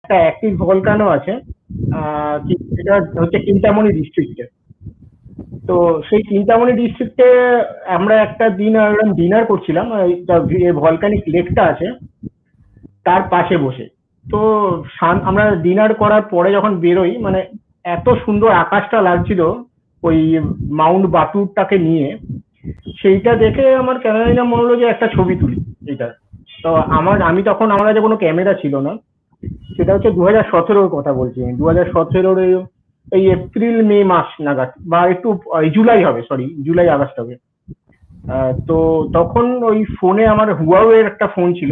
একটা active volcano আছে, এটা হচ্ছে চিন্তামণি ডিস্ট্রিক্টে। তো সেই চিন্তামণি ডিস্ট্রিক্টে আমরা একটা দিন ডিনার করছিলাম ভলকানিক লেকটা আছে তার পাশে বসে। তো আমরা ডিনার করার পরে যখন বেরোই, মানে এত সুন্দর আকাশটা লাগছিল ওই মাউন্ট বাটুরটাকে নিয়ে, সেইটা দেখে আমার কেন জানি না মনে হলো যে একটা ছবি তুলি এটা। তো আমি তখন, আমার কাছে কোনো ক্যামেরা ছিল না। সেটা হচ্ছে 2017-র কথা বলছি। 2017-র এই এপ্রিল মে মাস নাগাদ, বা একটু জুলাই হবে, সরি জুলাই আগস্ট হবে। তো তখন ওই ফোনে আমার হুয়াওয়ের একটা ফোন ছিল।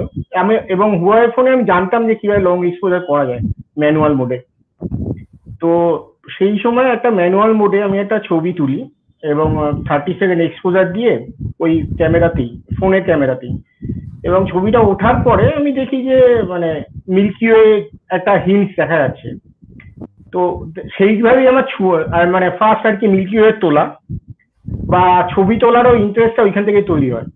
এবং হুয়াওয়ে ফোনে আমি জানতাম যে কিভাবে লং এক্সপোজার করা যায় ম্যানুয়াল মোডে। তো সেই সময় একটা ম্যানুয়াল মোডে আমি একটা ছবি তুলি, এবং 30 সেকেন্ড এক্সপোজার দিয়ে ওই ক্যামেরাতেই, ফোনের ক্যামেরাতেই। এবং ছবিটা ওঠার পরে আমি দেখি যে মানে মিল্কি ওয়ে একটা হিন্টস দেখা যাচ্ছে। তো সেইভাবেই আমার মানে ফার্স্ট আর কি মিল্কি ওয়ে তোলা বা ছবি তোলারও ইন্টারেস্টটা ওইখান থেকে তৈরি হয়।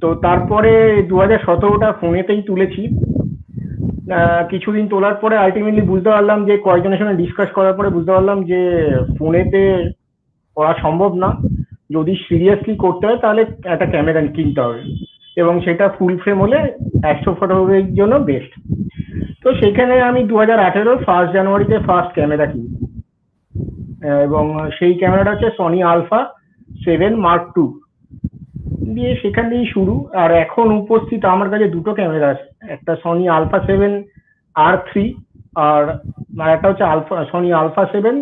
তো তারপরে 2017টা ফোনেতেই তুলেছি। কিছুদিন তোলার পরে আলটিমেটলি বুঝতে পারলাম যে, কয়েকজনের সঙ্গে ডিসকাস করার পরে বুঝতে পারলাম যে ফোনেতে করা সম্ভব না। যদি সিরিয়াসলি করতে হয় তাহলে একটা ক্যামেরা কিনতে হবে, এবং সেটা ফুল ফ্রেম হলে অ্যাস্ট্রো ফটোগ্রাফির জন্য বেস্ট। তো সেখানে আমি 2018 ফার্স্ট জানুয়ারিতে ফার্স্ট ক্যামেরা কিনি, এবং সেই ক্যামেরাটা হচ্ছে সনি আলফা 7 Mark II। দিয়ে সেখান দিয়েই শুরু। আর এখন উপস্থিত আমার কাছে দুটো ক্যামেরা আছে, একটা সনি আলফা 7 R3, আর একটা হচ্ছে Sony alpha 7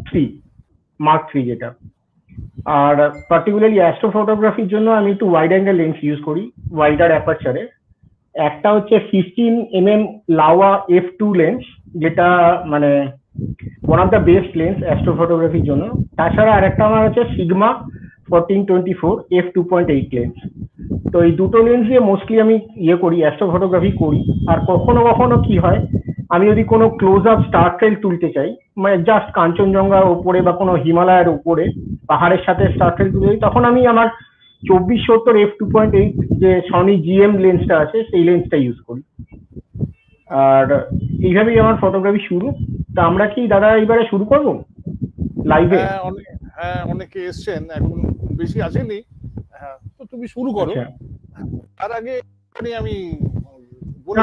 III Mark III যেটা। আর পার্টিকুলারলি অ্যাস্ট্রো ফটোগ্রাফির জন্য আমি একটু ওয়াইড অ্যাঙ্গেল লেন্স ইউজ করি, ওয়াইডার অ্যাপারচারে। একটা হচ্ছে 15 mm লাওয়া f2 লেন্স, যেটা মানে one of the best lens astro ফটোগ্রাফির জন্য। তাছাড়া আরেকটা আমার আছে সিগমা 1424 f2.8 লেন্স। তো এই দুটো লেন্স দিয়ে মোস্টলি আমি করি, অ্যাস্ট্রো ফটোগ্রাফি করি। আর কখনো কখনো কি হয়, আমি যদি কোনো ক্লোজ আপ স্টার ট্রেল তুলতে চাই, মানে জাস্ট কাঞ্চনজঙ্ঘার উপরে বা কোনো হিমালয়ের উপরে পাহাড়ের সাথে স্টার ট্রেল তুলে যাই, তখন আমি আমার 2470 f2.8 যে সনি জিএম লেন্সটা আছে সেই লেন্সটা ইউজ করি। আর এইভাবেই আমার ফটোগ্রাফি শুরু। তা আমরা কি দাদা এবারে শুরু করবো লাইভে? হ্যাঁ, অনেকে এসছেন, এখন বেশি আসেনি। হ্যাঁ, তো তুমি শুরু করো। তার আগে আমি বলে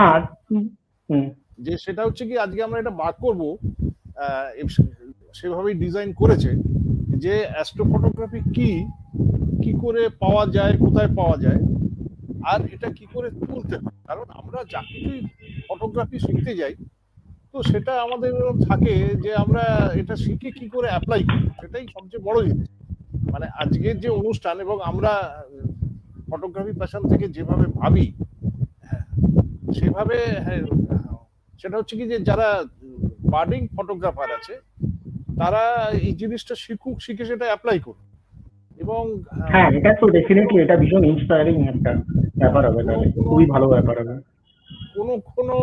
যে সেটা হচ্ছে কি, আজকে আমরা এটা বাদ করবো, সেভাবেই ডিজাইন করেছে যে অ্যাস্ট্রো ফটোগ্রাফি কি করে পাওয়া যায়, কোথায় পাওয়া যায়, আর এটা কি করে তুলতে হয়। কারণ আমরা যা কিছুই ফটোগ্রাফি শিখতে যাই, তো সেটা আমাদের থাকে যে আমরা এটা শিখে কি করে অ্যাপ্লাই করি, সেটাই সবচেয়ে বড় জিনিস। মানে আজকের যে অনুষ্ঠান, এবং আমরা ফটোগ্রাফি প্যাশন থেকে যেভাবে ভাবি, সেভাবে সেটা হচ্ছে কি যে যারা বার্ডিং ফটোগ্রাফার আছে তারা এই জিনিসটা শিখে সেটা অ্যাপ্লাই করুক। এবং হ্যাঁ, এটা তো ডেফিনেটলি এটা ভীষণ ইন্সপায়ারিং একটা ব্যাপার হবে, তাহলে খুবই ভালো ব্যাপার হবে। কোনো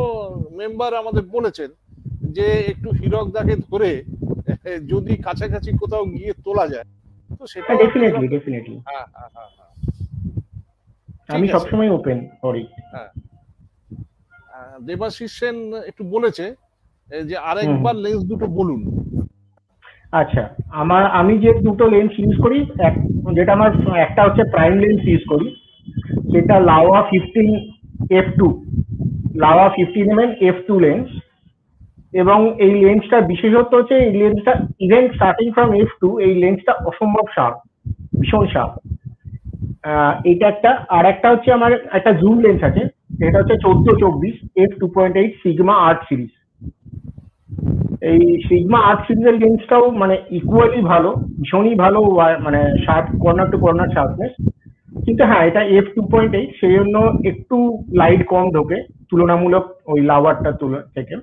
মেম্বার আমাদের বলেছেন যে একটু হীরকদাকে ধরে যদি কাছাকাছি কোথাও গিয়ে তোলা যায়, তো সেটা ডেফিনেটলি আমি সবসময় ওপেন করি। দেবাশিস সেন একটু বলেছে যে আরেকবার লেন্স দুটো বলুন। আচ্ছা, আমি যে দুটো লেন্স ইউজ করি, যেটা আমার একটা হচ্ছে প্রাইম লেন্স ইউজ করি, সেটা লাওয়া 15mm f2 লেন্স। এবং এই লেন্সটা বিশেষত্ব হচ্ছে, এই লেন্সটা ইভেন স্টার্টিং ফ্রম f2 এই লেন্সটা অসম্ভব শার্প, ভীষণ শার্প। এটা একটা। আর একটা হচ্ছে আমার একটা জুম লেন্স আছে, এটা হচ্ছে 1424 f2.8 সিগমা আর্ট সিরিজ। এই সিগমা আর্ট সিরিজের লেন্সটাও মানে ইকুয়ালি ভালো, ভীষণই ভালো, মানে sharp, corner to corner sharpness. কিন্তু হ্যাঁ, এটা f2.8, সেই জন্য একটু লাইট কম ঢোকে তুলনামূলক ওই লাভারটা থেকে।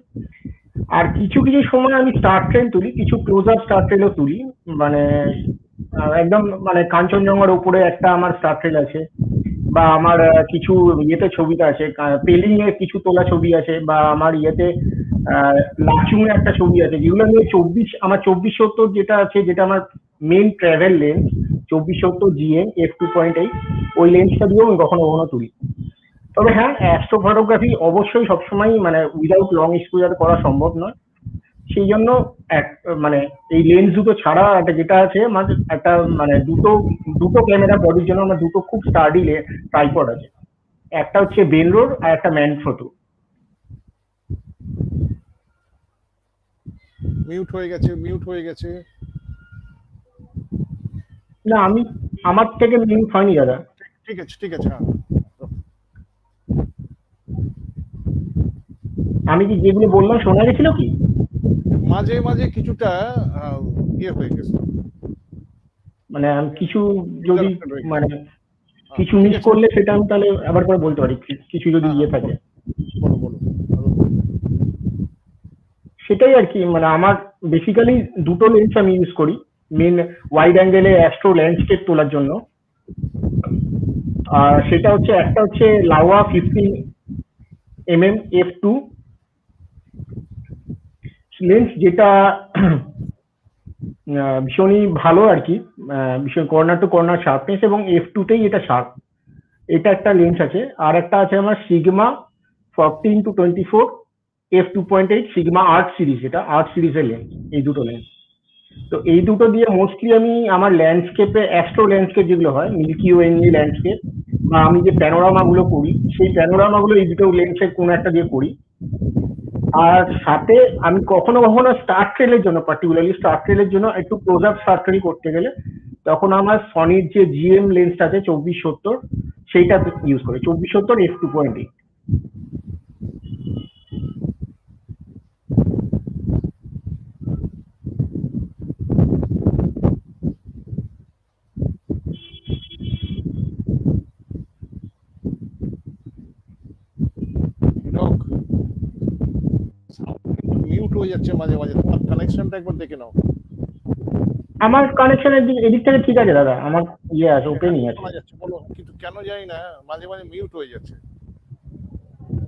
আর কিছু কিছু সময় আমি স্টার ট্রেল তুলি, কিছু ক্লোজ আপ স্টার ট্রেলও তুলি। মানে একদম মানে কাঞ্চনজঙ্ঘার উপরে একটা আমার স্টার ট্রেল আছে, বা আমার কিছু ছবিটা আছে, পেলিং এর কিছু তোলা ছবি আছে, বা আমার লাচুং এর একটা ছবি আছে, যেগুলো নিয়ে আমার 2470 যেটা আছে, যেটা আমার main travel lens 2470 GM f2.8, ওই লেন্সটা দিয়েও আমি কখনো কখনো তুলি। তবে হ্যাঁ, অ্যাস্ট্রো ফটোগ্রাফি অবশ্যই সবসময় মানে উইদাউট লং এক্সপোজার করা সম্ভব নয়। সেই জন্য এক মানে এই লেন্স দুটো ছাড়া একটা যেটা আছে আমার একটা মানে দুটো দুটো ক্যামেরা বডির জন্য আমার দুটো খুব স্টাডি ট্রাইপড আছে। একটা হচ্ছে বেনরোর আর একটা ম্যানফ্রোটো। মিউট হয়ে গেছে। না, আমার থেকে মিউট হয়নি দাদা। ঠিক আছে হ্যাঁ। আমি কি যেগুলো বললাম শোনা গেছিল কি? মাঝে মাঝে কিছুটা ইয়ে হয়ে গেছে, মানে আমি কিছু যদি interrupted হয়ে গেছে। মানে কিছু ঠিক মিস আছে। করলে সেটা আমি তাহলে আবার করে বলতে পারি, কিছু যদি ইয়ে থাকে। বলো। সেটাই আর কি, মানে আমার বেসিক্যালি দুটো লেন্স আমি ইউজ করি মেন ওয়াইড অ্যাঙ্গেলে অ্যাস্ট্রো ল্যান্ডস্কেপ তোলার জন্য। আর সেটা হচ্ছে একটা হচ্ছে লাওয়া 15mm f2 লেন্স, যেটা ভীষণই ভালো আর কি, ভীষণ কর্নার টু কর্নার শার্পনেস, এবং f2তেই এটা শার্প। এটা একটা লেন্স আছে। আর একটা আছে আমার sigma 14-24 f2.8 sigma art series, এটা আর্ট সিরিজের লেন্স। এই দুটো লেন্স, তো এই দুটো দিয়ে মোস্টলি আমি আমার ল্যান্ডস্কেপে অ্যাস্ট্রো ল্যান্ডস্কেপ যেগুলো হয়, মিল্কি ওয়ে ল্যান্ডস্কেপ, বা আমি যে প্যানোরামা গুলো করি সেই প্যানোরামা গুলো এই দুটো লেন্সের কোনো একটা দিয়ে করি। আর সাথে আমি কখনো কখনো স্টার ট্রেলের জন্য, পার্টিকুলারলি স্টার ট্রেলের জন্য একটু ক্লোজ আপ সার্জারি করতে গেলে তখন আমার সনির যে জিএম লেন্সটা আছে 2470, সেইটা ইউজ করি, 2470 f2.8। মিউট হয়ে যাচ্ছে মাঝে মাঝে, তোমার কানেকশনটা একবার দেখে নাও। আমার কানেকশনের এদিক থেকে ঠিক আছে দাদা, আমার ইয়ে আছে, ওপেনই আছে। শোনা যাচ্ছে, বলো, কিন্তু কেন জানি না মাঝে মাঝে মিউট হয়ে যাচ্ছে।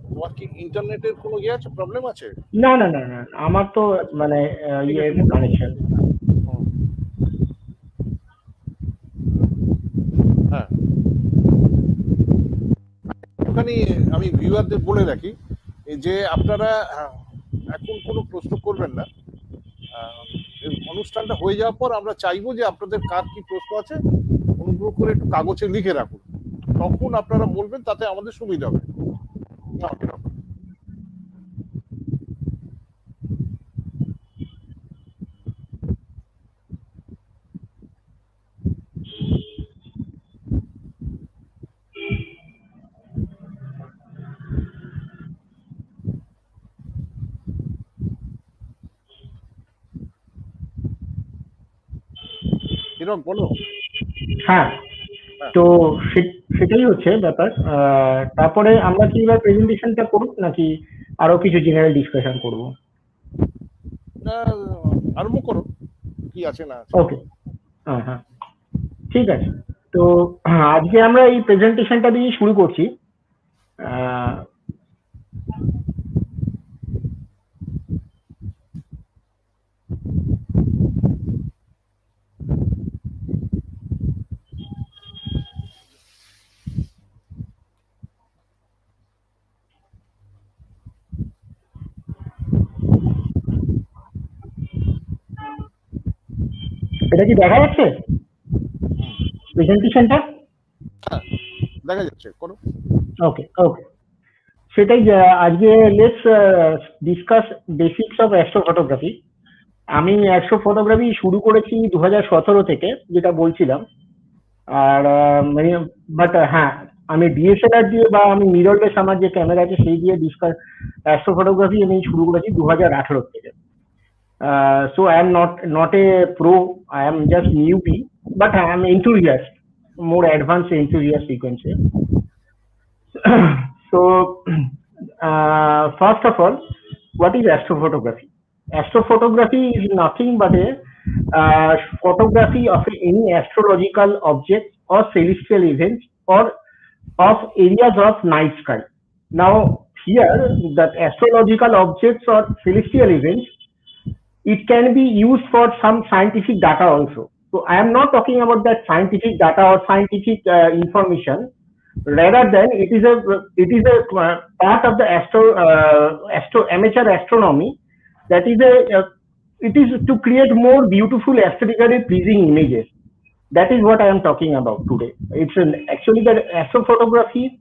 তোমার কি ইন্টারনেটের কোনো ইয়ে আছে, প্রবলেম আছে? না না না না, আমার তো মানে ঠিক ইয়ে আছে। কানেকশন। হ্যাঁ, একটুখানি আমি ভিউয়ারদের বলে রাখি এই যে আপনারা এখন কোনো প্রশ্ন করবেন না। এই অনুষ্ঠানটা হয়ে যাওয়ার পর আমরা চাইবো যে আপনাদের কার কি প্রশ্ন আছে অনুগ্রহ করে একটু কাগজে লিখে রাখুন, তখন আপনারা বলবেন, তাতে আমাদের সুবিধা হবে। হিরক বলো। হ্যাঁ, তো সেটাই হচ্ছে ব্যাপার। তারপরে আমরা কি এবার প্রেজেন্টেশনটা করব নাকি আরো কিছু জেনারেল ডিসকাশন করব? আরম্ভ করো, কি আছে না আছে। ওকে, হ্যাঁ হ্যাঁ, ঠিক আছে। তো আজকে আমরা এই প্রেজেন্টেশনটা দিয়ে শুরু করছি। আহ, এটা কি দেখা যাচ্ছে প্রেজেন্টেশনটা? হ্যাঁ, দেখা যাচ্ছে, করো। ওকে ওকে, সেটাই আজকে let's discuss basics of astro photography. আমি অ্যাস্ট্রো ফটোগ্রাফি শুরু করেছি 2017 থেকে, যেটা বলছিলাম। আর মানে বাট হ্যাঁ, আমি ডিএসএলআর দিয়ে বা আমি মিররলেস আমার যে ক্যামেরা আছে সেই দিয়ে ডিসকাস অ্যাস্ট্রো ফটোগ্রাফি আমি শুরু করেছি 2018 থেকে। So I am not a pro, I am just newbie, but I am enthusiast, more advanced enthusiast you can say. So first of all, what is astrophotography? Astrophotography is nothing but a photography of any astrological object or celestial events or of areas of night sky. Now here, that astrological objects or celestial events, it can be used for some scientific data also. So I am not talking about that scientific data or scientific information, rather than it is a part of the amateur astronomy, that is it is to create more beautiful, aesthetically pleasing images. That is what I am talking about today. It's actually the astrophotography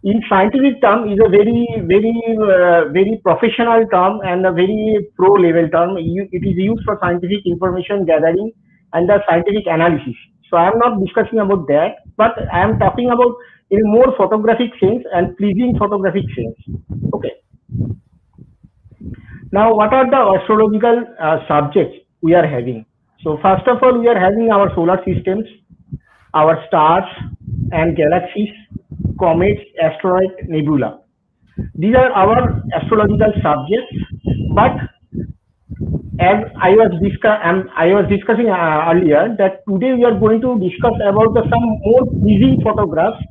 in scientific term is a very professional term and a very pro level term. It is used for scientific information gathering and the scientific analysis. So I am not discussing about that, but I am talking about in more photographic sense and pleasing photographic sense. Okay. Now, what are the astrological subjects we are having? So first of all, we are having our solar systems, our stars and galaxies, comets, asteroid, nebula. These are our astrological subjects. But as I was discussing earlier, that today we are going to discuss about some more pleasing photographs,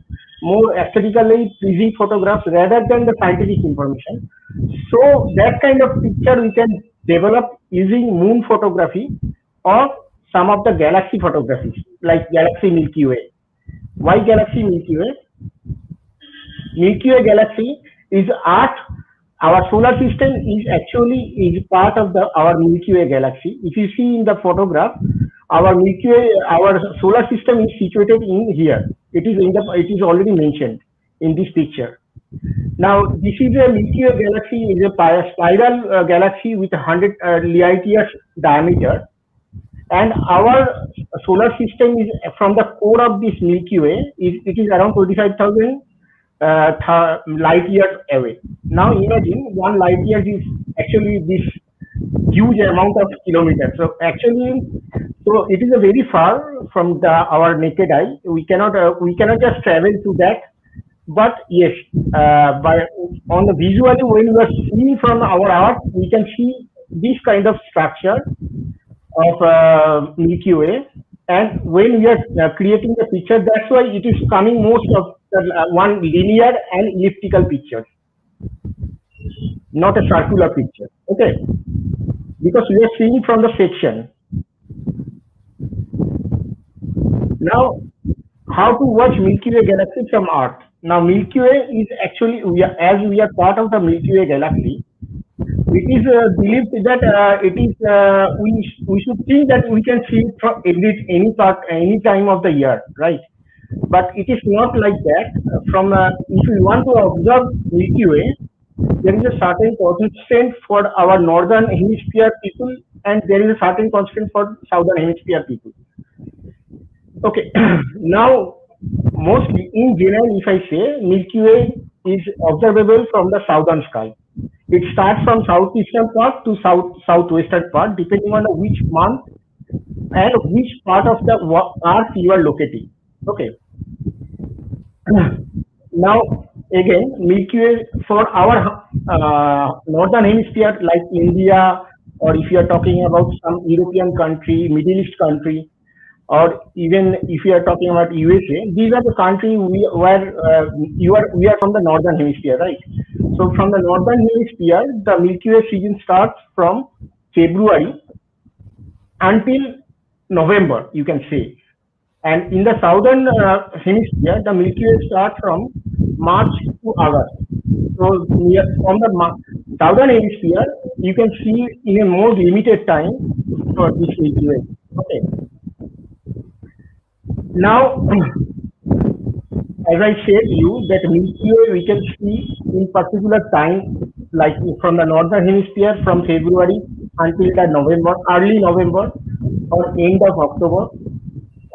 more aesthetically pleasing photographs rather than the scientific information. So that kind of picture we can develop using moon photography or some of the galaxy photographies like galaxy Milky Way. Why galaxy Milky Way? Milky Way galaxy is Earth. Our solar system is part of our Milky Way galaxy. If you see in the photograph, our solar system is situated in here. It is already mentioned in this picture. Now, this is a Milky Way galaxy, is a spiral galaxy with 100 light years diameter, and our solar system is from the core of this Milky Way. It is around 25,000 light years away. Now imagine 1 light year is actually this huge amount of kilometers. So actually, so it is a very far from our naked eye. We cannot just travel to that. But yes, on the visually when we are seeing from our Earth, we can see this kind of structure of Milky Way. And when we are creating the picture, that's why it is coming most of one linear and elliptical picture, not a circular picture. Okay, because we are seeing from the section. Now, how to watch Milky Way galaxy from Earth? Now, Milky Way is actually as we are part of the Milky Way galaxy. It is believed that we should think that we can see it from any time of the year, right? But it is not like that. If we want to observe Milky Way, there is a certain constant for our northern hemisphere people, and there is a certain constant for southern hemisphere people. Okay, now mostly in general, if I say Milky Way is observable from the southern sky. It starts from southeastern part to southwestern part, depending on which month and which part of the Earth you are locating. Okay. Now again, Milky Way for our northern hemisphere like India, or if you are talking about some European country, Middle East country, or even if you are talking about USA, these are the countries where we are from the northern hemisphere, right? So from the northern hemisphere, the Milky Way season starts from February until November, you can say. And in the southern hemisphere, the Milky Way starts from March to August. So from the southern hemisphere, you can see in a more limited time for this Milky Way. Okay. Now, as I said you that Milky Way we can see in particular time, like from the northern hemisphere from February until the November, early November or end of October,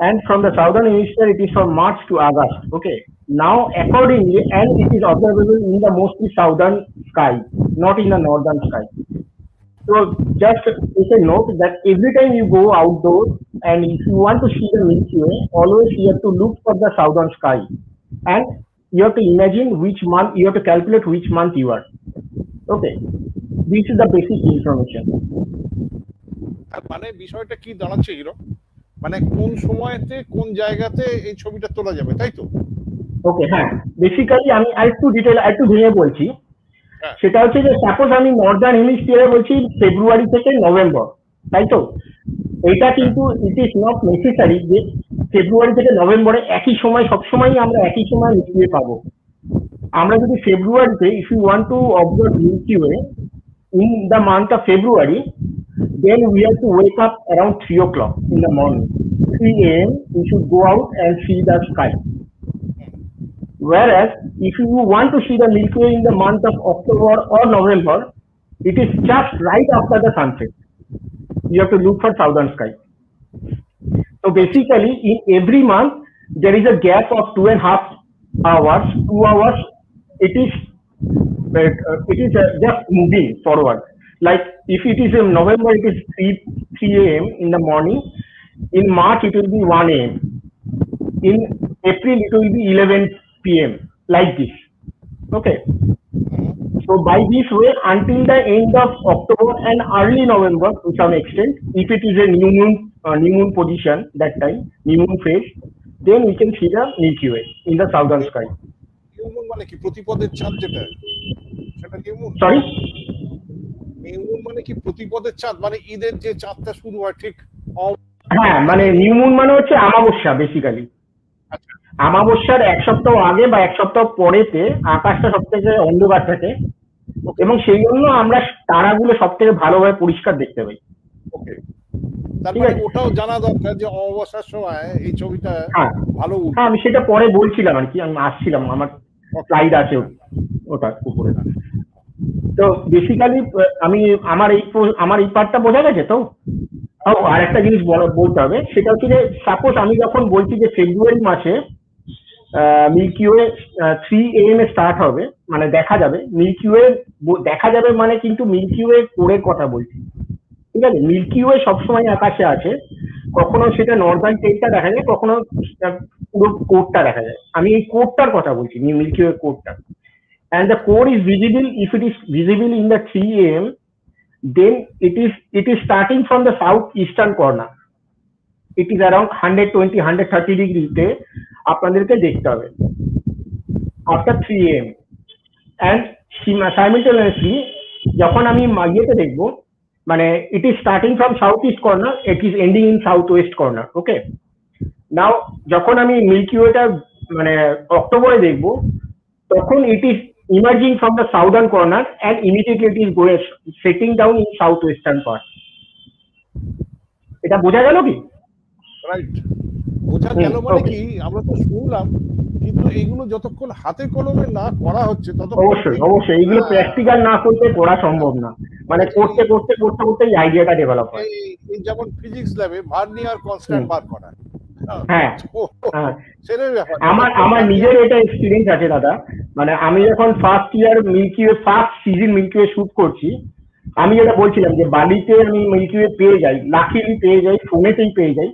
and from the southern hemisphere it is from March to August. Okay. Now accordingly, and it is observable in the mostly southern sky, not in the northern sky. So just take a note that every time you go outdoors and if you want to see the Milky Way, always you have to look for the southern sky, and you have to imagine which month, you have to calculate which month you are. Okay, this is the basic information. মানে বিষয়টা কি দাঁড়াচ্ছে hero, মানে কোন সময়তে কোন জায়গাতে এই ছবিটা তোলা যাবে, তাই তো? ওকে, হ্যাঁ, বেসিক্যালি আমি আরেকটু ডিটেইল আরেকটু ভেঙে বলছি। সেটা হচ্ছে যে সাপোজ আমি নর্দার্ন হেমিস্ফিয়ারে বলছি ফেব্রুয়ারি থেকে নভেম্বর, তাই তো? এটা কিন্তু ইট ইজ নট নেসেসারি যে ফেব্রুয়ারি থেকে নভেম্বরে একই সময়, সবসময় আমরা একই সময় মিল্কি ওয়ে পাবো। আমরা যদি ফেব্রুয়ারিতে, if you want to observe Milky Way in the month of February, then we have to wake up around 3 o'clock in the morning. 3 a.m. we should go out and see the sky. Whereas if you want to see the Milky Way in the month of October or November, it is just right after the sunset. You have to look for southern sky. So basically, in every month there is a gap of 2.5 hours. 2 hours. It is just moving forward. Like if it is in November, it is 3 a.m. in the morning. In March, it will be 1 a.m. In April, it will be 11 p.m. Like this. Okay. So by this way, until the end of October and early November, to some extent, if it is a new moon position that time, new moon phase, then we can see the Milky Way in the southern sky. New moon মানে কি? প্রতিপদের চাঁদ যেটা, সেটা new moon? Sorry? New moon মানে কি প্রতিপদের চাঁদ, মানে ঈদের যে চাঁদটা শুরু হয় ঠিক? হ্যাঁ, মানে নিউ মুন মানে হচ্ছে আমাবস্যা বেসিক্যালি। আমাবস্যার এক সপ্তাহ আগে বা এক সপ্তাহ পরেতে আকাশটা সব থেকে অন্ধকার থাকে এবং সেই জন্য আমরা তারাগুলো সব থেকে ভালোভাবে পরিষ্কার দেখতে পাই। ওকে, তারপরে ওটাও জানা দরকার যে অমাবস্যার সময় এই ছবিটা ভালো উঠবে। হ্যাঁ, আমি সেটা পরে বলছিলাম আর কি, আমি আসছিলাম, আমার স্লাইড আছে ওটার উপরে। তো বেসিক্যালি আমি আমার এই পার্টটা বোঝা গেছে তো। আর একটা জিনিস বলতে হবে, সেটা হচ্ছে যে সাপোজ আমি যখন বলছি যে ফেব্রুয়ারি মাসে মিল্কি ওয়ে 3 AM এ স্টার্ট হবে, মানে দেখা যাবে মিল্কি ওয়ে, দেখা যাবে মানে কিন্তু মিল্কি ওয়ে কোরের কথা বলছি, ঠিক আছে? মিল্কি ওয়ে সবসময় আকাশে আছে, কখনো সেটা নর্দার্ন টেলটা দেখা যায়, কখনো পুরো কোরটা দেখা যায়। আমি এই কোরটার কথা বলছি, মিল্কি ওয়ে কোরটা। And the core is visible. If it is visible in the 3 AM, then it is starting from the southeastern corner. It is around 120-130 degree তে আপনাদেরকে দেখতে হবে after 3 AM. And simultaneously যখন আমি ইয়েতে দেখবো, মানে it is starting from southeast corner, it is ending in southwest corner. Okay. Now যখন আমি মিল্কি ওয়েটা মানে অক্টোবরে দেখবো, তখন it is emerging from the southern corner and immediately it is going setting down in southwestern part. এটা বোঝা গেল কি? রাইট, বোঝা গেল মানে কি, আমরা তো শুনলাম, কিন্তু এগুলো যতক্ষণ হাতে কলমে না করা হচ্ছে ততক্ষণ অবশ্যই এগুলো প্র্যাকটিক্যাল না করতে করা সম্ভব না, মানে করতে করতে করতে করতে এই আইডিয়াটা ডেভেলপ হয়। এই যেমন ফিজিক্স ল্যাবে ভার্নিয়ার কনস্ট্যান্ট বার করা। হ্যাঁ, আমার নিজের এটা এক্সপিরিয়েন্স আছে দাদা। মানে আমি যখন first year Milky Way, first season Milky Way shoot করছি, আমি যেটা বলছিলাম যে বালিতে আমি মিল্কি ওয়ে পেয়ে যাই, লাকিলি পেয়ে যাই, ফোনেতেই পেয়ে যাই।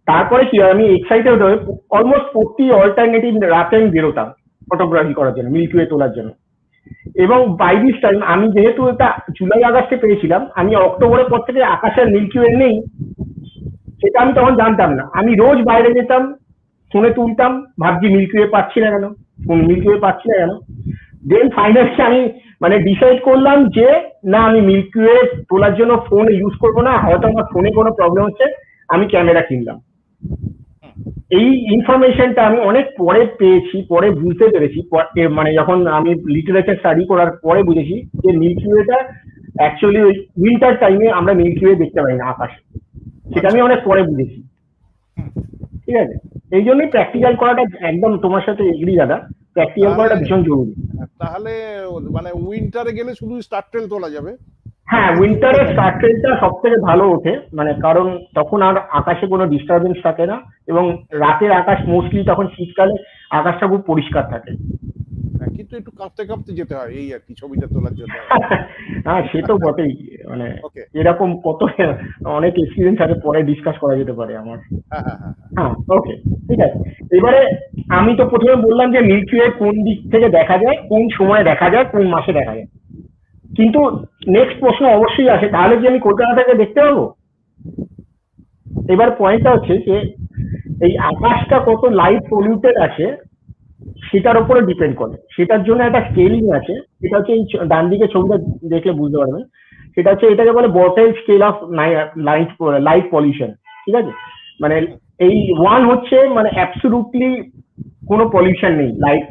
তারপরে কি হয়, আমি এক্সাইটেড হয়ে অলমোস্ট প্রতি অল্টারনেটিভ রাতে আমি বেরোতাম ফটোগ্রাফি করার জন্য, মিল্কি ওয়ে তোলার জন্য। এবং বাই দিস টাইম আমি যেহেতু এটা জুলাই আগস্টে পেয়েছিলাম, আমি অক্টোবরের পর থেকে আকাশের মিল্কি ওয়ে নেই সেটা আমি তখন জানতাম না। আমি রোজ বাইরে যেতাম, ফোনে তুলতাম, ভাবছি মিল্কি ওয়ে পাচ্ছি না কেন, মিল্কি ওয়ে পাচ্ছি না কেন। দেন ফাইনালি আমি মানে ডিসাইড করলাম যে না, আমি মিল্কি ওয়ে তোলার জন্য ফোন ইউজ করবো না, হয়তো আমার ফোনে কোনো প্রবলেম হচ্ছে, আমি ক্যামেরা কিনলাম। এই ইনফরমেশনটা আমি অনেক পরে পেয়েছি, পরে বুঝতে পেরেছি, মানে যখন আমি লিটারেচার স্টাডি করার পরে বুঝেছি যে মিল্কি ওয়েটা অ্যাকচুয়ালি ওই উইন্টার টাইমে আমরা মিল্কি ওয়ে দেখতে পাই না আকাশে, সেটা আমি অনেক পরে বুঝেছি। ঠিক আছে, এই জন্যই প্র্যাকটিক্যাল করাটা একদম তোমার সাথে এগ্রি দাদা, প্র্যাকটিক্যাল করাটা ভীষণ জরুরি। তাহলে মানে উইন্টারে গেলে শুধু স্টারটেল তোলা যাবে? হ্যাঁ, উইন্টারে স্টারটেলটা সব থেকে ভালো ওঠে, মানে কারণ তখন আর আকাশে কোনো ডিস্টারবেন্স থাকে না এবং রাতের আকাশ মোস্টলি তখন শীতকালে আকাশটা খুব পরিষ্কার থাকে। কিন্তু একটু কাঁপতে কাঁপতে যেতে হয় এই আর কি ছবিটা তোলার জন্য। হ্যাঁ, সে তো বটেই, মানে এরকম কত অনেক এক্সপিরিয়েন্স আছে, পরে ডিসকাস করা যেতে পারে আমার। হ্যাঁ, ওকে, ঠিক আছে। এবারে আমি তো প্রথমে বললাম যে মিল্কি ওয়ে কোন দিক থেকে দেখা যায়, কোন সময় দেখা যায়, কোন মাসে দেখা যায়। কিন্তু নেক্সট প্রশ্ন অবশ্যই আসে, তাহলে কি আমি কলকাতা থেকে দেখতে পাবো? এবার পয়েন্টটা হচ্ছে যে এই আকাশটা কত লাইট পলিউটেড আছে সেটার উপরে ডিপেন্ড করে। সেটার জন্য একটা স্কেলিং আছে, সেটা হচ্ছে এই ডান দিকে ছবিটা দেখলে বুঝতে পারবেন। সেটা হচ্ছে, এটাকে বলে bottle scale of light pollution. ঠিক আছে, মানে এই ওয়ান হচ্ছে মানে অ্যাবসলিউটলি কোনো পলিউশন নেই, লাইট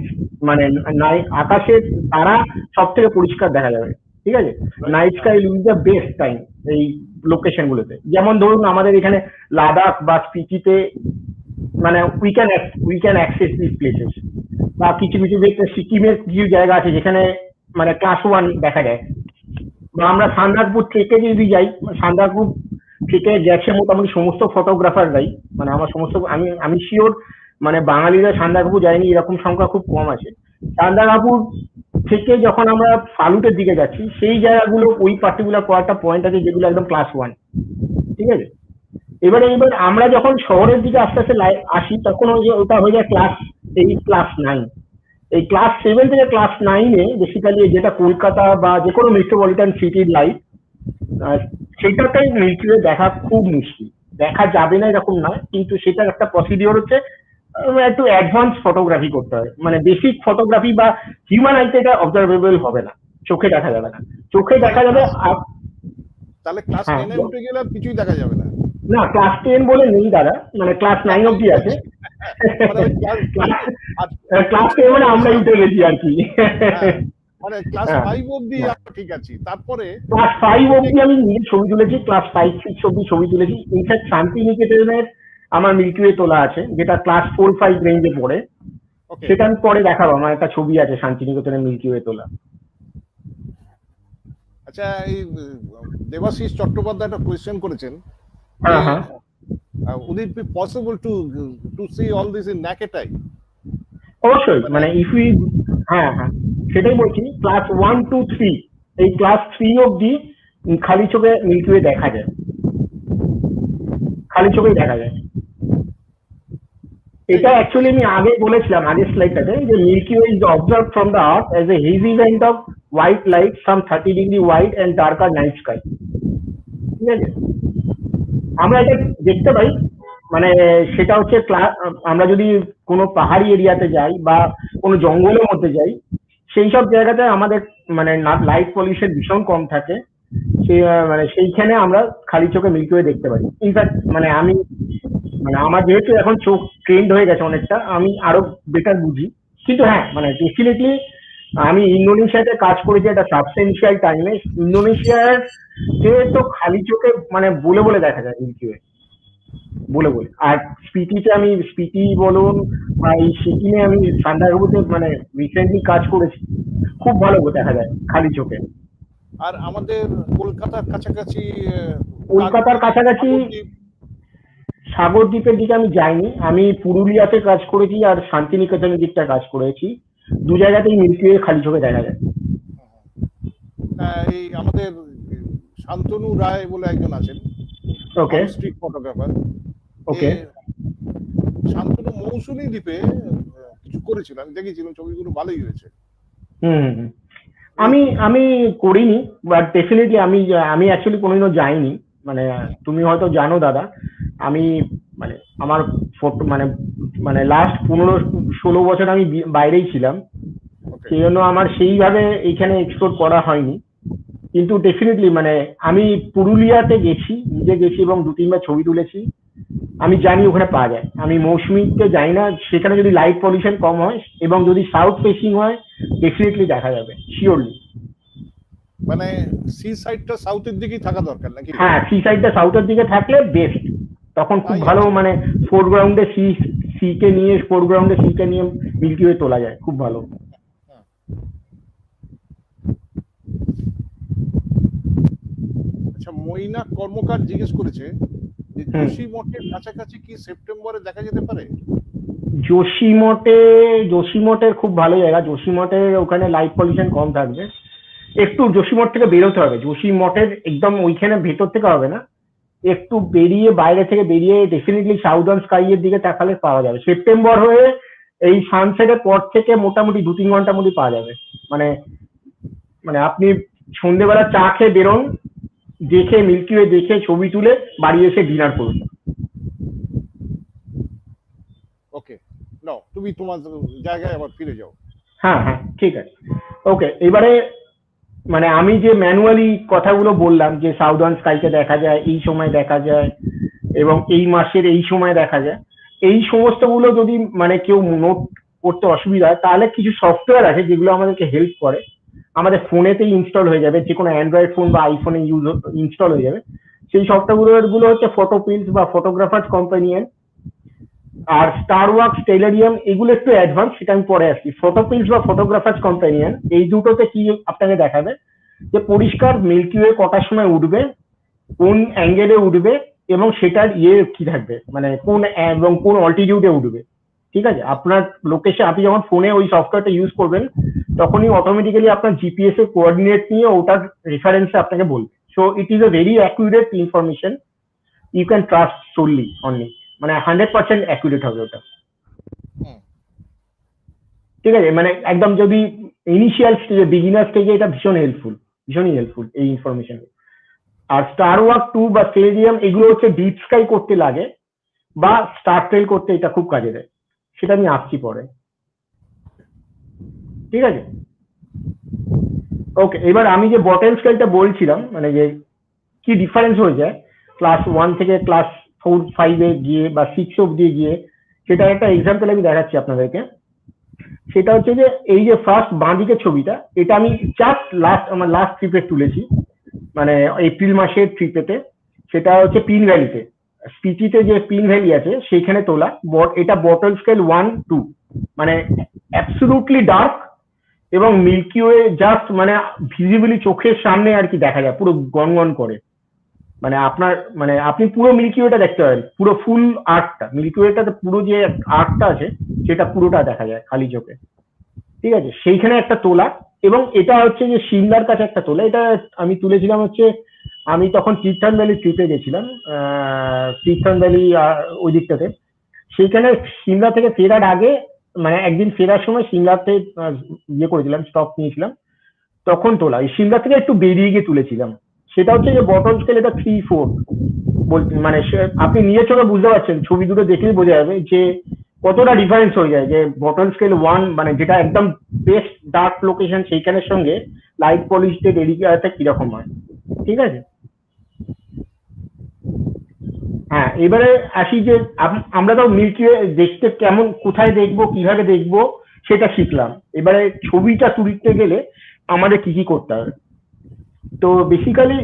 মানে নাই, আকাশের তারা সব থেকে পরিষ্কার দেখা যাবে, ঠিক আছে। Night sky will the best time এই লোকেশন গুলোতে। যেমন ধরুন আমাদের এখানে লাদাখ বা স্পিতিতে মানে we can access this places, বা কিছু কিছু ক্ষেত্রে সিকিমের কিছু জায়গা আছে যেখানে মানে ক্লাস 1 দেখা যায়। বা আমরা সান্দাকপুর ট্রেকে যদি যাই, সান্দাকপুর ট্রেকে গেছে মোটামুটি সমস্ত ফটোগ্রাফাররাই, মানে আমার সমস্ত আমি আমি শিওর মানে বাঙালিরা সান্দাকপুর যায়নি এরকম সংখ্যা খুব কম আছে। সান্দাকপুর থেকে যখন আমরা ফালুটের দিকে যাচ্ছি সেই জায়গাগুলো ওই পার্টিকুলার কয়েকটা পয়েন্ট আছে যেগুলো একদম ক্লাস 1, ঠিক আছে। এবার আমরা যখন শহরের দিকে আস্তে আস্তে আসি তখন ওটা হয়ে যায় ক্লাস 9। এই ক্লাস 7 থেকে ক্লাস 9-এ বেসিক্যালি যেটা কলকাতা বা যে কোনো মেট্রোপলিটন সিটির লাইট, সেটাটাই মিল্কি ওয়ে দেখা খুব মুশকিল। দেখা যাবে না এরকম নয়, কিন্তু সেটার একটা প্রসিডিওর হচ্ছে একটু অ্যাডভান্স ফটোগ্রাফি করতে হয়, মানে বেসিক ফটোগ্রাফি বা হিউম্যান আইতে এটা অবজারভেবল হবে না, চোখে দেখা যাবে না, চোখে দেখা যাবে। তাহলে ক্লাস হ্যাঁ 10-এ উঠে গেলে আর কিছুই দেখা যাবে না? না, ক্লাস 10 বলে নেই দাদা, মানে ক্লাস 9 অব্দি আছে। মানে ওই ক্লাস 10 মানে আমরা উঠে গেছি আর কি। মানে ক্লাস হ্যাঁ 5 অবধি ঠিক আছে, তারপরে ক্লাস 5 অব্দি আমি নিজে ছবি তুলেছি, ক্লাস 5-6 অব্দি ছবি তুলেছি। ইনফ্যাক্ট শান্তিনিকেতনের আমার মিল্কি ওয়ে তোলা আছে, যেটা ক্লাস 4-5 রেঞ্জে পড়ে। ওকে, সেটা আমি পরে দেখাবো, আমার একটা ছবি আছে শান্তিনিকেতনের মিল্কি ওয়ে তোলা। আচ্ছা এই দেবাশিস চট্টোপাধ্যায় একটা কোয়েশ্চেন করেছেন, হ্যাঁ হ্যাঁ would it be possible to see all this in naked eye? অবশ্যই, মানে ইফ ইউ, হ্যাঁ হ্যাঁ সেটাই বলছি, ক্লাস 1 2 3 এই ক্লাস 3 অব্দি খালি চোখে মিল্কি ওয়ে দেখা যায়, খালি চোখেই দেখা যায়। এটা অ্যাকচুয়ালি আমি আগে বলেছিলাম আগের স্লাইডটাতে, যে Milky Way is observe from the earth as a heavy event of white light some 30 degree white and darker night sky, ঠিক আছে। আমরা এটা দেখতে পাই, মানে সেটা হচ্ছে আমরা যদি কোনো পাহাড়ি এরিয়াতে যাই বা কোনো জঙ্গলের মধ্যে যাই, সেই সব জায়গাতে আমাদের মানে লাইট পলিউশন ভীষণ কম থাকে, মানে সেইখানে আমরা খালি চোখে মিল্কি ওয়ে দেখতে পারি। ইনফ্যাক্ট মানে মানে আমার যেহেতু এখন চোখ ট্রেন্ড হয়ে গেছে অনেকটা, আমি আরো বেটার বুঝি। কিন্তু হ্যাঁ মানে ডেফিনেটলি আমি ইন্দোনেশিয়াতে কাজ করেছি একটা সাবস্টেন্সিয়াল টাইমে, ইন্দোনেশিয়ার যে তো খালি চোখে মানে বলে বলে দেখা যায় মিল্কি ওয়ে, বলে বলে। আর স্পিতি বলুন বা এই সিকিমে আমি সান্দাকফুতে মানে রিসেন্টলি কাজ করেছি, খুব ভালো দেখা যায় খালি চোখে। আর আমাদের কলকাতার কাছাকাছি কলকাতার কাছাকাছি সাগরদ্বীপের দিকে আমি যাইনি, আমি পুরুলিয়াতে কাজ করেছি আর শান্তিনিকেতনের দিকটা কাজ করেছি, দু জায়গাতেই মিল্কি ওয়ে খালি চোখে দেখা যায়। এই আমাদের শান্তনু রায় বলে একজন আছেন, ওকে স্ট্রিট ফটোগ্রাফার। ওকে শান্তনু মৌসুমী দ্বীপে কিছু করেছিল, আমি দেখেছিলাম, ছবিগুলো ভালোই হয়েছে। আমি আমি করিনি, বাট ডেফিনেটলি আমি অ্যাকচুয়ালি কোনোদিনও যাইনি, মানে তুমি হয়তো জানো দাদা, আমি মানে আমার মানে মানে লাস্ট 15-16 বছর আমি বাইরেই ছিলাম, সেই জন্য আমার সেইভাবে এইখানে এক্সপ্লোর করা হয়নি। কিন্তু ডেফিনেটলি মানে আমি পুরুলিয়াতে গেছি, নিজে গেছি এবং 2-3 বার ছবি তুলেছি, আমি জানি ওখানে পাওয়া যায়। আমি মৌসুমীতে যাই না, সেখানে যদি লাইট পলিউশন কম হয় এবং যদি সাউথ ফেসিং হয় ডেফিনেটলি দেখা যাবে শিওরলি। মানে সি সাইডটা সাউথের দিকেই থাকা দরকার নাকি? হ্যাঁ, সি সাইডটা সাউথের দিকে থাকলে বেস্ট, তখন খুব ভালো মানে ফোরগ্রাউন্ডে সিকে নিয়ে মিল্কি ওয়ে তোলা যায়, খুব ভালো। আচ্ছা, মৈনাক কর্মকার জিজ্ঞেস করেছে যে যোশী মঠের কাছাকাছি কি সেপ্টেম্বরে দেখা যেতে পারে? যোশীমঠের খুব ভালো জায়গা, যোশীমঠের ওখানে লাইট পলিউশন কম থাকবে, একটু যোশীমঠ থেকে বেরোতে হবে, যোশীমঠের একদম ওইখানে ভেতর থেকে হবে না, একটু বেরিয়ে বাইরে থেকে বেরিয়ে ডেফিনেটলি সাউদার্ন স্কাই এর দিকে তাকালে পাওয়া যাবে। সেপ্টেম্বর হয়ে এই সানসেটের পর থেকে মোটামুটি 2-3 ঘন্টার মধ্যে পাওয়া যাবে, মানে মানে আপনি সন্ধ্যেবেলা চা খেয়ে বেরোন, দেখে মিল্কি ওয়ে দেখে ছবি তুলে বাড়ি এসে ডিনার করুন। ওকে, নাও তুমি তোমার জায়গায় আবার ফিরে যাও। হ্যাঁ হ্যাঁ ঠিক আছে, ওকে। এবারে মানে আমি যে ম্যানুয়ালি কথাগুলো বললাম যে সাউদার্ন স্কাইকে দেখা যায়, এই সময় দেখা যায়, এবং এই মাসের এই সময় দেখা যায়। এই সমস্ত গুলো যদি মানে কেউ নোট করতে অসুবিধা হয়, তাহলে কিছু সফটওয়্যার আছে যেগুলো আমাদেরকে হেল্প করে। আমাদের ফোনেতেই ইনস্টল হয়ে যাবে, যে কোনো অ্যান্ড্রয়েড ফোন বা আইফোনে ইনস্টল হয়ে যাবে। সেই সফটওয়্যার গুলো হচ্ছে ফটোপিলস বা ফটোগ্রাফার্স কম্পানিয়ন, আর স্টার ওয়ার্কস, টেলেরিয়াম, এগুলো একটু অ্যাডভান্স, সেটা আমি পরে আসছি। ফটোপিলস বা ফটোগ্রাফার্স কম্পানিয়ন এই দুটোতে কি আপনাকে দেখাবে যে পরিষ্কার মিল্কি ওয়ে কটার সময় উঠবে, কোন অ্যাঙ্গেলে উঠবে, এবং সেটার কি থাকবে, মানে কোন এবং কোন অল্টিটিউডে উঠবে। ঠিক আছে, আপনার লোকেশন, আপনি যখন ফোনে ওই সফটওয়্যারটা ইউজ করবেন তখনই অটোমেটিক্যালি আপনার জিপিএস এর কোঅর্ডিনেট নিয়ে ওটার রেফারেন্সে আপনাকে বলবে। So it is a very accurate information, you can trust solely on it, মানে 100% অ্যাকুরেট হবে ওটা। ঠিক আছে, মানে একদম যদি ইনিশিয়াল স্টেজে, বিগিনার স্টেজে এটা ভীষণই হেল্পফুল এই ইনফরমেশন। আর স্টার ওয়ার্ক 2 বা স্টেডিয়াম এগুলো হচ্ছে ডিপ স্কাই করতে লাগে বা স্টার ট্রেল করতে এটা খুব কাজে দেয়, সেটা আমি আসছি পরে। ঠিক আছে, ওকে। এবার আমি যে বটল স্কেলটা বলছিলাম, মানে যে কি ডিফারেন্স হয়ে যায় ক্লাস 1 থেকে ক্লাস 4-5 গিয়ে বা 6 অব্দি গিয়ে, সেটা একটা এক্সাম্পল আমি দেখাচ্ছি আপনাদেরকে। সেটা হচ্ছে যে এই যে ফার্স্ট বাঁ দিকের ছবিটা, এটা আমি জাস্ট আমার লাস্ট ট্রিপে তুলেছি, মানে এপ্রিল মাসের ট্রিপেতে। সেটা হচ্ছে পিন ভ্যালিতে, স্পিচিতে যে পিন ভ্যালি আছে সেইখানে তোলা। এটা বটল স্কেল 1-2, মানে অ্যাবসলুটলি ডার্ক, এবং মিল্কি ওয়ে জাস্ট মানে ভিজিবলি চোখের সামনে আর কি দেখা যায়, পুরো গনগন করে। মানে আপনার, মানে আপনি পুরো মিল্কি ওয়েটা দেখতে পারেন, পুরো ফুল আর্টটা মিল্কি ওয়েটাতে পুরো যে আর্টটা আছে সেটা পুরোটা দেখা যায় খালি চোখে। ঠিক আছে, সেইখানে একটা তোলা। এবং এটা হচ্ছে যে সিমলার কাছে একটা তোলা, এটা আমি তুলেছিলাম হচ্ছে, আমি তখন তীর্থান ভ্যালি ট্রিপে গেছিলাম, তীর্থান ভ্যালি ওই দিকটাতে। সেইখানে সিমলা থেকে ফেরার আগে, মানে একদিন ফেরার সময় সিমলাতে ইয়ে করেছিলাম, স্টপ নিয়েছিলাম, তখন তোলা। এই সিমলা থেকে একটু বেরিয়ে গিয়ে তুলেছিলাম। সেটা হচ্ছে যে বটল স্কেল এটা 3-4 বলতে, মানে আপনি নিয়ে চলে বুঝতে পারছেন, ছবি দুটো দেখলেই বোঝা যাবে যে কতটা ডিফারেন্স হয়ে যায়। যে বটল স্কেল 1 মানে যেটা একদম বেস্ট ডার্ক লোকেশন, সেইখানের সঙ্গে লাইট পলিশড এরিয়াতে কিরকম হয়। ঠিক আছে, হ্যাঁ। এবারে আসি যে আমরা তো মিল্কি ওয়ে দেখতে কেমন, কোথায় দেখবো, কিভাবে দেখবো, সেটা শিখলাম। এবারে ছবিটা তুলতে গেলে আমাদের কি কি করতে হবে। তো বেসিক্যালি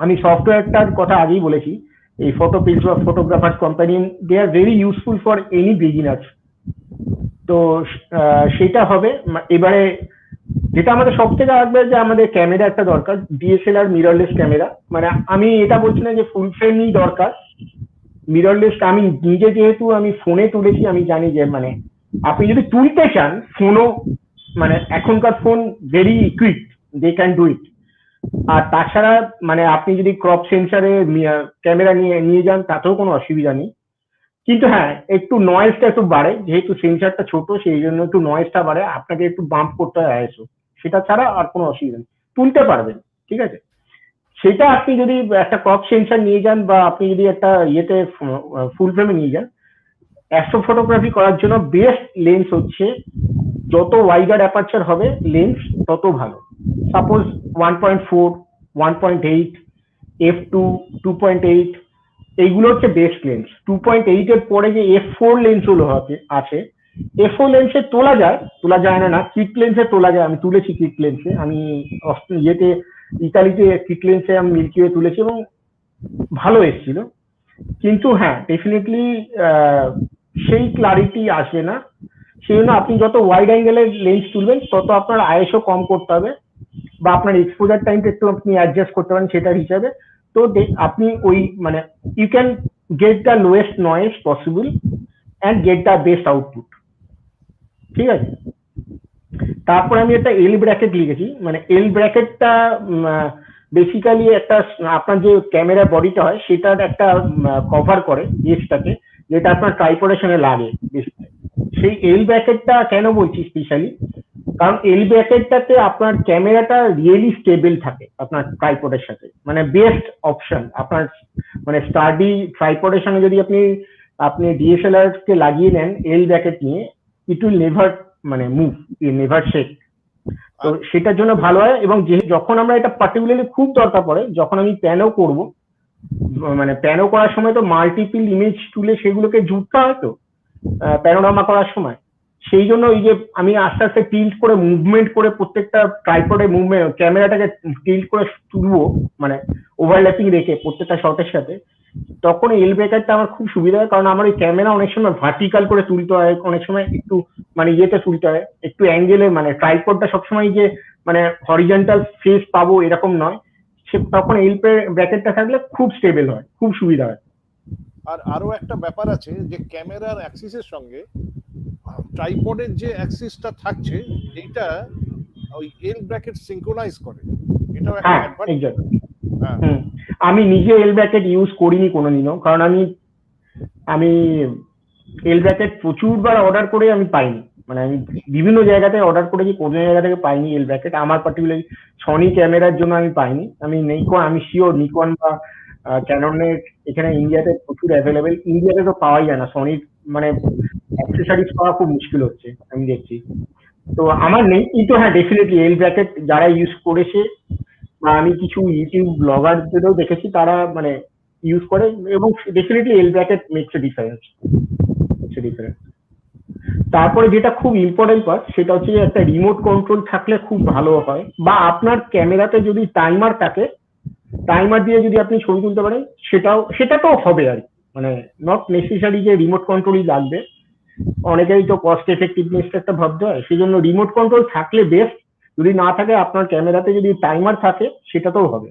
আমি সফটওয়্যারটার কথা আগেই বলেছি, এই ফটোপিলস বা photographer company, they are very useful for any beginners. তো সেটা হবে। এবারে যেটা আমাদের সব থেকে আসবে, যে আমাদের ক্যামেরা একটা দরকার, ডিএসএলআর মিররলেস ক্যামেরা। মানে আমি এটা বলছি না যে ফুল ফ্রেমই দরকার, মিররলেস। আমি নিজে যেহেতু আমি ফোনে তুলেছি, আমি জানি যে মানে আপনি যদি তুলতে চান ফোনও, মানে এখনকার phone very quick, they can do it. আর তাছাড়া মানে আপনি যদি ক্রপ সেন্সারে ক্যামেরা নিয়ে যান তাতেও কোনো অসুবিধা নেই। কিন্তু হ্যাঁ, একটু নয়েজটা একটু বাড়ে, যেহেতু সেন্সারটা ছোট সেই জন্য একটু নয়েজটা বাড়ে, আপনাকে একটু বাম্প করতে হয় আইএসও। সেটা ছাড়া আর কোনো অসুবিধা নেই, তুলতে পারবেন। ঠিক আছে, সেটা আপনি যদি একটা ক্রপ সেন্সার নিয়ে যান বা আপনি যদি একটা ইয়েতে ফুল ফ্রেমে নিয়ে যান, অ্যাস্ট্রো ফটোগ্রাফি করার জন্য বেস্ট লেন্স হচ্ছে, যত ওয়াইডার অ্যাপারচার হবে লেন্স তত ভালো। সাপোজ 1.4, 1.8, f2, 2.8, এইগুলো হচ্ছে বেস্ট লেন্স। 2.8 এর পরে যে f4 লেন্স গুলো আছে, f4 লেন্সে তোলা যায় না, কিট লেন্সে তোলা যায়। আমি তুলেছি কিট লেন্সে, আমি ইয়েতে ইতালিতে কিট লেন্সে আমি মিল্কি ওয়ে তুলেছি এবং ভালো এসেছিল। কিন্তু হ্যাঁ, ডেফিনেটলি সেই ক্লারিটি আসবে না। সেই জন্য আপনি যত ওয়াইড অ্যাঙ্গেলের লেন্স তুলবেন তত আপনার আইএসও কম করতে হবে, বা আপনার এক্সপোজার টাইমটা একটু আপনি অ্যাডজাস্ট করতে পারেন সেটার হিসাবে। তো আপনি ওই মানে you can get the lowest noise possible and get the best output. ঠিক আছে, তারপর আমি একটা এল ব্র্যাকেট লিখেছি। মানে এল ব্র্যাকেটটা বেসিক্যালি একটা, আপনার যে ক্যামেরা বডিটা হয় সেটার একটা কভার করে বেসটাকে, যেটা আপনার ট্রাইপডের সঙ্গে লাগে। সেই এল ব্র্যাকেটটা কেন বলছি স্পেশালি, কারণ এল ব্র্যাকেটটাতে আপনার ক্যামেরাটা রিয়েলি স্টেবল থাকে আপনার ট্রাইপডের সাথে, মানে বেস্ট অপশন আপনার। মানে স্টাডি ট্রাইপডের সঙ্গে যদি আপনি ডিএসএলআর কে লাগিয়ে নেন এল ব্র্যাকেট নিয়ে, ইট উইল নেভার মানে মুভ, নেভার শেক। তো সেটার জন্য ভালো হয়। এবং যখন আমরা এটা পার্টিকুলারলি খুব দরকার পড়ে, যখন আমি প্যানও করব, মানে প্যানো করার সময় তো মাল্টিপল ইমেজ তুলে সেগুলোকে জুড়তে হয় তো প্যানোরামা করার সময়। সেই জন্য ওই যে আমি আস্তে আস্তে টিল্ট করে মুভমেন্ট করে প্রত্যেকটা ট্রাইপডে মুভমেন্ট ক্যামেরাটাকে টিল্ট করে তুলবো, মানে ওভারল্যাপিং রেখে প্রত্যেকটা শটের সাথে, তখন এল ব্রেকারটা আমার খুব সুবিধা হয়। কারণ আমার ওই ক্যামেরা অনেক সময় ভার্টিক্যাল করে তুলতে হয়, অনেক সময় একটু মানে ইয়েতে তুলতে হয়, একটু অ্যাঙ্গেলে, মানে ট্রাইপডটা সবসময় যে মানে হরিজন্টাল ফেস পাবো এরকম নয়, সে তখন এল ব্র্যাকেটটা থাকলে খুব স্টেবল হয়, খুব সুবিধা হয়। আর আরো একটা ব্যাপার আছে যে ক্যামেরার অ্যাক্সিসের সঙ্গে ট্রাইপডের যে অ্যাক্সিসটা থাকছে এইটা ওই এল ব্র্যাকেট সিঙ্ক্রোনাইজ করে, এটাও একটা হ্যাঁ অ্যাডভান্টেজ। এক্স্যাক্ট। হ্যাঁ আমি নিজে এল ব্র্যাকেট ইউজ করিনি কোনোদিনও, কারণ আমি আমি এল ব্র্যাকেট প্রচুরবার অর্ডার করে আমি পাইনি। মানে আমি বিভিন্ন জায়গাতে অর্ডার করেছি, কোনো জায়গা থেকে পাইনি এল ব্র্যাকেট। আমার পার্টিকুলারলি সনি ক্যামেরার জন্য আমি পাইনি। আমি নিকন, আমি শিওর নিকন বা ক্যাননের এখানে ইন্ডিয়াতে প্রচুর অ্যাভেলেবেল, ইন্ডিয়াতে তো পাওয়াই যায় না সনির, মানে অ্যাক্সেসরিজ পাওয়া খুব মুশকিল হচ্ছে আমি দেখছি। তো আমার নেই, কিন্তু হ্যাঁ ডেফিনেটলি এল ব্র্যাকেট যারা ইউজ করেছে বা আমি কিছু ইউটিউব ব্লগারদেরও দেখেছি তারা মানে ইউজ করে, এবং definitely L bracket makes a difference, difference. তারপরে যেটা খুব ইম্পর্টেন্ট পার্ট সেটা হচ্ছে যে একটা রিমোট কন্ট্রোল থাকলে খুব ভালো হয়, বা আপনার ক্যামেরাতে যদি টাইমার থাকে, টাইমার দিয়ে যদি আপনি ছবি তুলতে পারেন সেটা তো হবে আর কি। মানে নট নেসেসারি যে রিমোট কন্ট্রোলই লাগবে, অনেকেই তো কস্ট এফেক্টিভনেসটা একটা ভাবতে হয়, সেই জন্য রিমোট কন্ট্রোল থাকলে বেস্ট। যদি না থাকে আপনার ক্যামেরাতে যদি টাইমার থাকে সেটাতেও হবে।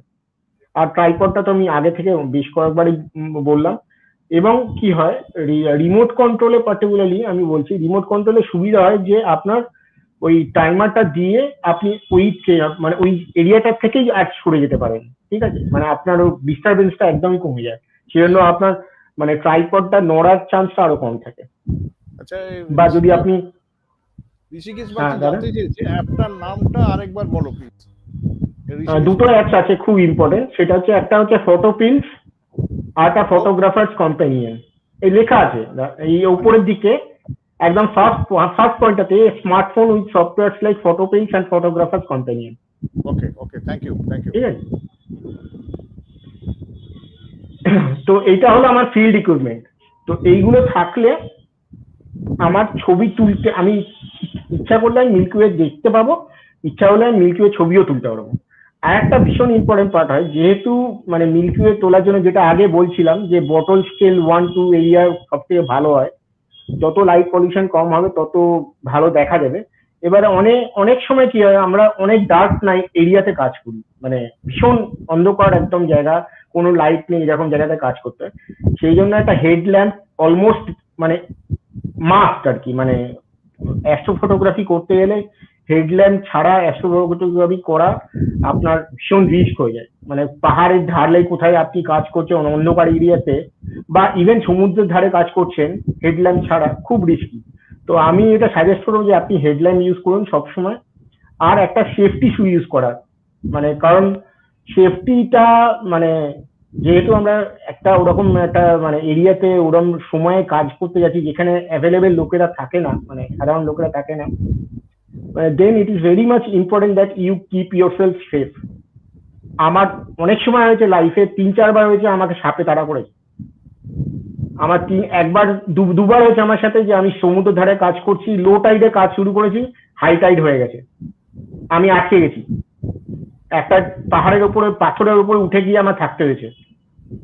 আর ট্রাইপডটা তো আমি আগে থেকে বেশ কয়েকবারই বললাম। এবং কি হয়, রিমোট কন্ট্রোলে পার্টিকুলারলি আমি বলছি, রিমোট কন্ট্রোলে সুবিধা হয় যে আপনার ওই টাইমারটা দিয়ে আপনি ওই মানে ওই এরিয়াটার থেকেই অ্যাড সরে যেতে পারেন, ঠিক আছে? মানে আপনার ডিস্টারবেন্সটা একদমই কমে যায়, সেজন্য আপনার মানে ট্রাইপডটা নড়ার চান্সটা আরো কম থাকে। আচ্ছা, বা যদি আপনি ঋষিকেশ হ্যাঁ বাগচি দাদা, জানতে চেয়েছে অ্যাপটার নামটা আরেকবার বলো প্লিজ। দুটো অ্যাপস আছে খুব ইম্পর্টেন্ট, সেটা হচ্ছে একটা হচ্ছে ফটোপিলস আর একটা ফটোগ্রাফার্স কম্প্যানিয়ন। এই লেখা আছে এই উপরের দিকে একদম ফার্স্ট পয়েন্টটাতে, smartphone with softwares like PhotoPills and photographer's companion. Okay okay, thank you thank you. ঠিক আছে, তো এইটা হলো আমার ফিল্ড ইকুইপমেন্ট। তো এইগুলো থাকলে আমার ছবি তুলতে, আমি ইচ্ছা করলে আমি মিল্কি ওয়ে দেখতে পাবো, ইচ্ছা হলে আমি মিল্কি ওয়ে ছবিও তুলতে পারবো। আর একটা ভীষণ ইম্পর্টেন্ট পার্ট হয়, যেহেতু মানে মিল্কি ওয়ে তোলার জন্য যেটা আগে বলছিলাম যে বটল স্কেল 1-2 এরিয়া সব থেকে ভালো হয়, যত লাইট পলিউশন কম হবে তত ভালো দেখা যাবে। এবারে অনেক অনেক সময় কি হয়, আমরা অনেক ডার্ক নাইট এরিয়াতে কাজ করি, মানে ভীষণ অন্ধকার একদম জায়গা, কোনো লাইট নেই, এরকম জায়গাতে কাজ করতে হয়। সেই জন্য একটা হেডল্যাম্প অলমোস্ট মানে মাস্ট আর কি। মানে অ্যাস্ট্রো ফটোগ্রাফি করতে গেলে হেডল্যাম্প ছাড়া অ্যাস্ট্রো ফটোগ্রাফি করা আপনার ভীষণ রিস্ক হয়ে যায়। মানে পাহাড়ের ধারে কোথায় আপনি কাজ করছেন অন্ধকার এরিয়াতে, বা ইভেন সমুদ্রের ধারে কাজ করছেন হেডল্যাম্প ছাড়া, খুব রিস্কি। তো আমি এটা সাজেস্ট করবো যে আপনি হেডল্যাম্প ইউজ করুন সবসময়, আর একটা সেফটি শু ইউজ করার। মানে কারণ সেফটিটা মানে যেহেতু আমরা একটা ওরকম একটা মানে এরিয়াতে ওরকম সময়ে কাজ করতে যাচ্ছি যেখানে অ্যাভেলেবেল লোকেরা থাকে না, মানে সাধারণ লোকেরা থাকে না, then it is very much important that you keep yourself safe. আমার অনেক সময় হয়েছে লাইফে 3-4 বার হয়েছে আমাকে সাপে তাড়া করেছে। আমার একবার দুবার হয়েছে আমার সাথে যে আমি সমুদ্র ধারে কাজ করছি, লো টাইডে কাজ শুরু করেছি, হাই টাইড হয়ে গেছে, আমি আটকে গেছি একটা পাহাড়ের উপরে, পাথরের উপরে উঠে গিয়ে আমার থাকতে হয়েছে।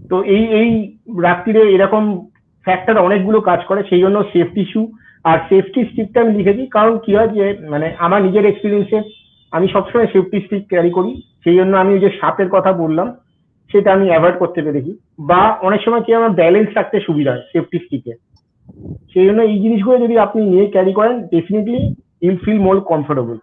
তো এই রাত্রিরে এরকম ফ্যাক্টর অনেকগুলো কাজ করে, সেই জন্য সেফটি ইস্যু আর সেফটি স্টিকটা আমি লিখেছি। কারণ কি হয় যে মানে আমার নিজের এক্সপিরিয়েন্সে আমি সবসময় সেফটি স্টিক ক্যারি করি, সেই জন্য আমি যে সাপের কথা বললাম সেটা আমি অ্যাভয়েড করতে পেরেছি। বা অনেক সময় কি আমার ব্যালেন্স রাখতে সুবিধা হয় সেফটি স্টিকে, সেই জন্য এই জিনিসগুলো যদি আপনি নিয়ে ক্যারি করেন ডেফিনেটলি ইউল ফিল মোর কমফোর্টেবল।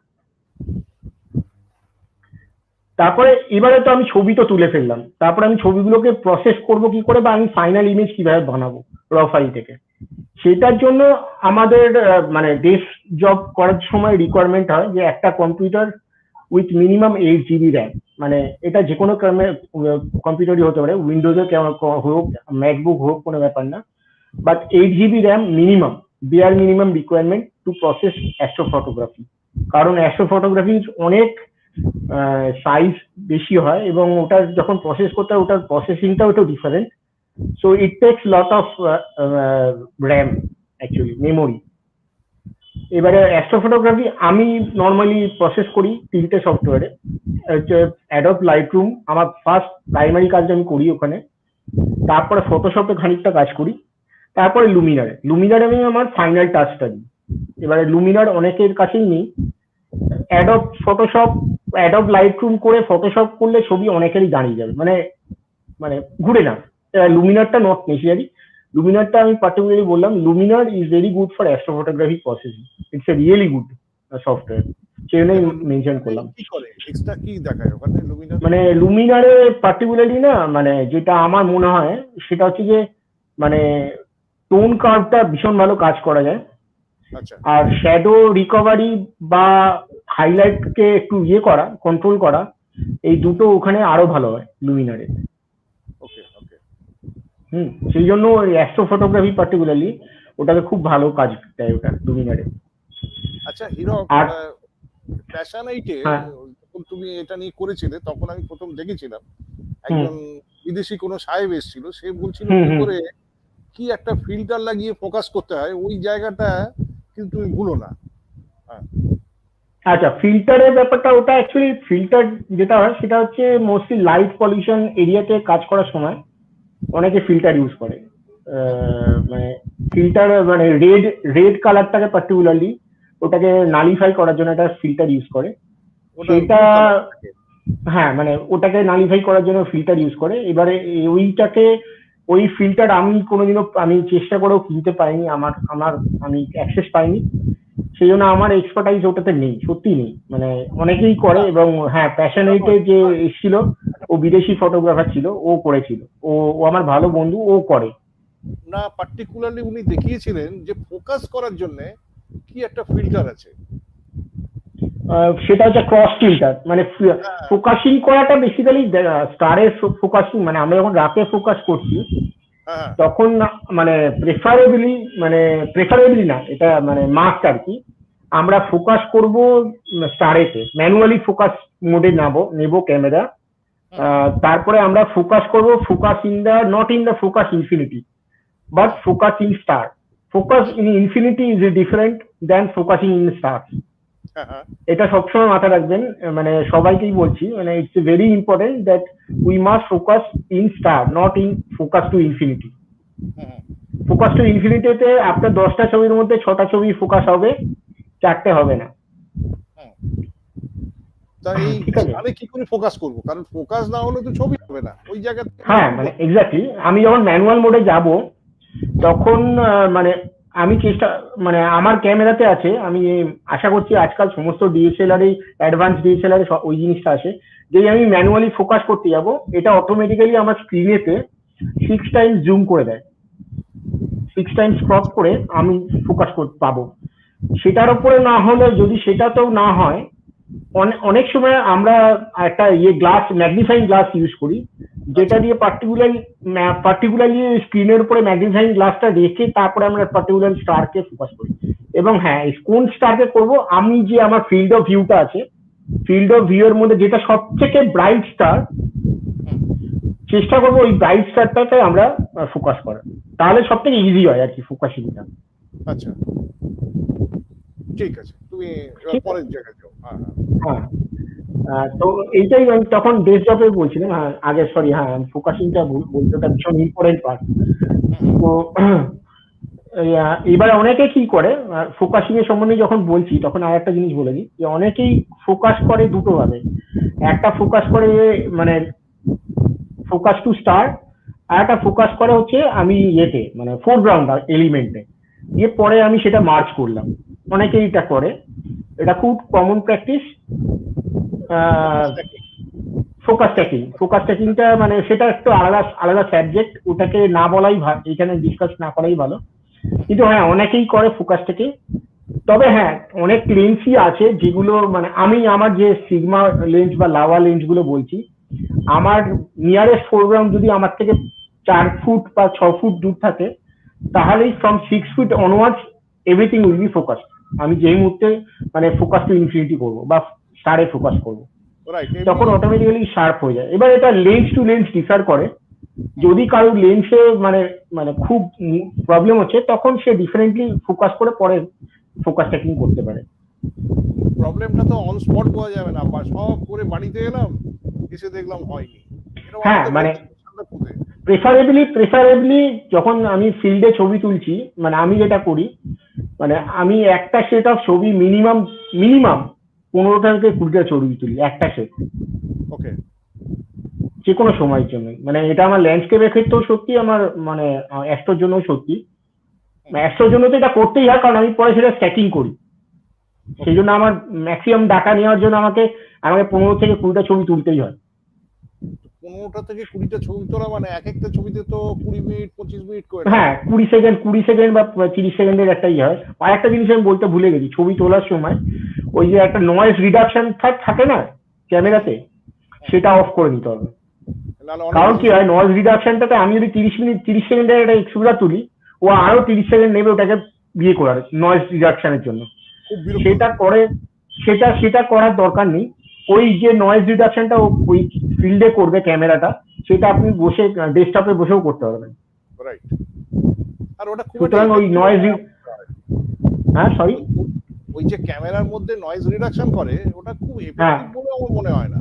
তারপরে এবারে তো আমি ছবি তো তুলে ফেললাম, তারপরে আমি ছবিগুলোকে প্রসেস করব কি করে, বা আমি ফাইনাল ইমেজ কিভাবে বানাবো র ফাইল থেকে, সেটার জন্য আমাদের মানে ডেস্ক জব করার সময় রিকোয়ারমেন্ট হয় যে একটা computer with minimum 8 GB RAM. মানে এটা যে কোনো কম্পিউটারই হতে পারে, উইন্ডোজে হোক ম্যাকবুক হোক কোনো ব্যাপার না, but 8 GB RAM minimum, minimum requirement to process astro photography. কারণ অ্যাস্ট্রো ফটোগ্রাফি অনেক সাইজ বেশি হয় এবং ওটা যখন প্রসেস করতে হয় ওটার প্রসেসিংটাও একটু different. So it takes lot of RAM, actually memory. এবারে অ্যাস্ট্রোফটোগ্রাফি আমি নর্মালি প্রসেস করি 3টে সফটওয়্যারে। হচ্ছে অ্যাডোব লাইটরুম, আমার ফার্স্ট প্রাইমারি কাজ আমি করি ওখানে। তারপরে ফটোশপে খানিকটা কাজ করি। তারপরে লুমিনারে আমি আমার ফাইনাল টাচটা দিই। এবারে লুমিনার অনেকের কাছেই নেই। অ্যাডোব ফটোশপ, অ্যাডোব লাইটরুম করে ফটোশপ করলে ছবি অনেকেরই দাঁড়িয়ে যাবে, মানে মানে ঘুরে না। লুমিনারটা নট নেসেসারি। লুমিনারটা আমি পার্টিকুলারলি বললাম, Luminar is very good for astrophotography processing. It's a really good software, সেই জন্যই মেনশন করলাম। কি করে এক্সট্রা কি দেখায় ওখানে লুমিনার? মানে লুমিনারে পার্টিকুলারলি না, মানে যেটা আমার মনে হয় সেটা হচ্ছে যে মানে টোন কার্ভটা ভীষণ ভালো কাজ করা যায়। আচ্ছা, আর শ্যাডো রিকভারি বা হাইলাইট কে একটু করা, কন্ট্রোল করা, এই দুটো ওখানে আরো ভালো হয় লুমিনারে। ওকে ওকে। সেই জন্য অ্যাস্ট্রো ফটোগ্রাফি পার্টিকুলারলি ওটাকে খুব ভালো কাজ দেয় ওটা লুমিনারে। আচ্ছা হিরক, আর প্যাশন এইটে হ্যাঁ, যখন তুমি এটা নিয়ে করেছিলে তখন আমি প্রথম দেখেছিলাম একজন বিদেশি কোনো সাহেব এসেছিল, সে বলছিল কি করে কি একটা ফিল্টার লাগিয়ে ফোকাস করতে হয়, ওই জায়গাটা কিন্তু তুমি ভুলো না। আচ্ছা, ফিল্টারের ব্যাপারটা, ওটা অ্যাকচুয়ালি ফিল্টার যেটা হয় সেটা হচ্ছে মোস্টলি লাইট পলিউশন এরিয়াতে কাজ করার সময় অনেকে ফিল্টার ইউজ করে। মানে ফিল্টার মানে রেড কালারটাকে পার্টিকুলারলি ওটাকে নালিফাই করার জন্য একটা ফিল্টার ইউজ করে। সেটা হ্যাঁ, মানে ওটাকে নালিফাই করার জন্য ফিল্টার ইউজ করে। এবারে ওই ফিল্টার আমি কোনোদিনও আমি চেষ্টা করেও কিনতে পাইনি, আমি অ্যাক্সেস পাইনি। সেই জন্য আমার এক্সপার্টাইজ ওটাতে নেই, সত্যি নেই। মানে অনেকেই করে, এবং হ্যাঁ, প্যাশনেটে যে এসেছিল ও বিদেশি ফটোগ্রাফার ছিল, ও করেছিল। ও আমার ভালো বন্ধু, ও করে না। পার্টিকুলারলি উনি দেখিয়েছিলেন যে ফোকাস করার জন্য কি একটা ফিল্টার আছে, সেটা হচ্ছে ক্রস ফিল্টার। মানে ফোকাসিং করাটা বেসিক্যালি স্টারের ফোকাসিং, মানে আমরা যখন রাতে ফোকাস করছি তখন মানে প্রেফারেবলি না, এটা মানে মাস্ট আর কি, আমরা ফোকাস করব স্টারেতে, ম্যানুয়ালি ফোকাস মোডে নেব ক্যামেরা। তারপরে আমরা ফোকাস করব focus in the, not in the focus infinity, but focus in star. Focus in infinity is different than focusing in star. এটা সবসময় মাথায় রাখবেন, মানে সবাইকেই বলছি, মানে it's very important that we must focus in star, not in focus to infinity. Focus to ইনফিনিটিতে আপনার 10টা ছবির মধ্যে 6টা ছবি ফোকাস হবে, 4টে হবে না। ঠিক আছে, আমি কি করে ফোকাস করব? কারণ ফোকাস না হলে তো ছবি হবে না ওই জায়গাতে। হ্যাঁ, মানে এক্স্যাক্টলি, আমি যখন ম্যানুয়াল মোডে যাব তখন মানে আমি মানে আমার ক্যামেরাতে আছে, আমি আশা করছি আজকাল সমস্ত ডিএসএলআর এই অ্যাডভান্স ডিএসএলআর ওই জিনিসটা আছে, যে আমি ম্যানুয়ালি ফোকাস করতে যাব, এটা অটোমেটিক্যালি আমার স্ক্রিনেতে 6 টাইমস জুম করে দেয়, 6 টাইমস ক্রপ করে আমি ফোকাস করতে পাবো। সেটার উপরে না হলে, যদি সেটাতেও না হয়, অনেক সময় আমরা একটা গ্লাস, ম্যাগনিফাইং গ্লাস ইউজ করি, যেটা দিয়ে পার্টিকুলারলি স্ক্রিনের উপরে ম্যাগনিফাইং গ্লাসটা রেখে তারপরে আমরা পার্টিকুলার স্টারকে ফোকাস করি। এবং হ্যাঁ, কোন স্টারকে করবো, আমি যে আমার ফিল্ড অফ ভিউটা আছে, ফিল্ড অফ ভিউ এর মধ্যে যেটা সবথেকে ব্রাইট স্টার, চেষ্টা করবো ওই ব্রাইট স্টারটাকে আমরা ফোকাস করার, তাহলে সব থেকে ইজি হয় আর কি ফোকাসিংটা। আচ্ছা, ঠিক আছে, তুমি পরের জায়গায় যাও। হ্যাঁ, তো এইটাই আমি তখন ডেস্কটপে বলছিলাম। হ্যাঁ, আগে সরি, হ্যাঁ, ফোকাসিংটা বলতে, ওটা ভীষণ ইম্পর্টেন্ট পার্ট। তো এবারে অনেকে কি করে, ফোকাসিং এর সম্বন্ধে যখন বলছি তখন আর একটা জিনিস বলে দিই, যে অনেকেই ফোকাস করে দুটো ভাবে। একটা ফোকাস করে মানে ফোকাস টু স্টার, আর একটা ফোকাস করে হচ্ছে আমি মানে ফোরগ্রাউন্ড এলিমেন্টে পরে আমি সেটা মার্চ করলাম। অনেকেই এটা করে, এটা খুব কমন প্র্যাকটিস। ফোকাস ট্র্যাকিংটা মানে সেটা একটু আলাদা সাবজেক্ট, ওটাকে না বলাই এখানে ডিসকাস না করাই ভালো। কিন্তু হ্যাঁ, অনেকেই করে ফোকাস ট্র্যাকিং। তবে হ্যাঁ, অনেক লেন্সই আছে যেগুলো, মানে আমি আমার যে সিগমা লেন্স বা লাভা লেন্স গুলো বলছি, আমার নিয়ারেস্ট ফোরগ্রাউন্ড যদি আমার থেকে 4 ফুট বা 6 ফুট দূর থাকে, তাহলেই from 6 foot onwards everything will be focus. আমি যেই মুহূর্তে মানে ফোকাস টু ইনফিনিটি করবো বা স্টারে ফোকাস করবো, রাইট। তখন অটোমেটিক্যালি শার্প হয়ে যায়। এবার এটা লেন্স টু লেন্স ডিফার করে। যদি কারোর লেন্সে মানে মানে খুব প্রবলেম হচ্ছে তখন সে ডিফারেন্টলি ফোকাস করে পরে ফোকাস ট্র্যাকিং করতে পারে। প্রবলেমটা তো অন স্পট বোঝা যাবে না, বা সব করে বাড়িতে এলাম এসে দেখলাম হয়নি, এরকম হ্যাঁ আমাদের মানে খুঁজে। প্রেফারেবলি যখন আমি ফিল্ডে ছবি তুলছি, মানে আমি যেটা করি, মানে আমি একটা সেট অফ ছবি মিনিমাম মিনিমাম 15টা থেকে 20টা ছবি তুলি একটা সেট, ওকে। যে কোনো সময়ের জন্য। মানে এটা আমার ল্যান্ডস্কেপের ক্ষেত্রেও সত্যি, আমার মানে অ্যাস্ট্রোর জন্যও সত্যি। অ্যাস্ট্রোর জন্য তো এটা করতেই হয়, কারণ আমি পরে সেটা স্ট্যাকিং করি। সেই জন্য আমার ম্যাক্সিমাম ডাটা নেওয়ার জন্য আমাকে আমাকে 15 থেকে 20টা ছবি তুলতেই হয়। 15টা থেকে 20টা ছবি তোলা মানে এক একটা ছবিতে তো 20 মিনিট 25 মিনিট করে হ্যাঁ, 20 সেকেন্ড বা 30 সেকেন্ডের একটা হয়। আর একটা জিনিস আমি বলতে ভুলে গেছি, ছবি তোলার সময় ওই যে একটা নয়েজ রিডাকশন থাকে না ক্যামেরাতে, সেটা অফ করে নিতে হবে। কারণ কি হয়, নয়েজ রিডাকশনটাতে আমি যদি 30 সেকেন্ডের একটা এক্সপোজার তুলি, ও আরো 30 সেকেন্ড নেবে ওটাকে বিয়ে করার নয়েজ রিডাকশনের জন্য। সেটা করে সেটা করার দরকার নেই। ওই যে নয়েজ রিডাকশনটা ওই ফিল্ডে করবে ক্যামেরাটা, সেটা আপনি বসে ডেস্কটপে বসেও করতে পারবেন। রাইট। আর ওটা খুব সুতরাং ওই নয়েজ, হ্যাঁ সরি, ওই যে ক্যামেরার মধ্যে নয়েজ রিডাকশন করে ওটা খুব এফেক্টিভ বলে আমার মনে হয় না।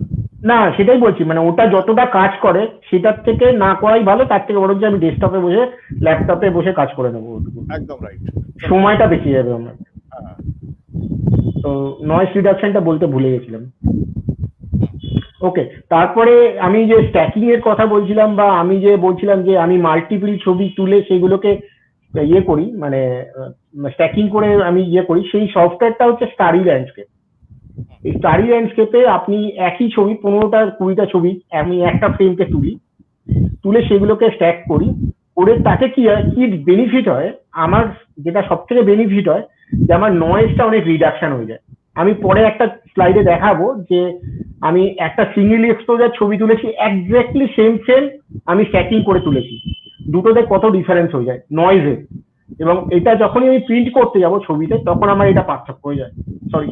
না সেটাই বলছি, মানে ওটা যতটা কাজ করে সেটার থেকে না করাই ভালো। তার থেকে বরং আমি ডেস্কটপে বসে ল্যাপটপে বসে কাজ করে নেবো, একদম রাইট, সময়টা বেঁচে যাবে আমার। তো নয়েজ রিডাকশনটা বলতে ভুলে গেছিলাম। ওকে, তারপরে আমি যে স্ট্যাকিং এর কথা বলছিলাম, বা আমি যে বলছিলাম যে আমি মাল্টিপল ছবি তুলে সেগুলোকে ইয়ে করি, মানে স্ট্যাকিং করে আমি ইয়ে করি, সেই সফটওয়্যারটা হচ্ছে স্টারি ল্যান্ডস্কেপ। এই স্টারি ল্যান্ডস্কেপে আপনি একই ছবি 15টা 20টা ছবি আমি একটা ফ্রেমকে তুলে সেগুলোকে স্ট্যাক করি। করে তাতে কি হয়, কি বেনিফিট হয়, আমার যেটা সব থেকে বেনিফিট হয় যে আমার নয়েজটা অনেক রিডাকশন হয়ে যায়। আমি পরে একটা স্লাইডে দেখাবো যে আমি একটা সিঙ্গেল এক্সপোজার ছবি তুলেছি, এক্স্যাক্টলি সেম আমি স্ট্যাকিং করে তুলেছি, দুটোতে কত ডিফারেন্স হয়ে যায় নয়েজে। এবং এটা যখনই আমি প্রিন্ট করতে যাব ছবিতে, তখন আমার এটা পার্থক্য হয়ে যায়। সরি।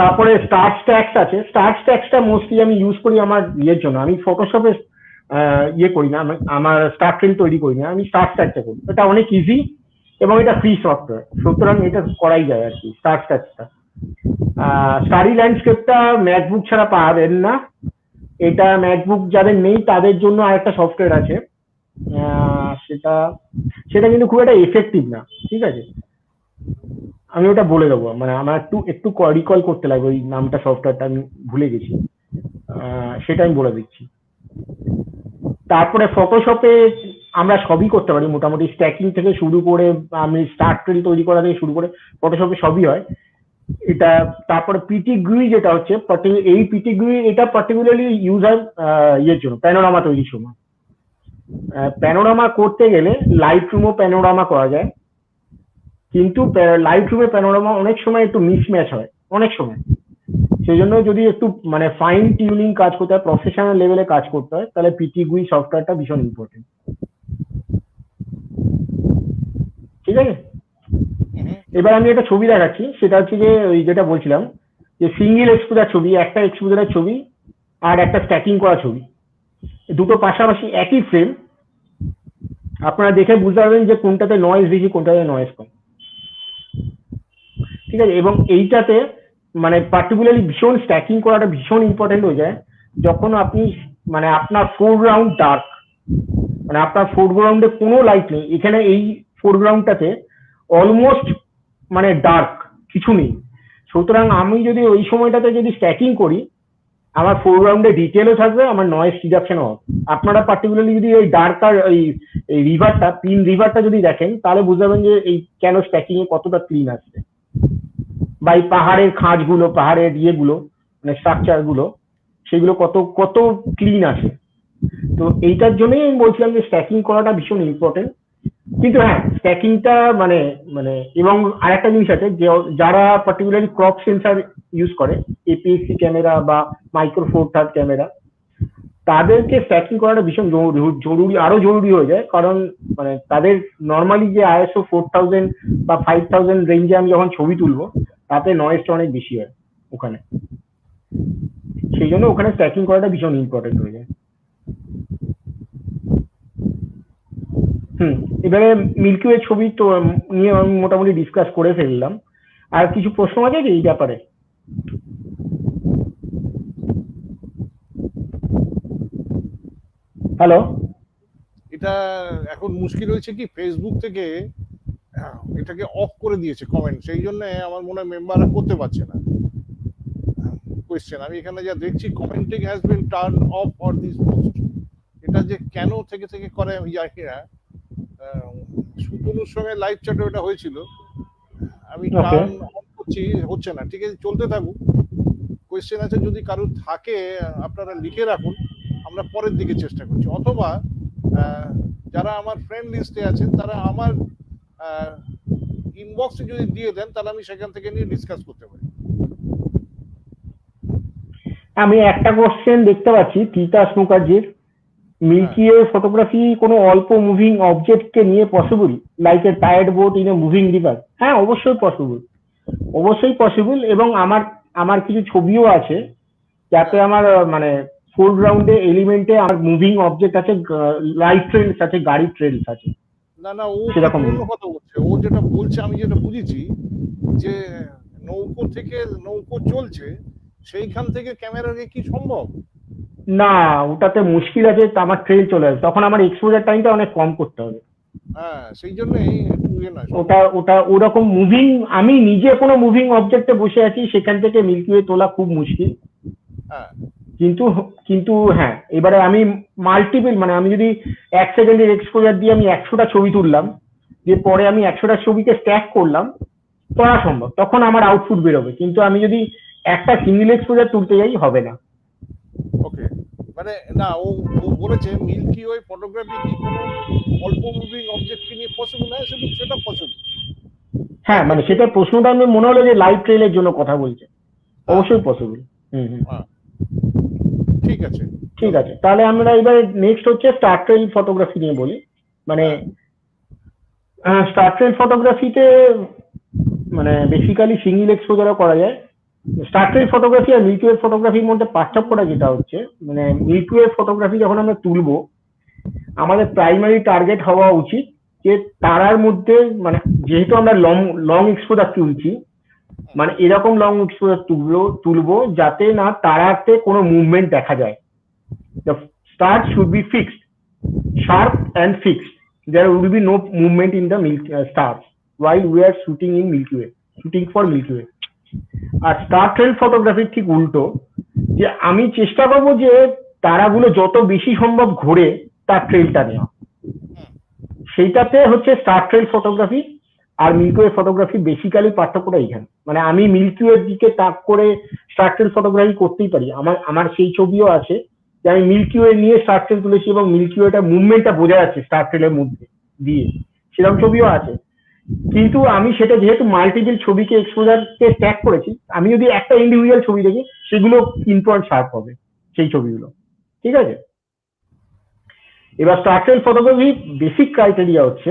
তারপরে স্টার স্ট্যাক্স আছে। স্টার স্ট্যাক্সটা মোস্টলি আমি ইউজ করি আমার ইয়ের জন্য। আমি ফটোশপে ইয়ে করি না, আমার স্টার ট্রেল তৈরি করি না, আমি স্টার স্ট্যাক্সটা করি। এটা অনেক ইজি এবং এটা ফ্রি সফটওয়্যার, সুতরাং এটা করাই যায় আর কি। স্টার স্ট্যাক্সটা, স্টারি ল্যান্ডস্কেপটা ম্যাকবুক ছাড়া পাবেন না। এটা ম্যাকবুক যাদের নেই তাদের জন্য আরেকটা সফটওয়্যার আছে, সেটা সেটা কিন্তু খুব একটা এফেক্টিভ না, ঠিক আছে। আমি ওটা বলে দেবো, মানে আমার একটু একটু রিকল করতে লাগবে ওই নামটা, সফটওয়্যারটা আমি ভুলে গেছি, সেটা আমি বলে দিচ্ছি। তারপরে ফটোশপে আমরা সবই করতে পারি মোটামুটি, স্ট্যাকিং থেকে শুরু করে আমি স্টার ট্রেল তৈরি করা থেকে শুরু করে ফটোশপে সবই হয় এটা। তারপরে পিটিগ্রি যেটা হচ্ছে, এই পিটিগ্রি এটা পার্টিকুলারলি ইউজ হয় ইয়ের জন্য, প্যানোরামা তৈরির সময়। প্যানোরামা করতে গেলে লাইট রুমও প্যানোরামা করা যায়, কিন্তু লাইট রুমে প্যানোরামা অনেক সময় একটু মিসম্যাচ হয় অনেক সময়। সেই জন্য যদি একটু মানে ফাইন টিউনিং কাজ করতে হয়, প্রফেশনাল লেভেলে কাজ করতে হয়, তাহলে পিটিগুই সফটওয়্যারটা ভীষণ ইম্পর্টেন্ট, ঠিক আছে। এবার আমি একটা ছবি দেখাচ্ছি, সেটা হচ্ছে যে ওই যেটা বলছিলাম যে সিঙ্গেল এক্সপোজার ছবি, একটা এক্সপোজারের ছবি আর একটা স্ট্যাকিং করা ছবি, দুটো পাশাপাশি একই ফ্রেম। আপনারা দেখে বুঝতে পারবেন যে কোনটাতে নয়েজ বেশি, কোনটাতে নয়েজ কম, ঠিক আছে। এবং এইটাতে মানে পার্টিকুলারলি ভীষণ স্ট্যাকিং করাটা ভীষণ ইম্পর্টেন্ট হয়ে যায় যখন আপনি মানে আপনার ফোরগ্রাউন্ড ডার্ক, মানে আপনার ফোরগ্রাউন্ডে কোনো লাইট নেই। এখানে এই ফোরগ্রাউন্ডটাতে অলমোস্ট মানে ডার্ক, কিছু নেই। সুতরাং আমি যদি ওই সময়টাতে যদি স্ট্যাকিং করি, আমার ফোরগ্রাউন্ডে ডিটেলও থাকবে, আমার নয়েজ রিডাকশনও হবে। আপনারা পার্টিকুলারলি যদি ওই ডার্ক আর এই রিভারটা, পিন রিভারটা যদি দেখেন, তাহলে বুঝতে পারবেন যে এই কেন স্ট্যাকিং এ কতটা ক্লিন আসছে। বা এই পাহাড়ের খাঁজগুলো, পাহাড়ের ইয়েগুলো, মানে স্ট্রাকচার গুলো, সেগুলো কত কত ক্লিন আছে। তো এইটার জন্যই আমি বলছিলাম যে স্ট্যাকিং করাটা ভীষণ ইম্পর্টেন্ট। কিন্তু হ্যাঁ, স্ট্যাকিংটা মানে মানে এবং আরেকটা জিনিস আছে, যে যারা পার্টিকুলারলি ক্রপ সেন্সার ইউজ করে, এপিএসসি ক্যামেরা বা মাইক্রো ফোর থার্ড ক্যামেরা, তাদেরকে স্ট্যাকিং করাটা ভীষণ জরুরি, আরো জরুরি হয়ে যায়। কারণ মানে তাদের নর্মালি যে আইএসও 4000 বা 5000 রেঞ্জে আমি যখন ছবি তুলবো, তাতে নয়েজটা অনেক বেশি হয় ওখানে। সেই জন্য ওখানে ট্র্যাকিং করাটা ভীষণ ইম্পর্টেন্ট হয়ে যায়। এবারে মিল্কি ওয়ে ছবি তো নিয়ে আমি মোটামুটি ডিসকাস করে ফেললাম। আর কিছু প্রশ্ন আছে কি এই ব্যাপারে? হ্যালো? এটা এখন মুশকিল হয়েছে কি, ফেসবুক থেকে এটাকে অফ করে দিয়েছে কমেন্ট, সেই জন্য আমার মনে হয় মেম্বাররা করতে পারছে না কোয়েশ্চেন। আমি এখানে যা দেখছি, commenting has been turn off for this post. এটা যে কেন থেকে থেকে করে আমি জানি না। সুতনুর সঙ্গে লাইভ চ্যাটে এটা হয়েছিল, আমি টার্ন অফ করছি, হচ্ছে না। ঠিক আছে, চলতে থাকুক। কোয়েশ্চেন আছে, যদি কারোর থাকে আপনারা লিখে রাখুন, আমরা পরের দিকে চেষ্টা করছি। অথবা যারা আমার ফ্রেন্ড লিস্টে আছেন তারা আমার ইনবক্সে যদি দিয়ে দেন, তাহলে আমি সেখান থেকে নিয়ে ডিসকাস করতে পারি। আমি একটা কোশ্চেন দেখতে পাচ্ছি তিতাস মুখার্জির, মিল্কি ওয়ে ফটোগ্রাফি কোনো অল্প মুভিং অবজেক্টকে নিয়ে possible, like a tired boat in a moving river? হ্যাঁ, অবশ্যই পসিবল, অবশ্যই পসিবল। এবং আমার আমার কিছু ছবিও আছে যাতে আমার মানে ফোরগ্রাউন্ডে এলিমেন্টে আমার মুভিং অবজেক্ট আছে, লাইট ট্রেলস আছে, গাড়ির ট্রেলস আছে। না না, ও সেরকম অন্য কথা বলছে। ও যেটা বলছে, আমি যেটা বুঝেছি, যে নৌকো থেকে নৌকো চলছে, সেইখান থেকে ক্যামেরা রেখে কি সম্ভব? না, ওটাতে মুশকিল আছে, আমার ট্রেল চলে আসে, তখন আমার এক্সপোজার টাইমটা অনেক কম করতে হবে। হ্যাঁ, সেই জন্যই ওটা ওটা ওরকম মুভিং, আমি নিজে কোনো মুভিং অবজেক্টে বসে আছি, সেখান থেকে মিল্কি ওয়ে তোলা খুব মুশকিল। হ্যাঁ, কিন্তু কিন্তু হ্যাঁ, এবারে আমি মাল্টিপল, মানে আমি যদি 1 সেকেন্ডের এক্সপোজার দিয়ে আমি 100টা ছবি তুললাম, যে পরে আমি 100টা ছবিকে স্ট্যাক করলাম, করা সম্ভব, তখন আমার আউটপুট বেরোবে। কিন্তু আমি যদি একটা সিঙ্গেল এক্সপোজার তুলতে যাই, হবে না। ওকে, মানে না, ও বলেছে মিল্কি ওয়ে ফটোগ্রাফি কি কোনো অল্প মুভিং অবজেক্টকে নিয়ে পসিবল হয়, সেটা পসিবল। হ্যাঁ, মানে সেটা প্রশ্নটা আমি মনে হলো যে লাইভ ট্রেলের জন্য কথা বলছে, অবশ্যই পসিবল। ঠিক আছে, ঠিক আছে, তাহলে আমরা এবার নেক্সট হচ্ছে স্টার ট্রেল ফটোগ্রাফি নিয়ে বলি। মানে স্টার ট্রেল ফটোগ্রাফিতে মানে বেসিক্যালি সিঙ্গেল এক্সপোজারও করা যায়। স্টার ট্রেল ফটোগ্রাফি আর মিল্কি ওয়ে ফটোগ্রাফির মধ্যে পার্থক্যটা যেটা হচ্ছে, মানে মিল্কি ওয়ে ফটোগ্রাফি যখন আমরা তুলবো, আমাদের প্রাইমারি টার্গেট হওয়া উচিত যে তারার মধ্যে, মানে যেহেতু আমরা লং লং এক্সপোজার তুলছি, মানে এরকম লং এক্সপোজার তুলবো যাতে না তারাতে কোনো মুভমেন্ট দেখা যায়। The stars should be fixed, sharp and fixed. There will be no movement in the stars while we are shooting in Milky Way, shooting for Milky Way. আর স্টার ট্রেল ফটোগ্রাফি ঠিক উল্টো, যে আমি চেষ্টা করবো যে তারাগুলো যত বেশি সম্ভব ঘোরে তার ট্রেলটা নেওয়া। সেইটাতে হচ্ছে স্টার ট্রেল ফটোগ্রাফি আর মিল্কি ওয়ে ফটোগ্রাফি বেসিক্যালি পার্থক্যটা এইখানে। মানে আমি মিল্কি ওয়ের দিকে তাক করে স্টার ট্রেল ফটোগ্রাফি করতেই পারি, আমার সেই ছবিও আছে যে আমি মিল্কি ওয়ে নিয়ে স্টার ট্রেল তুলেছি এবং মিল্কি ওয়েটা মুভমেন্টটা বোঝা যাচ্ছে স্টার ট্রেলের মধ্যে দিয়ে, সেরকম ছবিও আছে। কিন্তু আমি সেটা যেহেতু মাল্টিপল ছবিকে এক্সপোজারকে ট্যাগ করেছি, আমি যদি একটা ইন্ডিভিজুয়াল ছবি দেখি, সেগুলো পিনপয়েন্ট শার্প হবে সেই ছবিগুলো। ঠিক আছে, এবার star trail photography basic criteria হচ্ছে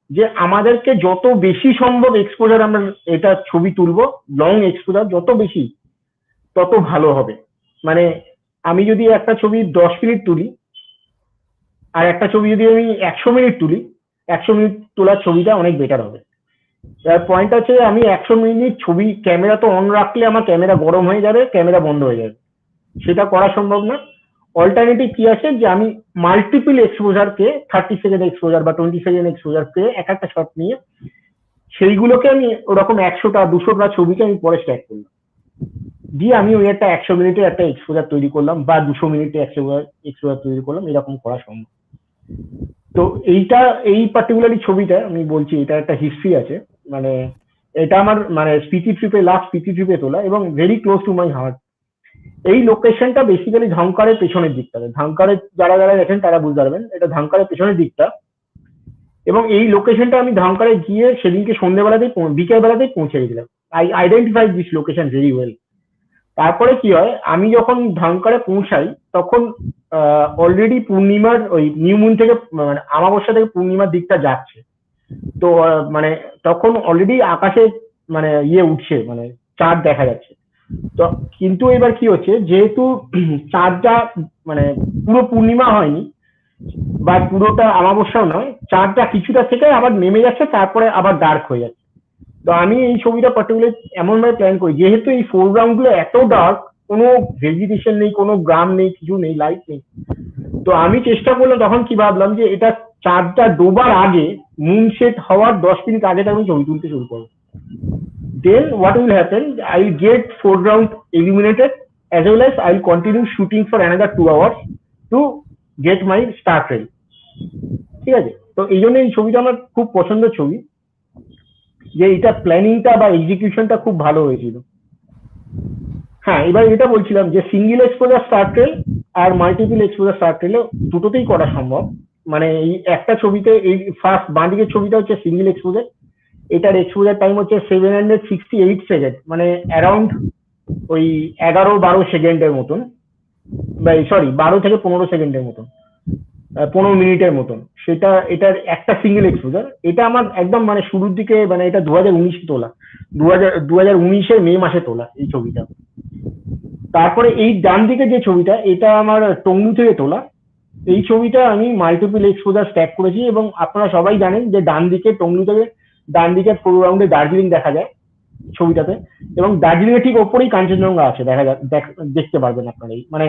যে আমাদেরকে যত বেশি সম্ভব এক্সপোজার আমরা এটা ছবি তুলবো, লং এক্সপোজার যত বেশি তত ভালো হবে। মানে আমি যদি একটা ছবি 10 মিনিট তুলি আর একটা ছবি যদি আমি 100 মিনিট তুলি, 100 মিনিট তোলার ছবিটা অনেক বেটার হবে। এবার পয়েন্ট আছে, আমি 100 মিনিট ছবি ক্যামেরা তো অন রাখলে আমার ক্যামেরা গরম হয়ে যাবে, ক্যামেরা বন্ধ হয়ে যাবে, সেটা করা সম্ভব না। অল্টারনেটিভ কি আছে, যে আমি মাল্টিপল এক্সপোজারকে 30 সেকেন্ড এক্সপোজার বা 20 সেকেন্ড এক্সপোজারকে এক একটা শট নিয়ে সেইগুলোকে আমি ওরকম 100টা 200টা ছবিকে আমি পরে স্ট্যাক করলাম, দিয়ে আমি ওই একটা 100 মিনিটের একটা এক্সপোজার তৈরি করলাম বা 200 মিনিটে এক্সপোজার তৈরি করলাম, এরকম করা সম্ভব। তো এই পার্টিকুলারলি ছবিটা আমি বলছি, এটা একটা হিস্ট্রি আছে। মানে এটা আমার মানে লাস্ট স্পিতি ট্রিপে তোলা এবং very close to my heart. এই লোকেশনটা বেসিক্যালি ধামকারের পেছনের দিকটাতে, ধামকারের যারা যারা দেখেন তারা বুঝতে পারবেন, এটা ধামকারের পেছনের দিকটা। এবং এই লোকেশনটা আমি ধামকারে গিয়ে সেদিনকে সন্ধ্যেবেলাতেই বিকেল বেলাতেই পৌঁছে গেছিলাম। I identify this location very well. তারপরে কি হয়, আমি যখন ধামকারে পৌঁছাই তখন অলরেডি পূর্ণিমার ওই নিউ মুন থেকে, মানে আমাবস্যা থেকে পূর্ণিমার দিকটা যাচ্ছে। তো মানে তখন অলরেডি আকাশে মানে ইয়ে উঠছে, মানে চাঁদ দেখা যাচ্ছে। তো কিন্তু এবার কি হচ্ছে, যেহেতু চাঁদটা মানে পুরো পূর্ণিমা হয়নি বা পুরোটা অমাবস্যাও নয়, চাঁদটা কিছুটা থেকে আবার নেমে যাচ্ছে, তারপরে আবার ডার্ক হয়ে যাচ্ছে। তো আমি এই ছবিটা পার্টিকুলার এমন ভাবে প্ল্যান করি, যেহেতু এই ফোরগ্রাউন্ড গুলো এত ডার্ক, কোনো ভেজিটেশন নেই, কোনো গ্রাম নেই, কিছু নেই, লাইট নেই। তো আমি চেষ্টা করলাম, তখন কি ভাবলাম যে এটা চাঁদটা ডোবার আগে, মুন সেট হওয়ার 10 মিনিট আগে আমি ছবি তুলতে শুরু করবো। Then what will happen, I will get foreground illuminated, as well as I will continue shooting for another 2 hours to get my star trail. ঠিক আছে? তো এই জন্য এই ছবিটা আমার খুব পছন্দের ছবি, যে এটা প্ল্যানিংটা বা এক্সিকিউশনটা খুব ভালো হয়েছিল। হ্যাঁ, এবার এটা বলছিলাম যে সিঙ্গেল এক্সপোজার স্টার ট্রেল আর মাল্টিপল এক্সপোজার স্টার ট্রেলে দুটোতেই করা সম্ভব। মানে এই একটা ছবিতে, এই ফার্স্ট বাঁদিকের ছবিটা হচ্ছে সিঙ্গেল এক্সপোজার, এটার এক্সপোজার টাইম হচ্ছে 768 সেকেন্ড, মানে অ্যারাউন্ড ওই 11-12 সেকেন্ডের মতন, বা সরি 12 থেকে 15 সেকেন্ডের মতন, 15 মিনিটের মতন। সেটা এটার একটা সিঙ্গেল এক্সপোজার। এটা আমার একদম মানে শুরুর দিকে, মানে এটা 2019 তোলা, 2019-এর মে মাসে তোলা এই ছবিটা। তারপরে এই ডান দিকে যে ছবিটা, এটা আমার টংলু থেকে তোলা। এই ছবিটা আমি মাল্টিপল এক্সপোজার স্ট্যাক করেছি, এবং আপনারা সবাই জানেন যে ডান দিকে টংলু থেকে ডান দিকের ফোরগ্রাউন্ডে দার্জিলিং দেখা যায় ছবিটাতে, এবং দার্জিলিং এর ঠিক ওপরেই কাঞ্চনজঙ্ঘা আছে, দেখতে পারবেন আপনারা। মানে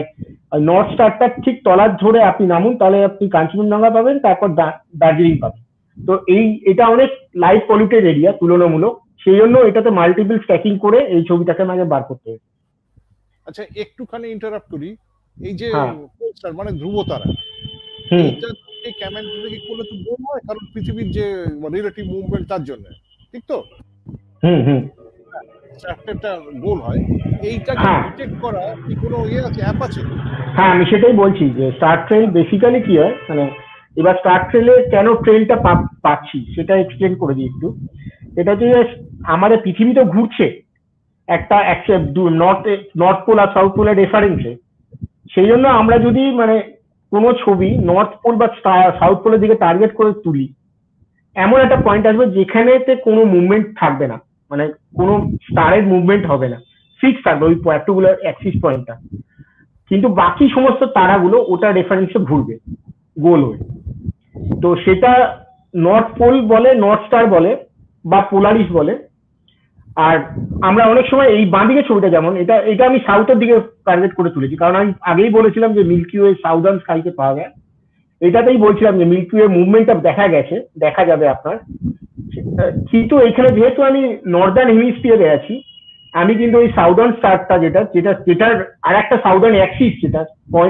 নর্থ স্টারটা ঠিক তলার ধরে আপনি নামুন, তাহলে আপনি কাঞ্চনজঙ্ঘা পাবেন, তারপর দার্জিলিং পাবেন। তো এটা অনেক লাইট পলিউটেড এরিয়া তুলনামূলক, সেই জন্য এটাতে মাল্টিপল স্ট্যাকিং করে এই ছবিটাকে আমাকে বার করতে হবে। আচ্ছা, একটুখানি ইন্টারাপ্ট করি। এই যে হ্যাঁ। পোলস্টার মানে ধ্রুব তারা, হুম এইটা এই ক্যামেরাটা থেকে করলে তো গোল হয়, কারণ পৃথিবীর যে রিলেটিভ মুভমেন্ট তার জন্য, ঠিক তো? হুম হুম একটা গোল হয়। এইটাকে হ্যাঁ ডিটেক্ট করা কি কোনো আছে, অ্যাপ আছে? হ্যাঁ, আমি সেটাই বলছি যে স্টার ট্রেল বেসিক্যালি কি হয়, মানে এবার স্টার ট্রেলে কেন ট্রেলটা পাচ্ছি সেটা এক্সপ্লেন করে দিই একটু। এটা হচ্ছে যে আমাদের পৃথিবী তো ঘুরছে একটা নর্থ নর্থ পোল আর সাউথ পোলের রেফারেন্সে। সেই জন্য আমরা যদি মানে কোনো ছবি নর্থ পোল বা সাউথ পোলের দিকে টার্গেট করে তুলি, এমন একটা পয়েন্ট আসবে যেখানেতে কোনো মুভমেন্ট থাকবে না, মানে কোনো স্টারের মুভমেন্ট হবে না, ফিক্স থাকবে ওই পার্টিকুলার অ্যাক্সিস পয়েন্টটা। কিন্তু বাকি সমস্ত তারাগুলো ওটা রেফারেন্সে ঘুরবে গোল হয়ে। তো সেটা নর্থ পোল বলে, নর্থ স্টার বলে, বা পোলারিস বলে। আর আমরা অনেক সময় এই বাঁদিকে ছবিটা, যেমন এটা এটা আমি সাউথের দিকে টার্গেট করে তুলেছি, কারণ আমি আগেই বলেছিলাম যে মিল্কি ওয়ে সাউদার্ন স্কাইতে পাওয়া যায়। এটাতেই বলছিলাম যে মিল্কি ওয়ে মুভমেন্টটা দেখা যাবে আপনার। কিন্তু এখানে যেহেতু আমি নর্দার্ন হেমিস্ফিয়ারে আছি, আমি কিন্তু ওই সাউদার্ন স্টারটা যেটার আর একটা সাউদার্ন অ্যাক্সিস, যেটা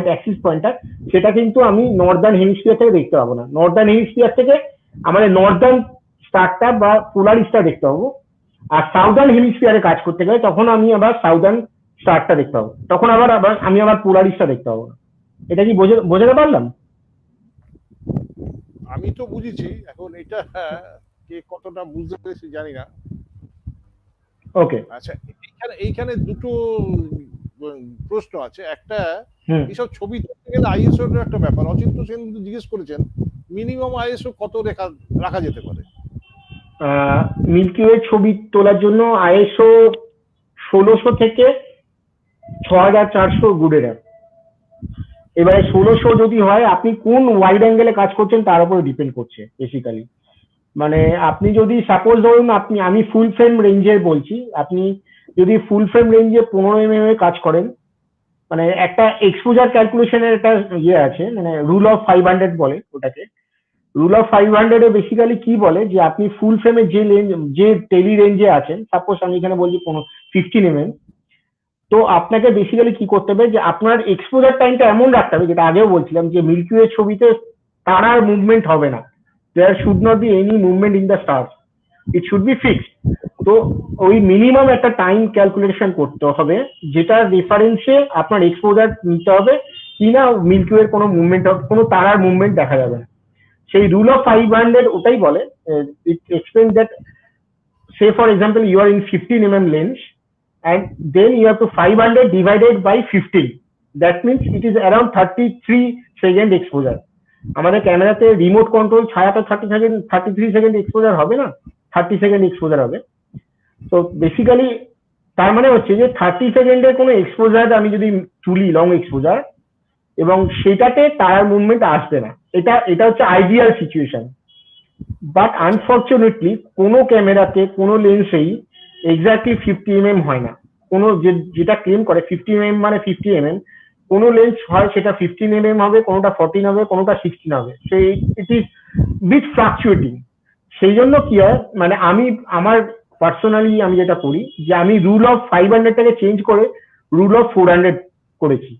অ্যাক্সিস পয়েন্টটা, সেটা কিন্তু আমি নর্দার্ন হেমিস্ফিয়ার থেকে দেখতে পাবো না। নর্দার্ন হেমিস্ফিয়ার থেকে আমাদের নর্দার্ন স্টারটা বা পোলারিসটা দেখতে পাবো। আর সাউদার্ন হেমিস্ফিয়ারে কাজ করতে গেলে তখন আমি আবার সাউদার্ন স্টারটা দেখতে পাবো, তখন আমি আবার পোলারিসটা দেখতে পাবো না। এটা কি বোঝাতে পারলাম? আমি তো বুঝেছি, এখন এটা কে কতটা বুঝতে পেরেছি জানি না। ওকে। আচ্ছা, এইখানে দুটো প্রশ্ন আছে। একটা, এইসব ছবি তুলতে গেলে আইএসও এর একটা ব্যাপার। অচিন্ত সেন জিজ্ঞেস করেছেন মিনিমাম আইএসও কত রাখা যেতে পারে? মিল্কি ওয়ে ছবি তোলার জন্য আইএসও 1600 থেকে 6400 গুডের। এবারে 1600 যদি হয়, আপনি কোন ওয়াইড অ্যাঙ্গেলে কাজ করছেন তার উপরে ডিপেন্ড করছে বেসিক্যালি। মানে আপনি যদি সাপোজ ধরুন আমি ফুল ফ্রেম রেঞ্জের বলছি, আপনি যদি ফুল ফ্রেম রেঞ্জে 15 mm এ কাজ করেন, মানে একটা এক্সপোজার ক্যালকুলেশনের একটা আছে, মানে রুল অফ 500 বলে ওটাকে। রুল অফ 500 এ বেসিক্যালি কি বলে, যে আপনি ফুল ফ্রেমে যে টেলি রেঞ্জে আছেন, সাপোজ আমি এখানে বলছি 15 mm, তো আপনাকে বেসিক্যালি কি করতে হবে, যে আপনার এক্সপোজার টাইমটা এমন রাখতে হবে, যেটা আগেও বলছিলাম, যে মিল্কি ওয়ে ছবিতে তারার মুভমেন্ট হবে না। There should not be any movement in the star, it should be fixed. তো ওই মিনিমাম একটা টাইম ক্যালকুলেশন করতে হবে, যেটা রেফারেন্সে আপনার এক্সপোজার নিতে হবে কিনা মিল্কি ওয়ের কোনো মুভমেন্ট, কোনো তারার মুভমেন্ট দেখা যাবে না। সেই রুল অফ 500 ওটাই বলে। It explain that, say for example you are in 15 mm lens, and then you have to 500 divided by 15, that means it is around 33 second exposure. আমাদের ক্যামেরাতে রিমোট কন্ট্রোল ছাড়া তো 33 সেকেন্ড এক্সপোজার হবে না, 30 second exposure হবে। তো basically তার মানে হচ্ছে যে 30 সেকেন্ডের কোনো এক্সপোজার আমি যদি তুলি লং এক্সপোজার এবং সেটাতে তারার মুভমেন্ট আসবে না, এটা এটা হচ্ছে আইডিয়াল সিচুয়েশন। বাট আনফর্চুনেটলি কোনো ক্যামেরাতে কোনো লেন্সেই এক্স্যাক্টলি 50 mm হয় না। কোনো যেটা ক্লেম করে 50 mm মানে 50 mm, কোনো লেন্স হয় সেটা 15 mm হবে, কোনোটা 14 হবে, কোনোটা 16 হবে। সেই ইট ইজ বিট ফ্লাকচুয়েটিং। সেই জন্য কি হয়, মানে আমি আমার পার্সোনালি আমি যেটা করি যে আমি রুল অফ 500টাকে চেঞ্জ করে রুল অফ 400 করেছি।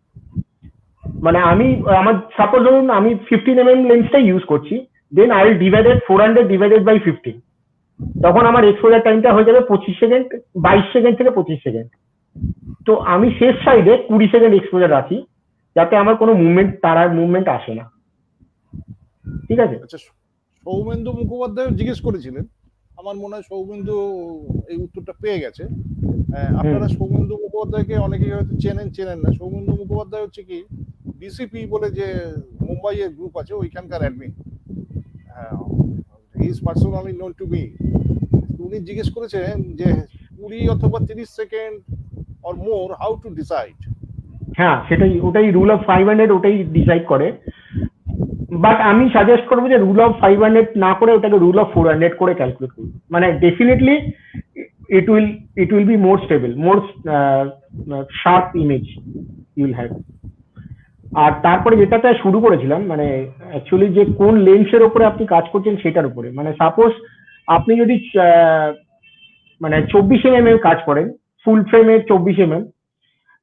মানে আমি আমার সাপোজ ধরুন আমি 15 mm লেন্সটাই ইউজ করছি, then I will divided 400 divided by 15, তখন আমার এক্সপোজার টাইমটা হয়ে যাবে 25 সেকেন্ড, 22 সেকেন্ড থেকে 25 সেকেন্ড। তো আমি শেষ সাইডে 20 সেকেন্ড এক্সপোজার রাখি যাতে আমার কোনো মুভমেন্ট তারার মুভমেন্ট আসে না। ঠিক আছে। আচ্ছা, সৌমেন্দু মুখোপাধ্যায় জিজ্ঞেস করেছিলেন, আমার মনে হয় সৌমেন্দু এই উত্তরটা পেয়ে গেছে। আপনারা সৌমেন্দু মুখোপাধ্যায়কে অনেকেই হয়তো চেনেন না। সৌমেন্দু মুখোপাধ্যায় হচ্ছে কি বিসিপি বলে যে মুম্বাইয়ের গ্রুপ আছে ওইখানকার admin, he is personally known to me. উনি জিজ্ঞেস করেছেন যে 20 অথবা 30 second or more, how to decide. হ্যাঁ, সেটাই, ওটাই রুল অফ 500 ওটাই ডিসাইড করে। বাট আমি সাজেস্ট করবো যে রুল অফ 500 না করে ওটাকে রুল অফ 400 করে ক্যালকুলেট করুন। মানে definitely it will be more stable, more sharp image you will have. আর তারপরে যেটাতে শুরু করেছিলাম, মানে অ্যাকচুয়ালি যে কোন লেন্সের উপরে আপনি কাজ করছেন সেটার উপরে। মানে সাপোজ আপনি যদি মানে 24 mm এর কাজ করেন, ফুল ফ্রেমের 24 mm,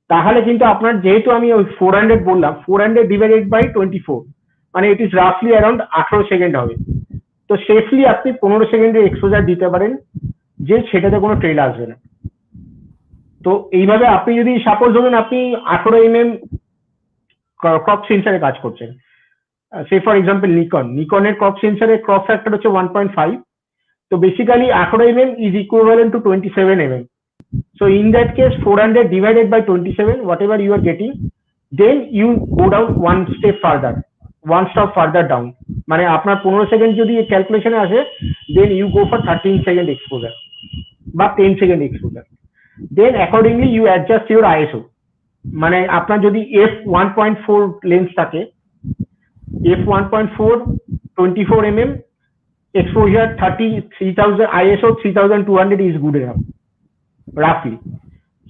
তাহলে কিন্তু আপনার যেহেতু আমি ওই 400 বললাম, 400 ডিভাইডেড বাই 24, মানে ইট ইজ রাফলি অ্যারাউন্ড 18 সেকেন্ড হবে। তো সেফলি আপনি 15 সেকেন্ডের এক্সপোজার দিতে পারেন যে সেটাতে কোনো ট্রেল আসবে না। তো এইভাবে আপনি যদি সাপোজ ধরুন আপনি 18 mm ক্রপ সেন্সারে কাজ করছেন, সে ফর এক্সাম্পল নিকনের ক্রপ সেন্সারের ক্রপ ফ্যাক্টর হচ্ছে 1.5, তো basically 18 mm is equivalent to 27 mm. So in that case 400 divided by 27, whatever you are getting, then you go down one step further down. মানে আপনার 15 second যদি ক্যালকুলেশনে আসে, then you go for 13 second exposure বা 10 second exposure. Then accordingly you adjust your ISO. মানে আপনার যদি f1.4 lens থাকে, f1.4 24 mm exposure 3000 ISO 3200 is good enough roughly.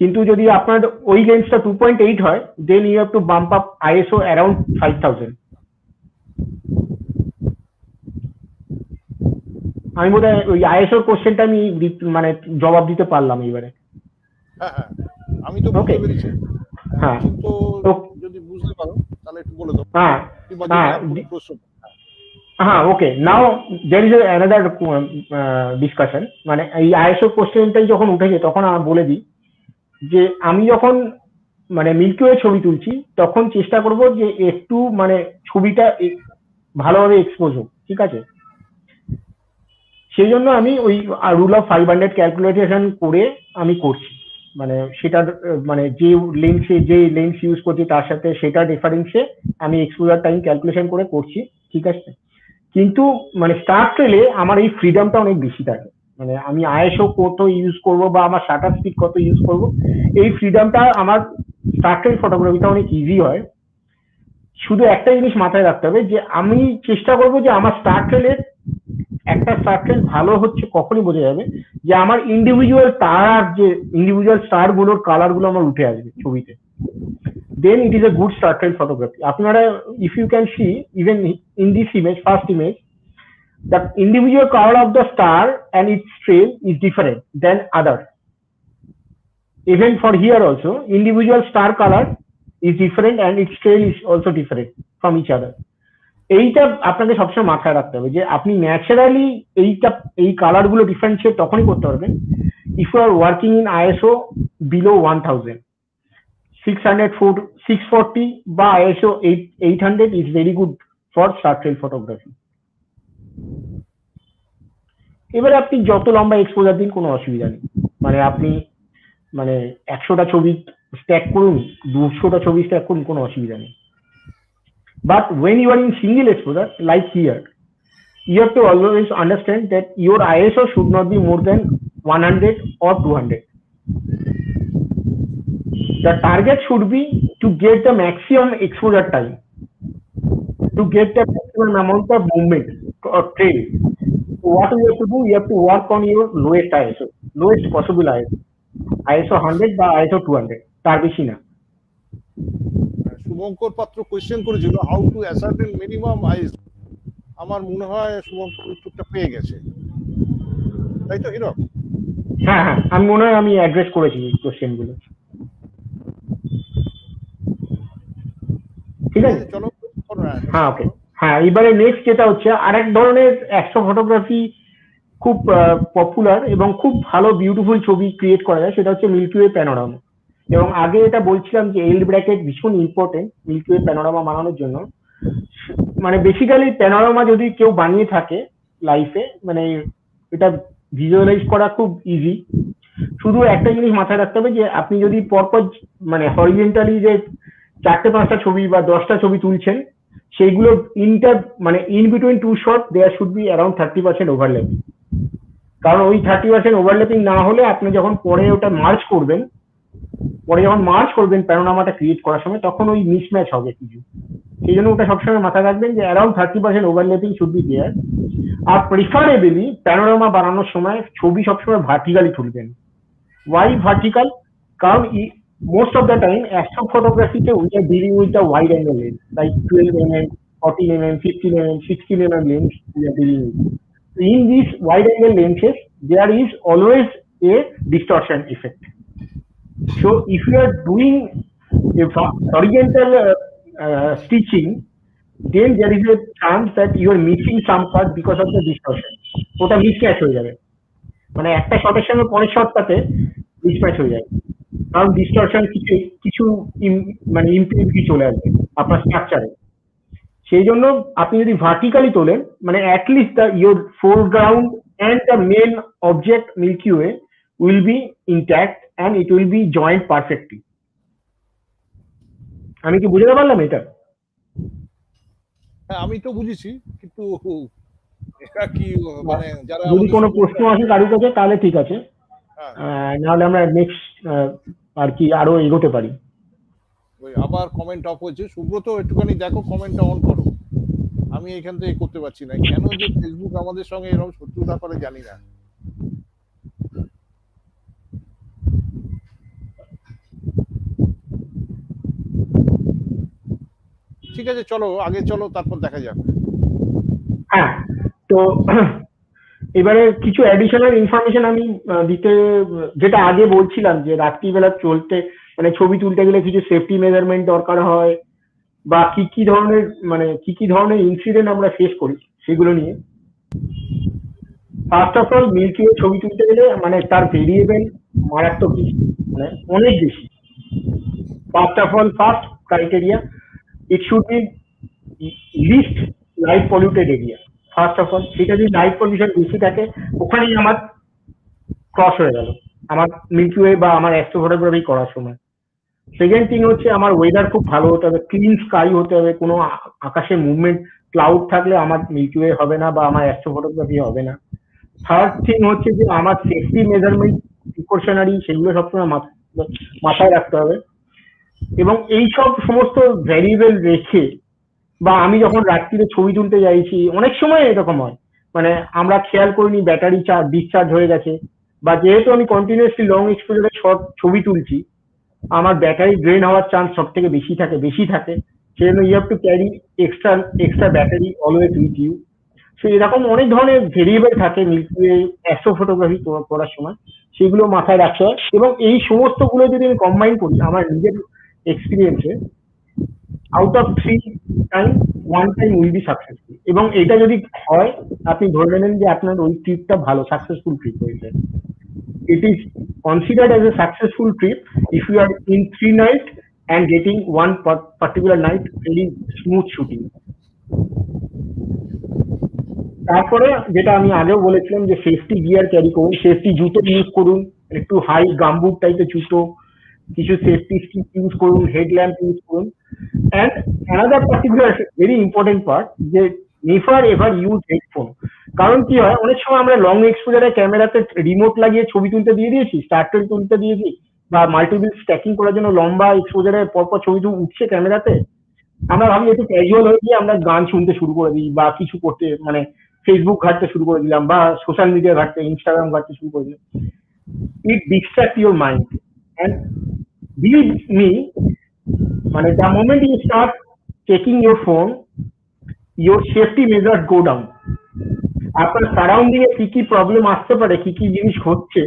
কিন্তু যদি আপনার ওই লেন্সটা 2.8 হয়, then you have to bump up ISO around 5000. আমি বোধহয় ওই ISO কোশ্চেনটা আমি মানে জবাব দিতে পারলাম এবারে। হ্যাঁ, আমি তো বুঝতে পেরেছি। হ্যাঁ, তো যদি বুঝতে পারো তাহলে একটু বলে দাও। হ্যাঁ, ওকে। নাও দেয়ার ইজ অ্যানাদার ডিসকাশন। মানে এই ISO কোশ্চেনটাই যখন উঠেছে তখন আমি বলে দিই যে আমি যখন মানে মিল্কি ওয়ে ছবি তুলছি তখন চেষ্টা করব যে একটু মানে ছবিটা ভালোভাবে এক্সপোজ হোক, ঠিক আছে। সেই জন্য আমি ওই রুল অফ 500 ক্যালকুলেশন করে আমি করছি। মানে সেটার মানে যে লেন্স ইউজ করছি তার সাথে সেটা ডিফারেন্সে আমি এক্সপোজার টাইম ক্যালকুলেশন করে করছি, ঠিক আছে। কিন্তু মানে স্টার ট্রেলে আমার এই ফ্রিডমটা অনেক বেশি থাকে। মানে আমি ISO কত ইউজ করব বা আমার শাটার স্পিড কত ইউজ করব, এই ফ্রিডমটা আমার স্টার ট্রেল ফটোগ্রাফিটা অনেক ইজি হয়। শুধু একটা জিনিস মাথায় রাখতে হবে যে আমি চেষ্টা করব যে আমার স্টার ট্রেলের একটা স্টার ট্রেল ভালো হচ্ছে কখনই বোঝা যাবে যে আমার ইন্ডিভিজুয়াল স্টার গুলোর কালার গুলো আমার উঠে আসবে ছবিতে, then it is a good star trail photography. আপনারা if you can see even in this image, first image, the individual color of the star and its trail is different than others. Even for here also individual star color is different and its trail is also different from each other. এইটা আপনাকে সবসময় মাথায় রাখতে হবে যে আপনি naturally এই colour গুলো ডিফারেন্সিয়েট তখনই করতে পারবেন if you are working in ISO below 1000. 640 বা ISO 800 is very good for star trail photography. এবারে আপনি যত লম্বা এক্সপোজার দিন কোনো অসুবিধা নেই। মানে আপনি মানে 100টা ছবি স্ট্যাক করুন, 200টা ছবি স্ট্যাক করুন, কোনো অসুবিধা নেই। But when you are in single exposure like here, you have to always understand that your ISO should not be more than 100 or 200. the target should be to get the maximum exposure time, to get the maximum amount of movement or trail. So what you have to do, you have to work on your lowest ISO, lowest possible ISO, ISO 100 বা ISO 200, তার বেশি না। শুভঙ্কর পাত্র question করেছিল how to ascertain minimum আইস। আমার মনে হয় শুভঙ্কর উত্তরটা পেয়ে গেছে, তাই তো হিরো? হ্যাঁ হ্যাঁ, আমি মনে হয় আমি অ্যাড্রেস করেছি কোশ্চেন গুলো। ঠিক আছে, চলো। হ্যাঁ ওকে। হ্যাঁ, এবারে নেক্সট যেটা হচ্ছে আরেক ধরনের অ্যাস্ট্রো ফটোগ্রাফি খুব পপুলার এবং খুব ভালো বিউটিফুল ছবি ক্রিয়েট করা যায়, সেটা হচ্ছে মিল্কি ওয়ে প্যানোরামা। এবং আগে এটা বলছিলাম যে এল ব্র্যাকেট ভীষণ ইম্পর্টেন্ট মিল্কি ওয়ে প্যানোরামা বানানোর জন্য। মানে বেসিক্যালি প্যানোরামা যদি কেউ বানিয়ে থাকে লাইফে, মানে এটা ভিজুয়ালাইজ করা খুব ইজি। শুধু একটা জিনিস মাথায় রাখতে হবে যে আপনি যদি পরপর মানে হরিজেন্টালি যে 4-5টা ছবি বা 10টা ছবি তুলছেন, সেইগুলো মানে in between two shot there should be around 30% overlapping. কারণ ওই 30% ওভারল্যাপিং না হলে আপনি যখন পরে ওটা মার্চ করবেন, প্যানোরামাটা ক্রিয়েট করার সময়, তখন ওই মিসম্যাচ হবে কিছু। সেই জন্য ওটা সবসময় মাথায় রাখবেন যে around 30% overlapping should be there. আর প্রিফারেবলি প্যানোরামা বানানোর সময় ছবি সবসময় ভার্টিক্যালি তুলবেন। Why vertical? কারণ most of the time astro photography we are dealing with the wide angle lens like 12 mm, 14 mm, 15 mm, 16 mm lens we are dealing with. In these wide angle lenses there is always a distortion effect. So if you are doing a horizontal stitching, then there is a chance that you are missing some part because of the distortion. ওটা mismatch হয়ে যাবে, মানে একটা শটের সঙ্গে পরের শটটাতে mismatch হয়ে যায়, কারণ ডিস্টরশন কিছু মানে ইম্পিউরিটি চলে আসবে আপনার স্ট্রাকচারে। সেই জন্য আপনি যদি ভার্টিক্যালি তোলেন, মানে at least the your foreground and the main object Milky Way will be intact and it will be joint perfectly. আমি কি বুঝতে পারলাম এটা? হ্যাঁ, আমি তো বুঝেছি, কিন্তু এটা কি মানে যারা যদি কোনো প্রশ্ন আসে কারোর কাছে তাহলে ঠিক আছে, নাহলে আমরা নেক্সট আর কি আরো এগোতে পারি। আবার কমেন্ট অফ হয়েছে, সুব্রত একটুখানি দেখো কমেন্টটা অন করো। আমি এখান থেকে করতে পারছি না, কেন যে ফেসবুক আমাদের সঙ্গে এরকম শত্রুতা করে জানি না। ঠিক আছে, চলো আগে চলো, তারপর দেখা যাক। হ্যাঁ, তো এবারে কিছু অ্যাডিশনাল ইনফরমেশন আমি দিতে, যেটা আগে বলছিলাম যে রাত্রিবেলা চলতে মানে ছবি তুলতে গেলে কিছু সেফটি মেজারমেন্ট দরকার হয়, বা কি কি ধরনের ইনসিডেন্ট আমরা ফেস করি সেগুলো নিয়ে। First of all Milky Way ছবি তুলতে গেলে মানে তার ভেরিয়েবল মারাত্মক বেশি, মানে অনেক বেশি। First criteria, it should be least light polluted area. First of all সেটা যদি লাইট পলিউশন বেশি থাকে, ওখানেই আমার ক্রস হয়ে গেল আমার মিল্কি ওয়ে বা আমার অ্যাস্ট্রো ফটোগ্রাফি করার সময়। সেকেন্ড থিং হচ্ছে আমার ওয়েদার খুব ভালো হতে হবে, ক্লিন স্কাই হতে হবে, কোনো আকাশে মুভমেন্ট ক্লাউড থাকলে আমার মিল্কি ওয়ে হবে না বা আমার অ্যাস্ট্রো ফটোগ্রাফি হবে না। থার্ড থিং হচ্ছে যে আমার সেফটি মেজারমেন্ট প্রিকশনারি, সেগুলো সবসময় মাথায় রাখতে হবে। এবং এই সব সমস্ত ভ্যারিয়েবল রেখে, বা আমি যখন রাত্রিরে ছবি তুলতে যাইছি অনেক সময় এরকম হয়, মানে আমরা খেয়াল করিনি ব্যাটারি ডিসচার্জ হয়ে গেছে, বা যেহেতু আমি কন্টিনিউয়াসলি লং এক্সপোজারে শর্ট ছবি তুলছি, আমার ব্যাটারি ড্রেন হওয়ার চান্স সব থেকে বেশি থাকে। সেই জন্য you have to carry extra battery always with you. So এরকম অনেক ধরনের ভেরিয়েবল থাকে মিল্কি ওয়ে অ্যাস্ট্রো ফটোগ্রাফি করার সময়, সেগুলো মাথায় রাখতে হয়। এবং এই সমস্ত গুলো যদি আমি কম্বাইন করি আমার নিজের এক্সপিরিয়েন্সে, out of 3 time 1 time will be successful. এবং এটা যদি হয়, আপনি ধরে নেন যে আপনার ওই ট্রিপটা ভালো সাকসেসফুল ট্রিপ হয়েছে। It is considered as a successful trip if you are in 3 nights and getting one particular night very smooth shooting. তারপরে যেটা আমি আগেও বলেছিলাম যে সেফটি গিয়ার ক্যারি করুন, সেফটি জুতো ইউজ করুন, একটু হাই গামবুট টাইপের জুতো, কিছু সেফটি স্টিক ইউজ করুন, হেডল্যাম্প ইউজ করুন। And another particular very important part, যে নেভার এভার ইউজ হেডফোন। কারণ কি হয়, অনেক সময় আমরা লং এক্সপোজারে ক্যামেরাতে রিমোট লাগিয়ে ছবি তুলতে দিয়ে দিয়েছি, স্টার্টার তুলতে দিয়েছি, বা মাল্টিপল স্ট্যাকিং করার জন্য লম্বা এক্সপোজারে পরপর ছবি তো উঠছে ক্যামেরাতে, আমরা ভাবি একটু ক্যাজুয়াল হয়ে গিয়ে আমরা গান শুনতে শুরু করে দিই বা কিছু করতে মানে ফেসবুক ঘাঁটতে শুরু করে দিলাম বা সোশ্যাল মিডিয়া ঘাঁটতে ইনস্টাগ্রাম ঘাঁটতে শুরু করে দিলাম। It distract your mind and believe me, মানে the moment you start checking your phone, your safety measures go down. আপনার সারাউন্ডিং এ কি কি প্রবলেম আসতে পারে, কি কি জিনিস হচ্ছে,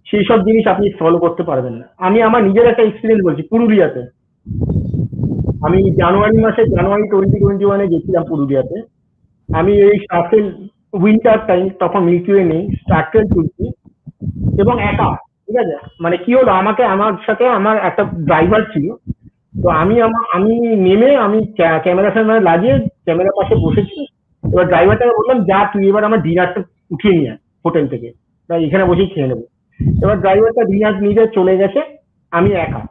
সেই সব জিনিস আপনি ফলো করতে পারবেন না। আমি আমার নিজের একটা এক্সপিরিয়েন্স বলছি। পুরুলিয়াতে আমি জানুয়ারি 2021 গেছিলাম পুরুলিয়াতে। আমি এই স্টার্টেল উইন্টার টাইম, তখন মিল্কিওয়ে নেই, স্টার্টেল তুলছি এবং একা। ঠিক আছে, মানে কি হলো, আমাকে আমার সাথে আমার একটা ড্রাইভার ছিল। তো আমি নেমে আমি ক্যামেরা ফ্যামেরা লাগিয়ে ক্যামেরার পাশে বসেছি। এবার ড্রাইভারটাকে বললাম, যা তুই এবার আমার ডিনারটা উঠিয়ে নিয়ে আয় হোটেল থেকে, বা এখানে বসেই খেয়ে নেবো। এবার ড্রাইভারটা ডিনার নিতে চলে গেছে, আমি একা।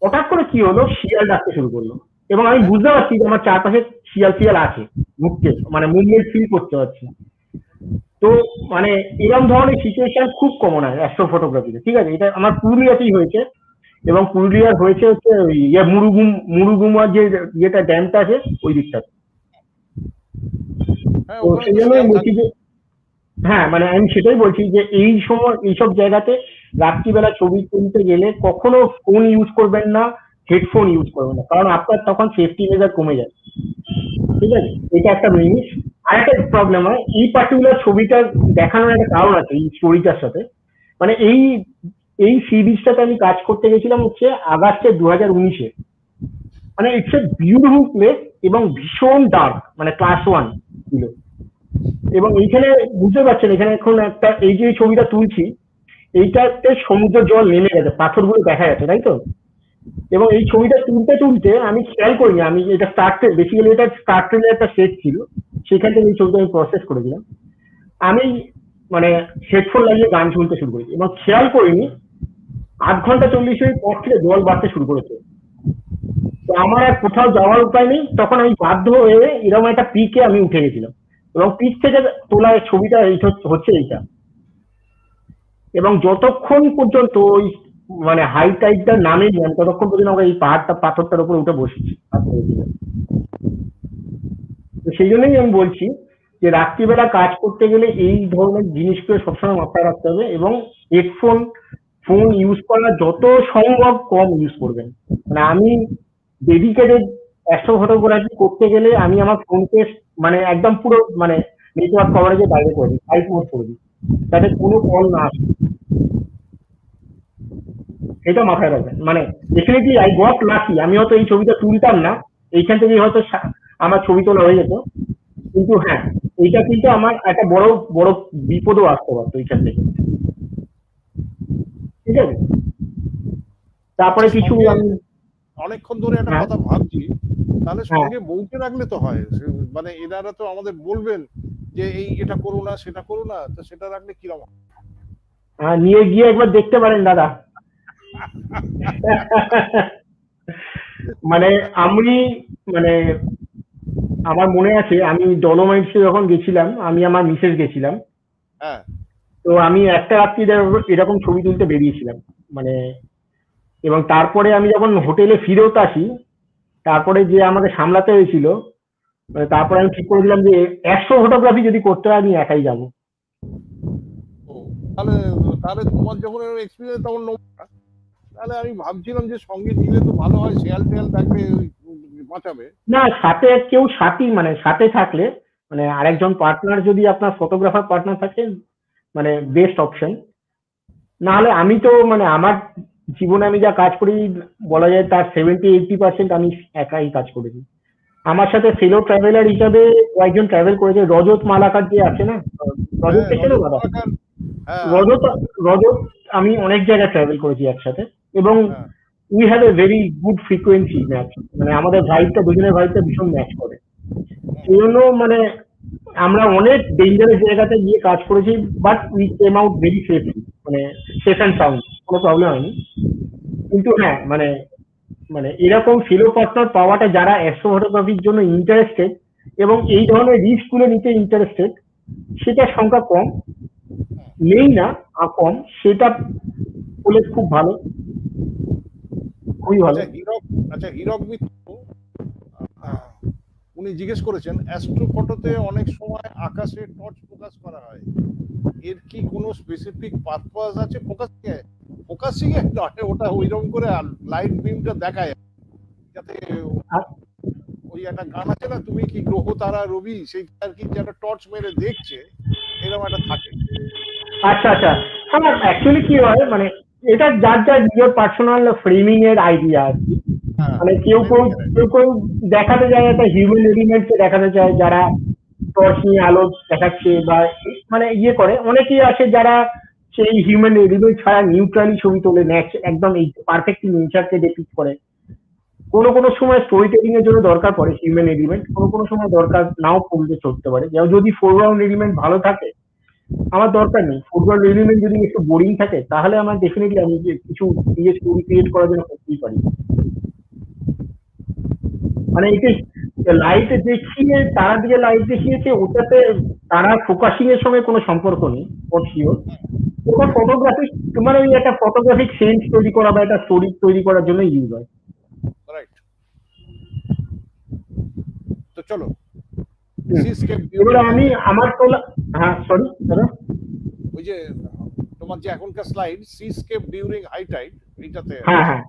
হঠাৎ করে কি হলো, শিয়াল ডাকতে শুরু করলো এবং আমি বুঝতে পারছি যে আমার চারপাশে শিয়াল ফিয়াল আছে, ঘুরতে, মানে মুভমেন্ট ফিল করতে পারছি। তো মানে এরকম ধরনের সিচুয়েশন খুব কমন হয় অ্যাস্ট্রো ফটোগ্রাফিতে। ঠিক আছে, এটা আমার পুরুলিয়াতেই হয়েছে এবং পুরুলিয়ার হয়েছে হচ্ছে ওই মুরুগুমার যে ইয়েটা ড্যামটা আছে ওই দিকটাতে। হ্যাঁ, তো ওখানে সেই তো জন্য শিয়াল বলছি থাকে। যে হ্যাঁ, মানে আমি সেটাই বলছি যে এই সময় এইসব জায়গাতে রাত্রিবেলা ছবি তুলতে গেলে কখনো ফোন ইউজ করবেন না, হেডফোন ইউজ করবেন না, কারণ আপনার তখন সেফটি মেজার কমে যায়। ঠিক আছে, এটা একটা জিনিস। আর একটা প্রবলেম হয় এই পার্টিকুলার ছবিটা দেখানোর একটা কারণ আছে এই স্টোরিটার সাথে। মানে এই সি বিচটাতে আমি কাজ করতে গেছিলাম হচ্ছে আগস্টে 2019-এ। মানে ইটস এ বিউটিফুল প্লেস এবং ভীষণ ডার্ক, মানে ক্লাস 1 ছিল। এবং এইখানে বুঝতে পারছেন, এখানে এখন একটা এই যে ছবিটা তুলছি, এইটাতে সমুদ্র জল নেমে গেছে, পাথরগুলো দেখা যাচ্ছে, তাই তো? এবং এই ছবিটা তুলতে তুলতে আমি খেয়াল করিনি, আমি এটা বেসিক্যালি এটা স্টার্টের একটা সেট ছিল, সেখান থেকে এই ছবিটা আমি প্রসেস করেছিলাম। আমি মানে হেডফোন লাগিয়ে গান শুনতে শুরু করেছি এবং খেয়াল করিনি 8 ঘন্টা 40 মিনিট পর থেকে জল বাড়তে শুরু করেছে। তো আমার আর কোথাও যাওয়ার উপায় নেই, তখন আমি বাধ্য হয়ে এরকম একটা পিকে আমি উঠে গেছিলাম এবং পিক থেকে তোলা ছবিটা এই হচ্ছে এইটা। এবং যতক্ষণ পর্যন্ত ওই মানে হাই টাইডটা নামেনি আমি, ততক্ষণ পর্যন্ত আমরা এই পাথরটার উপরে উঠে বসেছি। তো সেই জন্যই আমি বলছি যে রাত্রিবেলা কাজ করতে গেলে এই ধরনের জিনিসগুলো সবসময় মাথায় রাখতে হবে এবং ফোন ইউজ করা যত সম্ভব কম ইউজ করবেন। মানে আমি ডেডিকেটেড অ্যাস্ট্রো ফটোগ্রাফি করতে গেলে আমি আমার ফোনকে মানে একদম পুরো মানে নেটওয়ার্ক কভারেজের বাইরে করে দিই, সাইড মোড করে দিই, যাতে কোনো কল না আসে। এটা মাথায় রাখবেন। মানে ডেফিনেটলি আই গট লাকি, আমি হয়তো এই ছবিটা তুলতাম না, এইখান থেকেই হয়তো আমার ছবি তোলা হয়ে যেত। কিন্তু হ্যাঁ, এইটা কিন্তু আমার একটা বড় বড় বিপদও আসতে পারতো এইখান থেকে। ঠিক আছে, তারপরে আচ্ছা, কিছু সঙ্গে আমি অনেকক্ষণ ধরে একটা হ্যাঁ কথা ভাবছি, তাহলে হ্যাঁ সঙ্গে বউকে রাখলে তো হয়। মানে এনারা তো আমাদের বলবেন যে এই এটা করো না সেটা করো না, তো সেটা রাখলে কিরকম? নিয়ে গিয়ে একবার দেখতে পারেন দাদা। মানে আমি মানে আমার মনে আছে আমি ডলোমাইটসে যখন গেছিলাম, আমি আমার মিসেস গেছিলাম। হ্যাঁ, তো আমি একটা রাত্রি এরকম ছবি তুলতে বেরিয়েছিলাম। মানে এবং তারপরে আমি যখন হোটেলে ফিরেও আসি, তারপরে যে আমাকে সামলাতে হয়েছিল, মানে তারপরে আমি ঠিক করেছিলাম যে অ্যাস্ট্রো ফটোগ্রাফি যদি করতে হয় আমি একাই যাব। ও, তাহলে তাহলে তোমার যখন এক্সপিরিয়েন্স তখন নোংরা, তাহলে আমি ভাবছিলাম যে সঙ্গে নিলে তো ভালো হয়, শেয়াল টেয়াল থাকলে বাঁচাবে। না, সাথে কেউ সাথী মানে সাথে থাকলে, মানে আরেকজন পার্টনার যদি আপনার ফটোগ্রাফার পার্টনার থাকে, মানে বেস্ট অপশন। না হলে আমি তো মানে আমার জীবনে আমি যা কাজ করি, বলা যায় তার 70-80% আমি একাই কাজ করেছি। আমার সাথে ফেলো ট্রাভেলার হিসাবে কয়েকজন ট্রাভেল করেছে, রজত মালাকার যে আছে না, রজত হ্যাঁ, দেখে রজত দাদা? মালাকার। হ্যাঁ, রজত রজত আমি অনেক জায়গায় ট্রাভেল করেছি একসাথে এবং হ্যাঁ, we have a very good frequency match, মানে আমাদের ভাইবটা দুজনের ভাইবটা ভীষণ ম্যাচ করে। সেই জন্য মানে আমরা অনেক ডেঞ্জারাস জায়গাতে গিয়ে কাজ করেছি, but we came out very safely, মানে সেফ অ্যান্ড সাউন্ড, কোনো প্রবলেম হয়নি। কিন্তু হ্যাঁ, মানে মানে এরকম ফেলো পার্টনার পাওয়াটা, যারা অ্যাস্ট্রো ফটোগ্রাফির জন্য ইন্টারেস্টেড এবং এই ধরনের রিস্ক গুলো নিতে ইন্টারেস্টেড, সেটা সংখ্যা কম, নেই না, কম, সেটা হলে খুব ভালো। খুবই ভালো। আচ্ছা হীরক মিত্র উনি জিজ্ঞেস করেছেন অ্যাস্ট্রোফটোতে অনেক সময় আকাশে টর্চ ফোকাস করা হয়, এর কি কোনো স্পেসিফিক পারপাস আছে? ফোকাসিং এ নয়, ওটা ওইরকম করে লাইট বিমটা দেখায় যাতে আ- ওই একটা গান আছে না, তুমি কি গ্রহ তারা রবি, সেই আর কি যেন টর্চ মেরে দেখছে, এরকম একটা থাকে। আচ্ছা আচ্ছা, হ্যাঁ অ্যাকচুয়ালি কি হয় মানে এটা যার যার নিজের পার্সোনাল ফ্রেমিং এর আইডিয়া আর কি। হ্যাঁ, মানে কেউ কেউ কেউ কেউ দেখাতে চায় একটা হিউম্যান এলিমেন্টকে দেখাতে চায়, যারা টর্চ নিয়ে আলো দেখাচ্ছে বা মানে ইয়ে করে। অনেকেই আছে যারা সেই হিউম্যান এলিমেন্ট ছাড়া নিউট্রালি ছবি তোলে, একদম এই পারফেক্টলি নেচারকে ডিপিক্ট করে। কোনো কোনো সময় স্টোরি টেলিং এর জন্য দরকার পড়ে হিউম্যান এলিমেন্ট, কোনো কোনো সময় দরকার নাও পড়তে চলতে পারে। যেমন যদি ফোরগ্রাউন্ড এলিমেন্ট ভালো থাকে আমার দরকার নেই, ফোরগ্রাউন্ড এলিমেন্ট যদি একটু বোরিং থাকে তাহলে আমার ডেফিনেটলি আমি যে কিছু নিজে স্টোরি ক্রিয়েট করার জন্য করতেই পারি। মানে এটাই লাইট দেখিয়ে তারা দিয়ে লাইট দেখিয়েছে, ওটাতে তারা ফোকাসিং এর সঙ্গে কোনো সম্পর্ক নেই ফর শিওর। ওটা ফটোগ্রাফিক মানে ওই একটা ফটোগ্রাফিক সেন্স তৈরি করা বা একটা স্টোরি তৈরি করার জন্য ইউজ হয়। রাইট। তো চলো হুম। সিস্কেপ এবারে ডিউরিং হাই আমি টাইড, আমার তোলা, হ্যাঁ সরি দাদা। ওই যে তোমার যে এখনকার স্লাইড সিস্কেপ ডিউরিং হাই টাইড, এইটাতে হ্যাঁ আছে। হ্যাঁ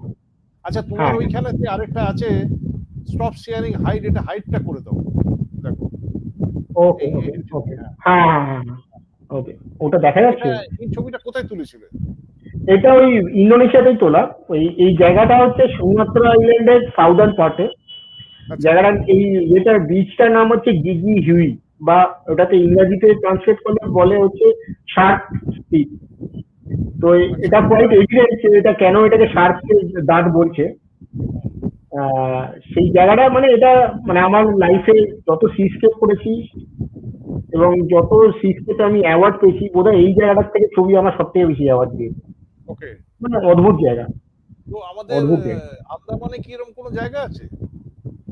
আচ্ছা তোমার হ্যাঁ ওইখানে যে আরেকটা আছে স্টপ শেয়ারিং হাইট, এটা হাইটটা করে দাও, দেখো ওকে এই ওকে এই- ওকে, হ্যাঁ। হ্যাঁ হ্যাঁ হ্যাঁ হ্যাঁ ওকে, ওটা দেখা এটা যাচ্ছে। এই ছবিটা কোথায় তুলেছিলে? এটা ওই ইন্দোনেশিয়াতেই তোলা। ওই এই জায়গাটা হচ্ছে সুমাত্রা আইল্যান্ডের সাউদার্ন পার্টে। আচ্ছা জায়গাটা এই যেটার বিচটার নাম হচ্ছে গিগি হিউই, বা ওটাতে ইংরেজিতে ট্রান্সলেট করলে বলে হচ্ছে শার্ক স্পিচ। তো আচ্ছা এটা কোয়াইট এভিডেন্স এটা কেন এটাকে শার্কের দাঁত বলছে। সেই জায়গাটা মানে এটা মানে আমার লাইফে যত সিস্কেপ করেছি এবং যত সিস্কেপে আমি অ্যাওয়ার্ড পেয়েছি, বোধহয় এই জায়গাটার থেকে ছবি আমার সব থেকে বেশি অ্যাওয়ার্ড দিয়েছে। ওকে। মানে অদ্ভুত জায়গা, তো আমাদের অদ্ভুত জায়গা। আন্দামানে কি এরকম কোনো জায়গা আছে?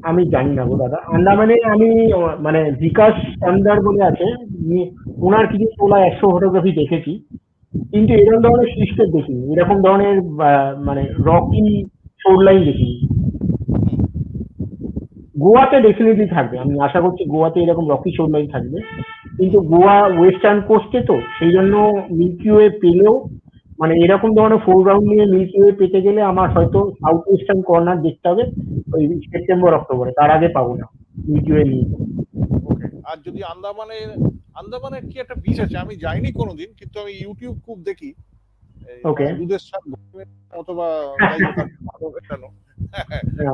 আমি জানি না গো দাদা, আন্দামানে আমি মানে বিকাশ চান্দার বলে আছে, ওনার কিছু তোলা 100 ফটোগ্রাফি দেখেছি, কিন্তু এরকম ধরনের সিস্টেম দেখিনি, এরকম ধরনের মানে রকি শোর লাইন দেখিনি। গোয়াতে ডেফিনেটলি থাকবে, আমি আশা করছি গোয়াতে এরকম রকি শোর লাইন থাকবে, কিন্তু গোয়া ওয়েস্টার্ন কোস্টে তো সেই জন্য মিল্কি ওয়ে পেলেও মানে এরকম ধরনের ফোরগ্রাউন্ড নিয়ে মিল্কি ওয়ে পেতে গেলে আমার হয়তো সাউথ ওয়েস্টার্ন কর্নার দেখতে হবে ওই সেপ্টেম্বর অক্টোবরে, তার আগে পাবো না মিল্কি ওয়ে নিয়ে। ওকে। আর যদি আন্দামানের কি একটা বিচ আছে, আমি যাইনি কোনোদিন, কিন্তু আমি ইউটিউব খুব দেখি, ওকে। মানে দুধের সাথে অথবা যাই হোক আর কি, ভালো এটানো।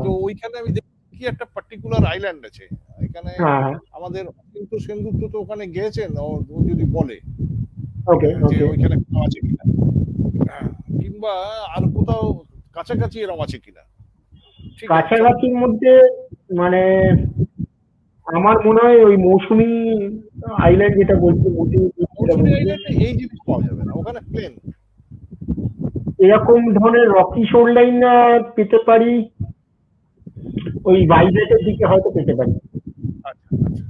তো ওইখানে আমি দেখি কি একটা পার্টিকুলার আইল্যান্ড আছে এখানে। হ্যাঁ আমাদের কিন্তু সেনগুপ্ত তো ওখানে গিয়েছেন, ও যদি বলে ওকে যে ওকে। ওইখানে কোথাও আছে কিনা, কিংবা আর কোথাও কাছাকাছি এরকম আছে কিনা। ঠিক আছে চলো। কাছাকাছির মধ্যে মানে আমার মনে হয় ওই মৌসুমী আইল্যান্ড যেটা বলছি, মৌসুমী beach যেটা মৌসুমী বলছে, আইল্যান্ডে এই জিনিস পাওয়া যাবে না, ওখানে প্লেন। এরকম ধরনের রকি শোর লাইন পেতে পারি ওই ভাইজ্যাকের দিকে, হয়তো পেতে পারি, আচ্ছা আচ্ছা।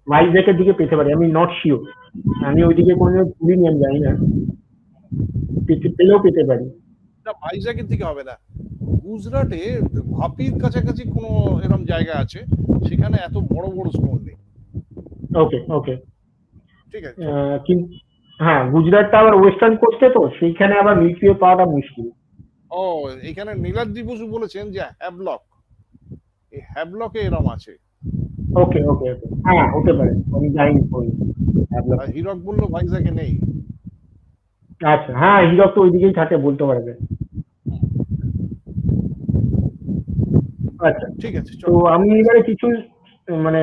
ভাইজ্যাকের দিকে পেতে পারি, আমি নট শিওর, আমি ওইদিকে কোনো ঘুরিনি, আমি জানি না, পেলেও পেতে পারি। না ভাইজ্যাকের দিকে হবে না, গুজরাটে ভাপির কাছাকাছি কোনো এরকম জায়গা আছে, সেখানে এত বড় বড় স্টোন নেই। ওকে ওকে। ঠিক আছে চলো। কিন্তু হ্যাঁ, গুজরাটটা আবার ওয়েস্টার্ন কোস্টে তো সেইখানে আবার মিল্কি ওয়ে পাওয়াটা মুশকিল। ও, এখানে নীলাদ্রি বসু বলেছেন যে হ্যাভলক, এই হ্যাভলকে এরম আছে। ওকে ওকে ওকে, হ্যাঁ হতে পারে, আমি যাইনি ওই develop। আর হীরক বললো ভাইজ্যাকে নেই। আচ্ছা, হ্যাঁ হীরক তো ওইদিকেই থাকে, বলতে পারবে। আচ্ছা, ঠিক আছে তো চলো। আমি এবারে কিছু মানে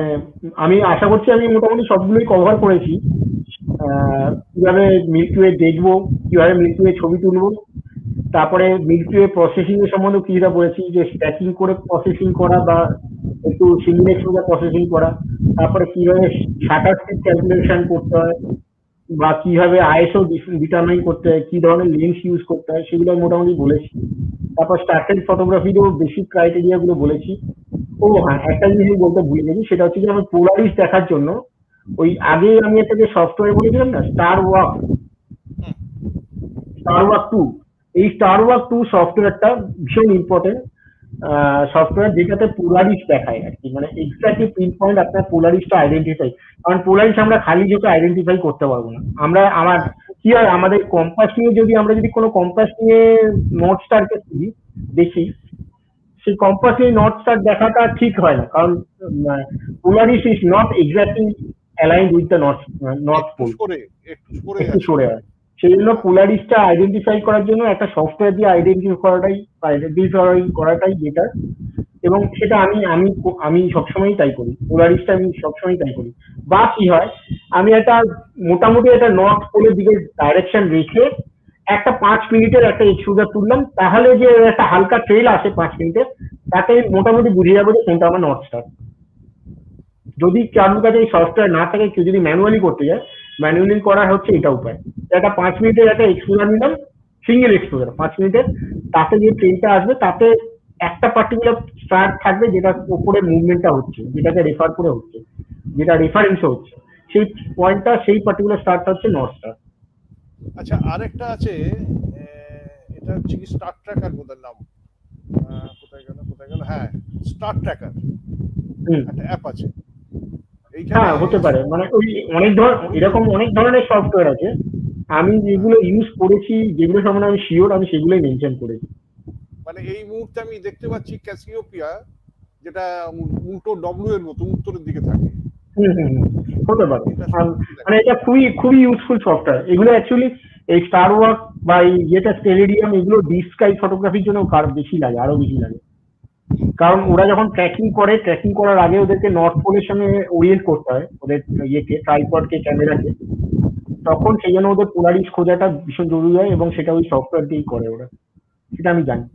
আমি আশা করছি আমি মোটামুটি সবগুলোই কভার করেছি। কিভাবে মিল্কি ওয়ে দেখবো, কিভাবে মিল্কি ওয়ে ছবি তুলবো, তারপরে মিল্কি ওয়ে প্রসেসিং এর সম্বন্ধে কিছুটা বলেছি, যে স্ট্যাকিং করে প্রসেসিং করা বা একটু সিমুলেশন বা প্রসেসিং করা, তারপরে কিভাবে শাটার স্পিড ক্যালকুলেশন করতে হয় বা কিভাবে আইএসও ডিটারমাইন করতে হয়, কি ধরনের লেন্স ইউজ করতে হয়, সেগুলো আমি মোটামুটি বলেছি। তারপর স্টার্টেড ফটোগ্রাফিরও বেসিক ক্রাইটেরিয়া গুলো বলেছি। ও হ্যাঁ, একটা জিনিস আমি বলতে ভুলে গেছি, সেটা হচ্ছে যে আমি পোলারিস দেখার জন্য ওই আগে আমি একটা যে সফটওয়্যার বলেছিলাম না, স্টার ওয়াক 2, এই স্টার ওয়াক 2 সফটওয়্যারটা ভীষণ ইম্পর্টেন্ট সফটওয়্যার, যেটাতে পোলারিস দেখায় আর কি, মানে এক্স্যাক্টলি পিন পয়েন্ট আপনার পোলারিসটা আইডেন্টিফাই। কারণ পোলারিস আমরা খালি চোখে আইডেন্টিফাই করতে পারবো না। আমার হ্যাঁ, কি হয়, আমাদের কম্পাস নিয়ে যদি কোনো কম্পাস নিয়ে নর্থ স্টারকে দেখি, সেই কম্পাস নিয়ে নর্থ স্টার দেখাটা ঠিক হয় না, কারণ Polaris is not exactly aligned with the north একটু পোল, সরে, একটু সরে একটু আছে। সরে হয়। সেই জন্য হ্যাঁ, পোলারিসটা আইডেন্টিফাই করার জন্য একটা সফটওয়্যার দিয়ে আইডেন্টিফাই করাটাই বেটার। এবং সেটা আমি সবসময় তাই করি, পোলারিসটা আমি সবসময় তাই করি। বা কি হয়, আমি একটা মোটামুটি একটা নর্থ পোলের দিকে ডাইরেকশন রেখে একটা 5 মিনিটের একটা এক্সপোজার তুললাম, তাহলে যে একটা হালকা ট্রেল আসে 5 মিনিটের, তাতে মোটামুটি বুঝে যাবো যে কোনটা আমার নর্থ স্টার। যদি কারোর কাছে এই সফটওয়্যার না থাকে, কেউ যদি ম্যানুয়ালি করতে যায়, ম্যানুয়ালি করা হচ্ছে এটা উপায়। একটা 5 মিনিটের একটা এক্সপোজার নিলাম, সিঙ্গেল এক্সপোজার 5 মিনিটের, তাতে যে ট্রেনটা আসবে তাতে একটা পার্টিকুলার স্টার থাকবে, যেটা উপরে মুভমেন্টটা হচ্ছে, যেটাকে রেফার করে হচ্ছে, যেটা রেফারেন্সে হচ্ছে, সেই পয়েন্টটা, সেই পার্টিকুলার স্টারটা হচ্ছে নর্থ স্টার। আচ্ছা আরেকটা আছে, এটা হচ্ছে কি স্টার ট্র্যাকার বোধহয় নাম। কোথায় গেল, কোথায় গেল, হ্যাঁ, স্টার ট্র্যাকার হুম। একটা অ্যাপ আছে এইখানে। হ্যাঁ, হতে পারে, মানে ওই এরকম অনেক ধরনের সফটওয়্যার আছে। আমি হ্যাঁ, যেগুলো ইউজ করেছি, যেগুলো সম্বন্ধে আমি শিওর, আমি সেগুলোই মেনশন করেছি। মানে এই মুহূর্তে আমি দেখতে পাচ্ছি ক্যাসিওপিয়া, যেটা উল্টো ডব্লিউ এর মতো উত্তরের দিকে থাকে। হুম, হুম, হুম। হতে পারে। এটা আম, দেখ, মানে এটা খুবই খুবই ইউজফুল সফটওয়্যার এগুলো অ্যাকচুয়ালি। এই স্টার ওয়ার্ক বা এই যেটা স্টেরিডিয়াম, এগুলো ডিপ স্কাই ফটোগ্রাফির জন্য বেশি লাগে, আরো বেশি লাগে। কারণ ওরা যখন ট্র্যাকিং করে, ট্র্যাকিং করার আগে ওদেরকে নর্থ পোলের সঙ্গে ওরিয়েন্ট করতে হয়, ওদের ট্রাইপডকে, ক্যামেরাকে। তখন সেই জন্য ওদের পোলারিস খোঁজাটা ভীষণ জরুরি হয়, এবং সেটা ওই সফটওয়্যার দিয়েই করে ওরা। সেটা আমি জানি,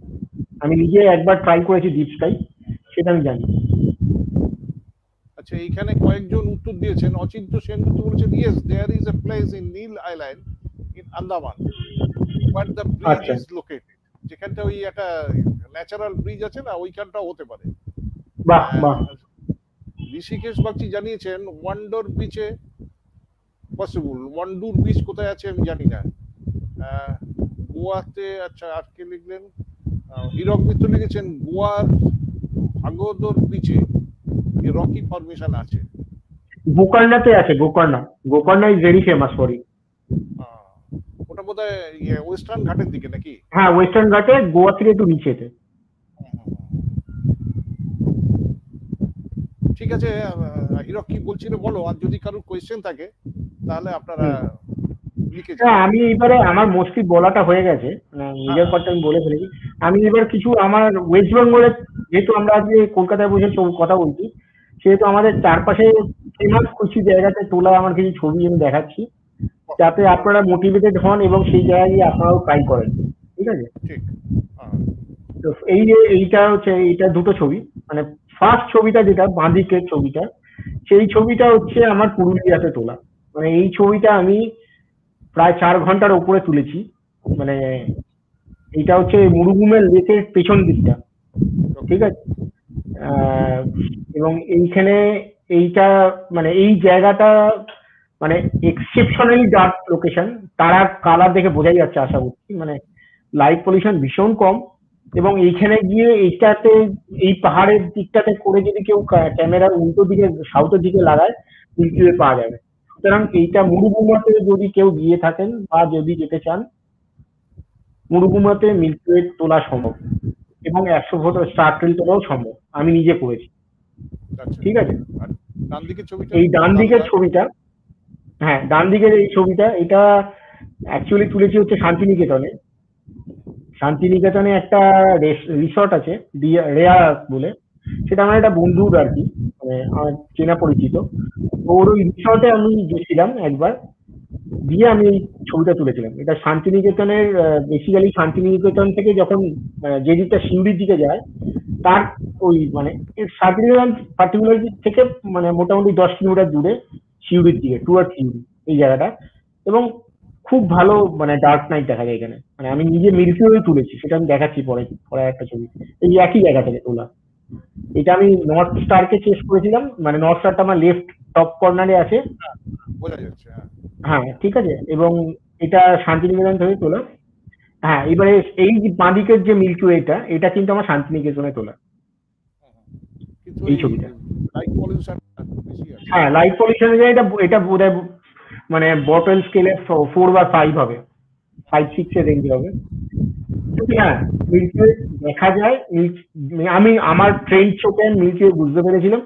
আমি নিজে একবার ট্রাই করেছি ডিপ স্কাই, সেটা আমি জানি। আচ্ছা এইখানে কয়েকজন উত্তর দিয়েছেন। অচিন্ত সেনগুপ্ত বলেছেন yes there is a place in Neil island in Andaman where the bridge আচ্ছা, ইজ লোকেটেড, যেখানটা ওই একটা ন্যাচারাল ব্রিজ আছে না, ওইখানটাও হতে পারে। বাহ বাহ। ঋষিকেশ বাগচি জানিয়েছেন ওয়ান্ডার বিচে পসিবল। ওয়ান্ডুর বিচ কোথায় আছে আমি জানি না। আহ, গোয়াতে, আচ্ছা আর কে লিখলেন, হীরক মিত্র লিখেছেন গোয়ার ভাগোদর বিচে রকি ফরমেশন আছে। গোকর্ণাতে আছে, Gokarna. Gokarna is very famous for it. Ah, ওটা বোধহয় ওয়েস্টার্ন ঘাটের দিকে নাকি? হ্যাঁ, ওয়েস্টার্ন ঘাটে, গোয়া থেকে একটু নিচেতে। ঠিক আছে, হীরক কি বলছিল বলো, আর যদি কারোর কোয়েশ্চেন থাকে তাহলে আপনারা হুম। লিখে হ্যাঁ, যাবেন। আমি এবারে আমার মোস্টলি বলাটা হয়ে গেছে, হ্যাঁ, নিজের পার্টটা আমি বলে ফেলেছি। আমি এবার কিছু আমার ওয়েস্ট বেঙ্গলের, যেহেতু আমরা আজকে কলকাতায় বসে কথা বলছি, সেহেতু আমাদের চারপাশে ফেমাস কিছু জায়গাতে তোলা আমার কিছু ছবি আমি দেখাচ্ছি, যাতে বলুন। আপনারা মোটিভেটেড হন এবং সেই জায়গায় গিয়ে আপনারাও ট্রাই করেন। ঠিক আছে? ঠিক। হ্যাঁ, তো এই যে এইটা হচ্ছে, এইটা দুটো ছবি। মানে ফার্স্ট ছবিটা, যেটা বাঁদিকের ছবিটা, সেই ছবিটা হচ্ছে আমার পুরুলিয়াতে তোলা। মানে এই ছবিটা আমি প্রায় 4 ঘন্টার উপরে তুলেছি। মানে এইটা হচ্ছে মুরুগুমের লেকের পেছন দিকটা। ওকে। ঠিক আছে? আহ, এবং এইখানে এইটা, মানে এই জায়গাটা, মানে এক্সেপশনালি ডার্ক লোকেশন। তারা কালার দেখে বোঝাই যাচ্ছে আশা করছি, মানে লাইট পলিউশন ভীষণ কম। এবং এইখানে গিয়ে এইটাতে, এই পাহাড়ের দিকটাতে করে যদি কেউ ক্যামেরা উল্টো দিকে, সাউথের দিকে লাগায়, মিল্কি ওয়ে পাওয়া যাবে। সুতরাং এইটা মুরুগুমাতে যদি কেউ গিয়ে থাকেন বা যদি যেতে চান, মুরুগুমাতে মিল্কি ওয়ে তোলা সম্ভব, এবং 100 ফুট স্টার ট্রেল তোলাও সম্ভব। আমি নিজে করেছি। আচ্ছা, ঠিক আছে? আর ডান দিকের ছবিটা এই ডান লাল দিকের লাল। ছবিটা, হ্যাঁ, ডান দিকের এই ছবিটা, এটা অ্যাকচুয়ালি তুলেছি হচ্ছে শান্তিনিকেতনে। শান্তিনিকেতনে একটা রিসর্ট আছে, রেয়া বলে। সেটা আমার একটা বন্ধুর আর কি, মানে আমার চেনা পরিচিত। তো ওর ওই রিসর্টে আমি গেছিলাম একবার, দিয়ে আমি এই ছবিটা তুলেছিলাম। এটা শান্তিনিকেতনের, বেসিক্যালি শান্তিনিকেতন থেকে যখন যে দিকটা সিউড়ির দিকে যায়, তার ওই মানে শান্তিনিকেতন পার্টিকুলার থেকে মানে মোটামুটি 10 কিলোমিটার দূরে, সিউড়ির দিকে, টুয়ার্ড সিউড়ি এই জায়গাটা। এবং খুব ভালো, মানে ডার্ক নাইট দেখা যায় এখানে। মানে আমি নিজে মিল্কি ওয়ে তুলেছি, সেটা আমি দেখাচ্ছি পরে, পরে একটা ছবি। এই একই জায়গা থেকে তোলা। এটা আমি নর্থ স্টারকে চেস করেছিলাম, মানে নর্থ স্টারটা আমার লেফট টপ কর্নারে আছে। বোঝা যাচ্ছে, হ্যাঁ। হ্যাঁ, ঠিক আছে। এবং এটা শান্তিনিকেতন থেকে তোলা। হ্যাঁ, এবারে এই যে বাঁদিকের যে মিল্কি ওয়েটা, এটা কিন্তু আমার শান্তিনিকেতনে তোলা কিন্তু এই এই ছবিটা। লাইট পলিউশন বেশি আছে। হ্যাঁ, লাইট পলিউশন এটা এটা বোধহয় মানে বটল স্কেলে 4 বা 5 হবে, 5-6 এর রেঞ্জ হবে। কিন্তু হ্যাঁ, মিল্কি ওয়ে দেখা যায়। আমি আমার ট্রেন চোখে মিল্কি ওয়ে বুঝতে পেরেছিলাম,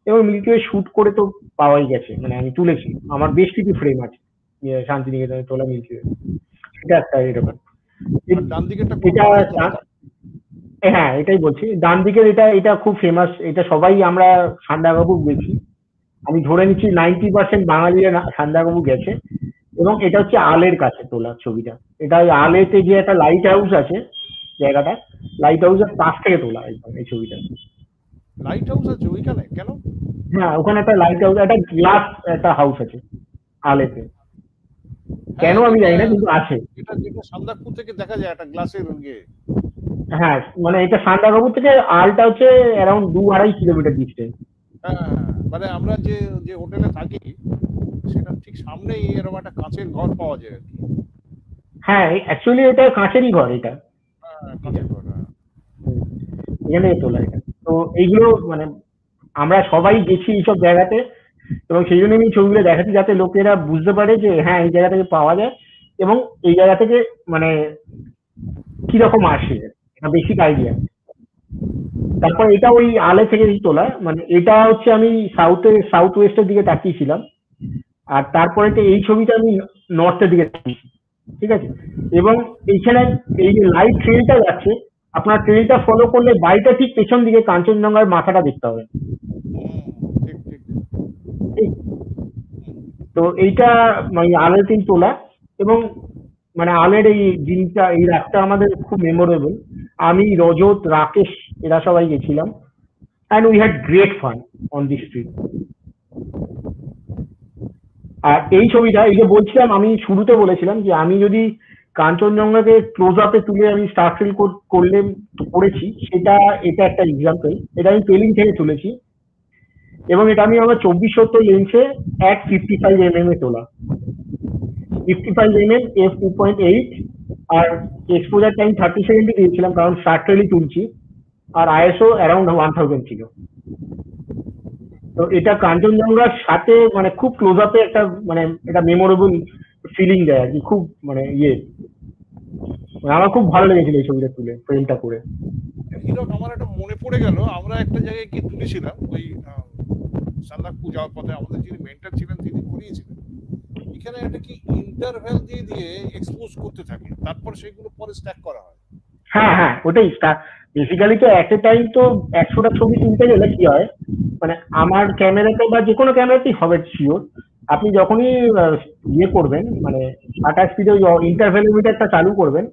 এবং মিল্কি ওয়ে শুট করে তো পাওয়াই গেছে, মানে আমি তুলেছি, আমার বেশ কিছু ফ্রেম আছে শান্তিনিকেতনে তোলা মিল্কি ওয়ে। এটা একটা এরকম। আর ডান দিকেরটা কোন এটা পাহাড়ে তোলা? হ্যাঁ, এটাই বলছি, ডান দিকের এটা এটা খুব ফেমাস, এটা সবাই আমরা সান্দাকফু গেছি। আমি ধরে নিচ্ছি 90% বাঙালিরা সান্দাকফু গেছে। এবং এটা হচ্ছে আলের কাছে তোলা ছবিটা। এটা ওই আলেতে যে একটা লাইট হাউস আছে জায়গাটা, লাইট হাউসের পাশ থেকে তোলা একদম এই ছবিটা। লাইট হাউস আছে ওইখানে কেন? হ্যাঁ, ওখানে একটা লাইট হাউস, একটা গ্লাস একটা হাউস আছে আলেতে। হ্যাঁ কেন আমি যেটা জানি না, কিন্তু আছে। যেটা যেটা সান্দাকফু থেকে দেখা যায় একটা গ্লাসের ইয়ে। হ্যাঁ, মানে এটা সান্দাকফু থেকে আলটা হচ্ছে অ্যারাউন্ড 2-2.5 কিলোমিটার ডিস্টেন্স। হ্যাঁ, মানে আমরা যে যে হোটেলে থাকি সেটা ঠিক সামনেই এরকম একটা কাঁচের ঘর পাওয়া যায় আর কি। হ্যাঁ, অ্যাকচুয়ালি এটা কাঁচেরই ঘর এটা। হ্যাঁ, এটা কাঁচের ঘর, হ্যাঁ। হুম, এখানে তোলা এটা। তো এইগুলো মানে আমরা সবাই গেছি এইসব জায়গাতে, এবং সেই জন্য আমি ছবিগুলো দেখাচ্ছি যাতে লোকেরা বুঝতে পারে যে হ্যাঁ, এই জায়গা থেকে পাওয়া যায়, এবং এই জায়গা থেকে মানে কিরকম আসে, একটা বেসিক আইডিয়া। তারপর এটা ওই আলে থেকে তোলা, মানে এটা হচ্ছে আমি সাউথ ওয়েস্টের দিকে তাকিয়েছিলাম, আর তারপরে তো এই ছবিটা আমি নর্থের দিকে তাকিয়েছি, ঠিক আছে। এবং এইখানে এই যে লাইট ট্রেনটা যাচ্ছে, আপনার ট্রেনটা ফলো করলে বাড়িটা ঠিক পেছন দিকে কাঞ্চনজঙ্ঘার মাথাটা দেখতে হবে, ঠিক ঠিক। ঠিক। তো এইটা মানে আলেতেই তোলা, এবং মানে আলের এই দিনটা, এই রাতটা আমাদের খুব মেমোরেবল। আমি, রজত, রাকেশ, এরা সবাই গেছিলাম, and we had great fun on this trip. আর এই ছবিটা, এই যে বলছিলাম, আমি শুরুতে বলেছিলাম যে আমি যদি কাঞ্চনজঙ্ঘাকে ক্লোজ আপে তুলে আমি স্টারফিল করলে করেছি, সেটা এটা একটা এক্সাম্পল। এটা আমি পেলিং থেকে তুলেছি, এবং এটা আমি আমার 24-70 লেন্সে at 55 mm এ তোলা। 55 mm f2.8, আর এক্সপোজার টাইম 30 সেকেন্ড দিয়েছিলাম, কারণ শার্ট রেলি তুলছি, আর আইএসও অ্যারাউন্ড 1000 ছিল। তো এটা কাঞ্চনজঙ্ঘার সাথে মানে খুব ক্লোজ আপে একটা মানে এটা মেমোরেবল ফিলিং দেয় আর কি, খুব মানে মানে আমার খুব ভালো লেগেছিল এই ছবিটা তুলে, ফ্রেমটা করে। হীরক আমার একটা মনে পড়ে গেল, আমরা একটা জায়গায় গিয়ে তুলেছিলাম ওই সান্দাকফু যাওয়ার পথে আমাদের যিনি মেন্টর ছিলেন তিনি করিয়েছিলেন। এখানে একটা কি ইন্টারভ্যাল দিয়ে দিয়ে এক্সপোজ করতে থাকে, তারপর সেগুলো পরে স্ট্যাক করা হয়। হ্যাঁ, হ্যাঁ, ওটাই বেসিক্যালি। তো এট এ টাইম তো 100টা ছবি তুলতে গেলে কি হয়, মানে আমার ক্যামেরাতে বা যে কোনো ক্যামেরাতেই হবে শিওর, আপনি যখনই ইয়ে করবেন, মানে শাটার স্পিডে ইন্টারভ্যালোমিটারটা চালু করবেন,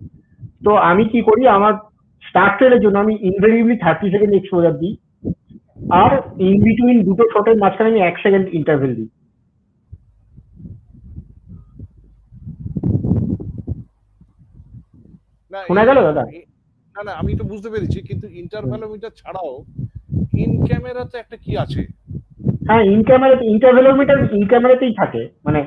তো আমি কি করি, আমার স্টার্ট ট্রেলের জন্য আমি ইনভেরিয়েবলি 30 সেকেন্ড এক্সপোজার দিই, আর ইন বিটুইন দুটো শটের মাঝখানে আমি 1 সেকেন্ড ইন্টারভেল দিই। না শোনা গেল দাদা? না না, আমি তো বুঝতে পেরেছি, কিন্তু ইন্টারভ্যালোমিটার ছাড়াও ইন ক্যামেরাতে একটা কি আছে? হ্যাঁ, ইন ক্যামেরাতেই থাকে, মানে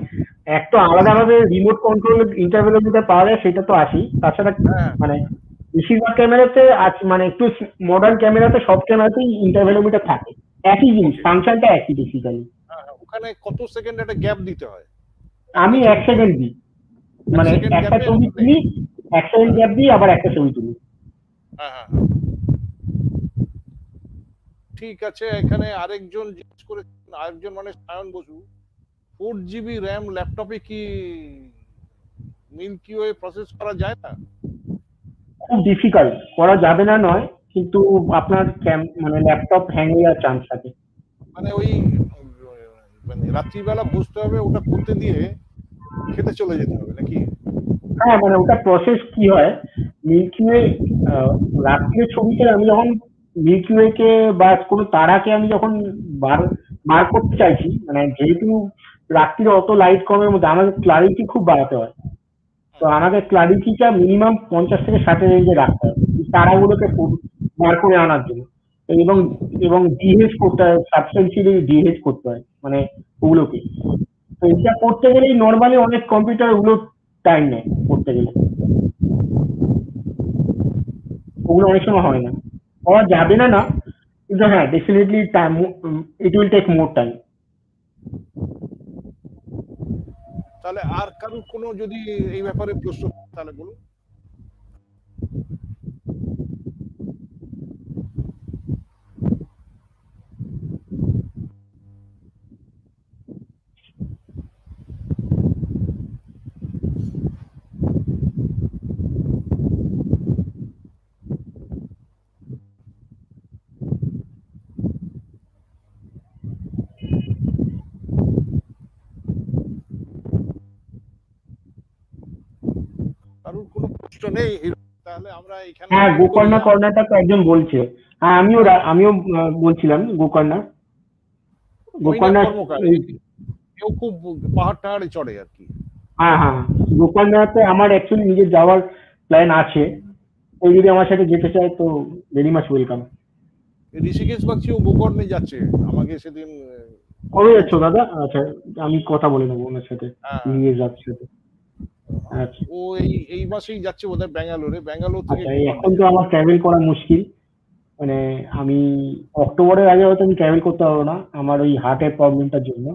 এক তো আলাদাভাবে রিমোট কন্ট্রোল ইন্টারভেলোমিটার পাওয়া যায়, সেটা তো আসেই। তাছাড়া হ্যাঁ মানে বেশিরভাগ ক্যামেরাতে আছে, মানে একটু মডার্ন ক্যামেরাতে সব ক্যামেরাতেই ইন্টারভেলোমিটার থাকে। একই জিনিস, ওকে। ফাংশনটা একই বেসিক্যালি। হ্যাঁ হ্যাঁ, ওখানে কত সেকেন্ড একটা গ্যাপ দিতে হয় আমি একটা এক ছবিতে? সেকেন্ড দিই, এক মানে সেকেন্ড একটা গ্যাপে ছবি মানে? তুলি, 1 সেকেন্ড হ্যাঁ গ্যাপ দিই, আবার একটা ছবি তুলি। হ্যাঁ হ্যাঁ হ্যাঁ। ঠিক আছে, এখানে আরেকজন জিজ্ঞেস করেছেন, আরেকজন মানে সায়ন বসু, 4 GB র্যাম ল্যাপটপে কি মিল্কি ওয়ে প্রসেস করা যায় না? খুব ডিফিকাল্ট, করা যাবে না নয়, কিন্তু আপনার মানে ল্যাপটপ হ্যাং হয়ে যাওয়ার চান্স থাকে। মানে ওই মানে রাত্রিবেলা বসতে হবে ওটা করতে দিয়ে খেতে চলে যেতে হবে নাকি? হ্যাঁ, মানে ওটা প্রসেস কি হয়, মিল্কি ওয়ে রাত্রির ছবিতে আমি যখন মিল্কি ওয়ে কে বা কোনো তারাকে আমি যখন বার বার করতে চাইছি, মানে যেহেতু রাত্রিরে অত লাইট কমের মধ্যে আমাকে ক্লারিটি খুব বাড়াতে হয়। তো আমাকে ক্লারিটিটা মিনিমাম 50 থেকে 60 রেঞ্জে রাখতে হয় এই তারাগুলোকে বার করে আনার জন্য। এবং এবং ডিহেজ করতে হয়, সাবস্টেন্সিয়ালি ডিহেজ করতে হয় মানে ওগুলোকে। তো এটা করতে গেলেই নর্মালি অনেক কম্পিউটার ওগুলো টাইম নেয় করতে গেলে। ওগুলো অনেক সময় হয় না, হওয়া যাবে না না, কিন্তু হ্যাঁ definitely time, it will take more time. তাহলে আর কারোর কোনো যদি এই ব্যাপারে প্রশ্ন থাকে, তাহলে বলুন। কারোর কোনো প্রশ্ন নেই, তাহলে আমরা এখানে হ্যাঁ, end করি। গোকর্ণা কর্ণাটা তো একজন বলছে। হ্যাঁ, আমিও বলছিলাম গোকর্ণা মৈনাক গোকর্ণা কর্মকার, কেউ খুব পাহাড় টাহাড়ে চড়ে আর কি। হ্যাঁ হ্যাঁ, গোকর্ণাতে আমার অ্যাকচুয়ালি নিজের যাওয়ার প্ল্যান আছে। কেউ যদি আমার সাথে যেতে চায় তো very much welcome. Rishikesh Bagchi ও গোকর্ণে যাচ্ছে, আমাকে সেদিন কবে যাচ্ছ দাদা? আচ্ছা, আমি কথা বলে নেবো ওনার সাথে, হ্যাঁ, নিয়ে যাচ্ছে তো। আচ্ছা ও এই মাসেই যাচ্ছে বোধহয় ব্যাঙ্গালোরে, ব্যাঙ্গালোর থেকে আচ্ছা, এখন গোকর্ণে তো যাবে। আমার ট্রাভেল করা মুশকিল, মানে আমি অক্টোবরের আগে হয়তো আমি ট্রাভেল করতে পারবো না আমার ওই হার্টের প্রবলেমটার জন্য,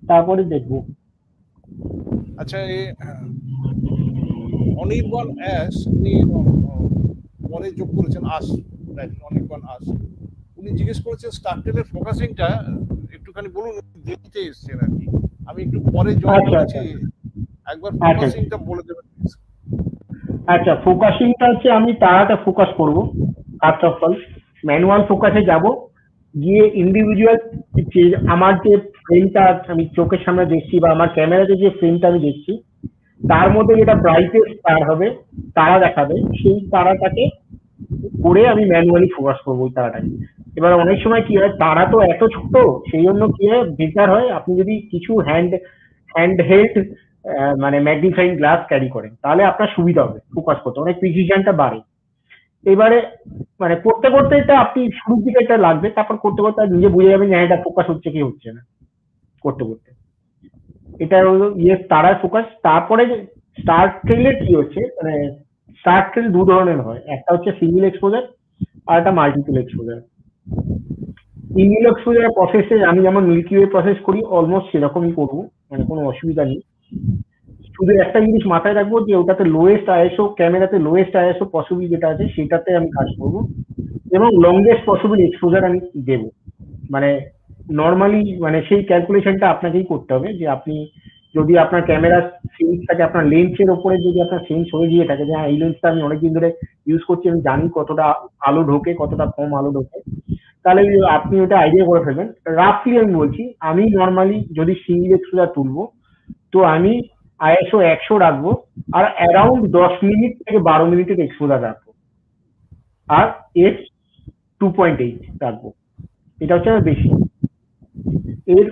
তারপরে দেখবো। আচ্ছা, অনির্বাণ অ্যাশ উনি পরে যোগ করেছেন আস, অনির্বাণ আস, উনি জিজ্ঞেস করেছেন স্টারটেলের ফোকাসিংটা একটুখানি বলুন, দেখতে এসছেন আর কি। আমি একটু পরে জয়েন আচ্ছা করেছি, আচ্ছা একবার আচ্ছা ফোকাসিংটা বলে দেবেন please? আচ্ছা, ফোকাসিংটা হচ্ছে আমি তারাটা ফোকাস করব, ফার্স্ট অফ অল ম্যানুয়াল ফোকাসে যাব, গিয়ে ইন্ডিভিজুয়াল যে আমার যে ফ্রেমটা আমি চোখের সামনে দেখছি বা আমার ক্যামেরাতে যে ফ্রেমটা আমি দেখছি তার মধ্যে যেটা ব্রাইটেস্ট তার হবে, তারা দেখাবে, সেই তারাটাকে করে আমি ম্যানুয়ালি ফোকাস করবো ওই তারাটাকে। এবার অনেক সময় কি হয়, তারা তো এত ছোট, সেই জন্য কি হয় বেটার হয় আপনি যদি কিছু হ্যান্ড হেল্ড মানে ম্যাগনিফাইং গ্লাস ক্যারি করেন, তাহলে আপনার সুবিধা হবে ফোকাস করতে, অনেক প্রিসিশনটা বাড়ে। এবারে মানে করতে করতে এটা আপনি শুরুর দিকে এটা লাগবে, তারপর করতে করতে আর নিজে বুঝে যাবেন যে হ্যাঁ এটা ফোকাস হচ্ছে কি হচ্ছে না করতে করতে। এটা হলো ইয়ে তারার ফোকাস। তারপরে স্টার ট্রেলের কি হচ্ছে, মানে স্টার ট্রেল দু ধরনের হয়, একটা হচ্ছে সিঙ্গেল এক্সপোজার আর একটা মাল্টিপল এক্সপোজার। সিঙ্গেল এক্সপোজার প্রসেসে আমি যেমন মিল্কি ওয়ে প্রসেস করি অলমোস্ট সেরকমই করবো, মানে কোনো অসুবিধা নেই। শুধু একটা জিনিস মাথায় রাখবো যে ওটাতে লোয়েস্ট আইএসও, ক্যামেরাতে লোয়েস্ট আইএসও পসিবল যেটা আছে সেটাতে আমি কাজ করবো, এবং লংগেস্ট পসিবল এক্সপোজার আমি দেবো। মানে নর্মালি মানে সেই ক্যালকুলেশনটা আপনাকেই করতে হবে যে আপনি যদি আপনার ক্যামেরার সেন্স থাকে, আপনার লেন্সের ওপরে যদি আপনার সেন্স হয়ে গিয়ে থাকে যে হ্যাঁ এই লেন্সটা আমি অনেকদিন ধরে ইউজ করছি, আমি জানি কতটা আলো ঢোকে কতটা কম আলো ঢোকে, তাহলে আপনি ওটা আইডিয়া করে ফেলবেন। রাফলি আমি বলছি, আমি নর্মালি যদি সিঙ্গেল এক্সপোজার তুলবো তো আমি আইএসও 100 রাখবো, আর অ্যারাউন্ড 10 মিনিট থেকে 12 মিনিটের এক্সপোজার রাখবো, আর এফ 2.8 রাখবো। এটা হচ্ছে আমার বেশি। এর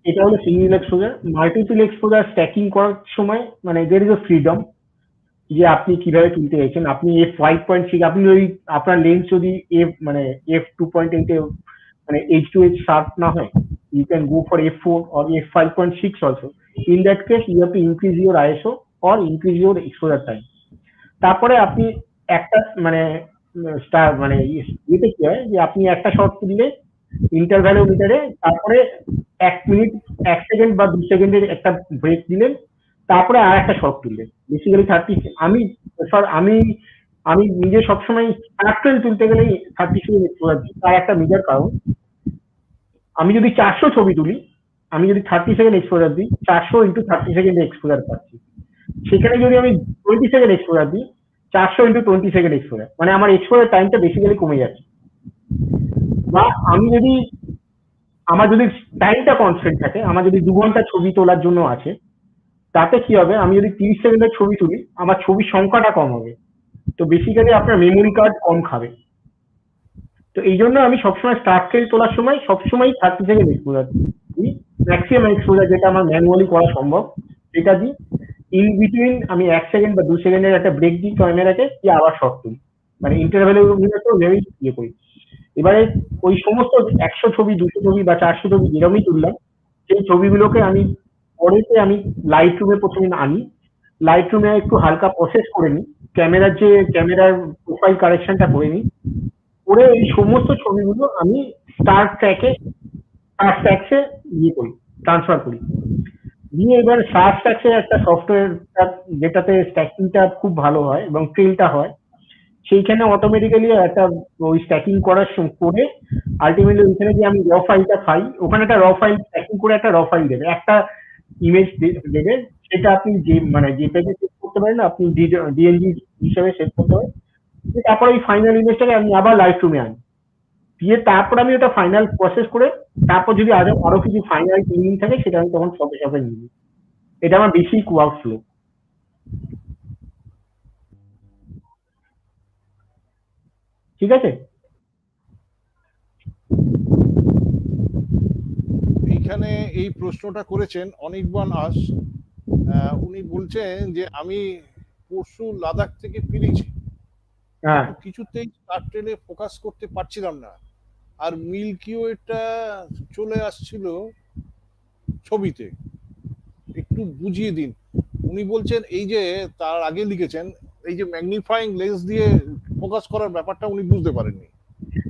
এটা হলো single exposure. Multiple exposure stacking করার সময় মানে দের ইজ এ ফ্রিডম যে আপনি কিভাবে তুলতে চাইছেন। আপনি F5.6, আপনি যদি আপনার লেন্স যদি F2.8 এ মানে H2H শার্প না হয়, you can go for F4 or F5.6 also. In that case, you have to increase your ISO or increase your exposure time. তারপরে আপনি একটা মানে স্টার মানে ইয়েতে কি হয় যে আপনি একটা শট তুললে ইন্টারভ্যালোমিটারে, তারপরে 1 মিনিট 1 সেকেন্ড বা 2 সেকেন্ডের একটা ব্রেক দিলেন, তারপরে আর একটা শট তুললেন, বেসিক্যালি 30। আমি আমি আমি নিজে সবসময় ট্রাক্টর তুলতে গেলে 30 সেকেন্ড এক্সপোজার দিই, তার একটা মেজার কারণ, আমি যদি 400 ছবি তুলি, আমি যদি 30 সেকেন্ড এক্সপোজার দিই, 400 × 30 সেকেন্ড এক্সপোজার পাচ্ছি। সেখানে যদি আমি 20 সেকেন্ড এক্সপোজার দিই, 400 × 20 সেকেন্ড এক্সপোজার, মানে আমার এক্সপোজার টাইমটা বেসিক্যালি কমে যাচ্ছে। বা আমি যদি আমার যদি টাইমটা কনস্ট্যান্ট থাকে, আমার যদি 2 ঘন্টা ছবি তোলার জন্য আছে, তাতে কি হবে, আমি যদি 30 সেকেন্ডের ছবি তুলি আমার ছবির সংখ্যাটা কম হবে, তো বেসিক্যালি আপনার মেমোরি কার্ড কম খাবে। তো এই জন্য আমি সবসময় স্টার্ট তোলার সময় সবসময় 30 সেকেন্ড এক্সপোজার দিই, ম্যাক্সিমাম এক্সপোজার যেটা আমার ম্যানুয়ালি করা সম্ভব সেটা দিই। ইন বিটুইন আমি 1 সেকেন্ড বা 2 সেকেন্ডের একটা ব্রেক দিই ক্যামেরাকে, কি আবার শর্ট তুলি, মানে ইন্টারভ্যালের ভিতরে ভেবেই ইয়ে করি। এবারে ওই সমস্ত 100 ছবি 200 ছবি বা 400 ছবি যেরকমই তুললাম, সেই ছবিগুলোকে আমি পরেতে আমি লাইট রুমে প্রথমে আনি, লাইট রুমে একটু হালকা প্রসেস করে নিই, ক্যামেরার প্রোফাইল কারেকশনটা করে নিই, করে এই সমস্ত ছবিগুলো আমি স্টার ট্র্যাক্সে ইয়ে করি, ট্রান্সফার করি। দিয়ে এবার স্টার ট্র্যাক্সে একটা সফটওয়্যার যেটাতে স্ট্যাকিংটা খুব ভালো হয় এবং ট্রেলটা হয়, সেইখানে অটোমেটিক্যালি একটা ওই স্ট্যাকিং করে আলটিমেটলি ওইখানে যে আমি ফাইলটা পাই, ওখানে একটা ফাইল স্ট্যাকিং করে একটা ফাইল দেবে, একটা ইমেজ দেবে, সেটা আপনি যে পেজে সেভ করতে পারেন, আপনি ডিএনজি হিসেবে সেভ করতে পারেন। তারপর ওই ফাইনাল ইমেজটাকে আমি আবার লাইট রুমে আনি, দিয়ে তারপর আমি ওটা ফাইনাল প্রসেস করে তারপর যদি আরো কিছু ফাইনাল টিউনিং থাকে সেটা আমি তখন ফটোশপে নিয়ে নিই। এটা আমার বেসিক ওয়ার্ক ফ্লো। ঠিক আছে? এইখানে এই প্রশ্নটা করেছেন অনির্বাণ আস। উনি বলছেন যে আমি পরশু লাদাখ থেকে ফিরেছি, হ্যাঁ, কিছুতেই স্টার ট্রেনে ফোকাস করতে পারছিলাম না, আর মিল্কি ওয়েটা চলে আসছিল ছবিতে, একটু বুঝিয়ে দিন। উনি বলছেন এই যে তার আগে লিখেছেন এই যে ম্যাগনিফাইং লেন্স দিয়ে ফোকাস করার ব্যাপারটা উনি বুঝতে পারেননি।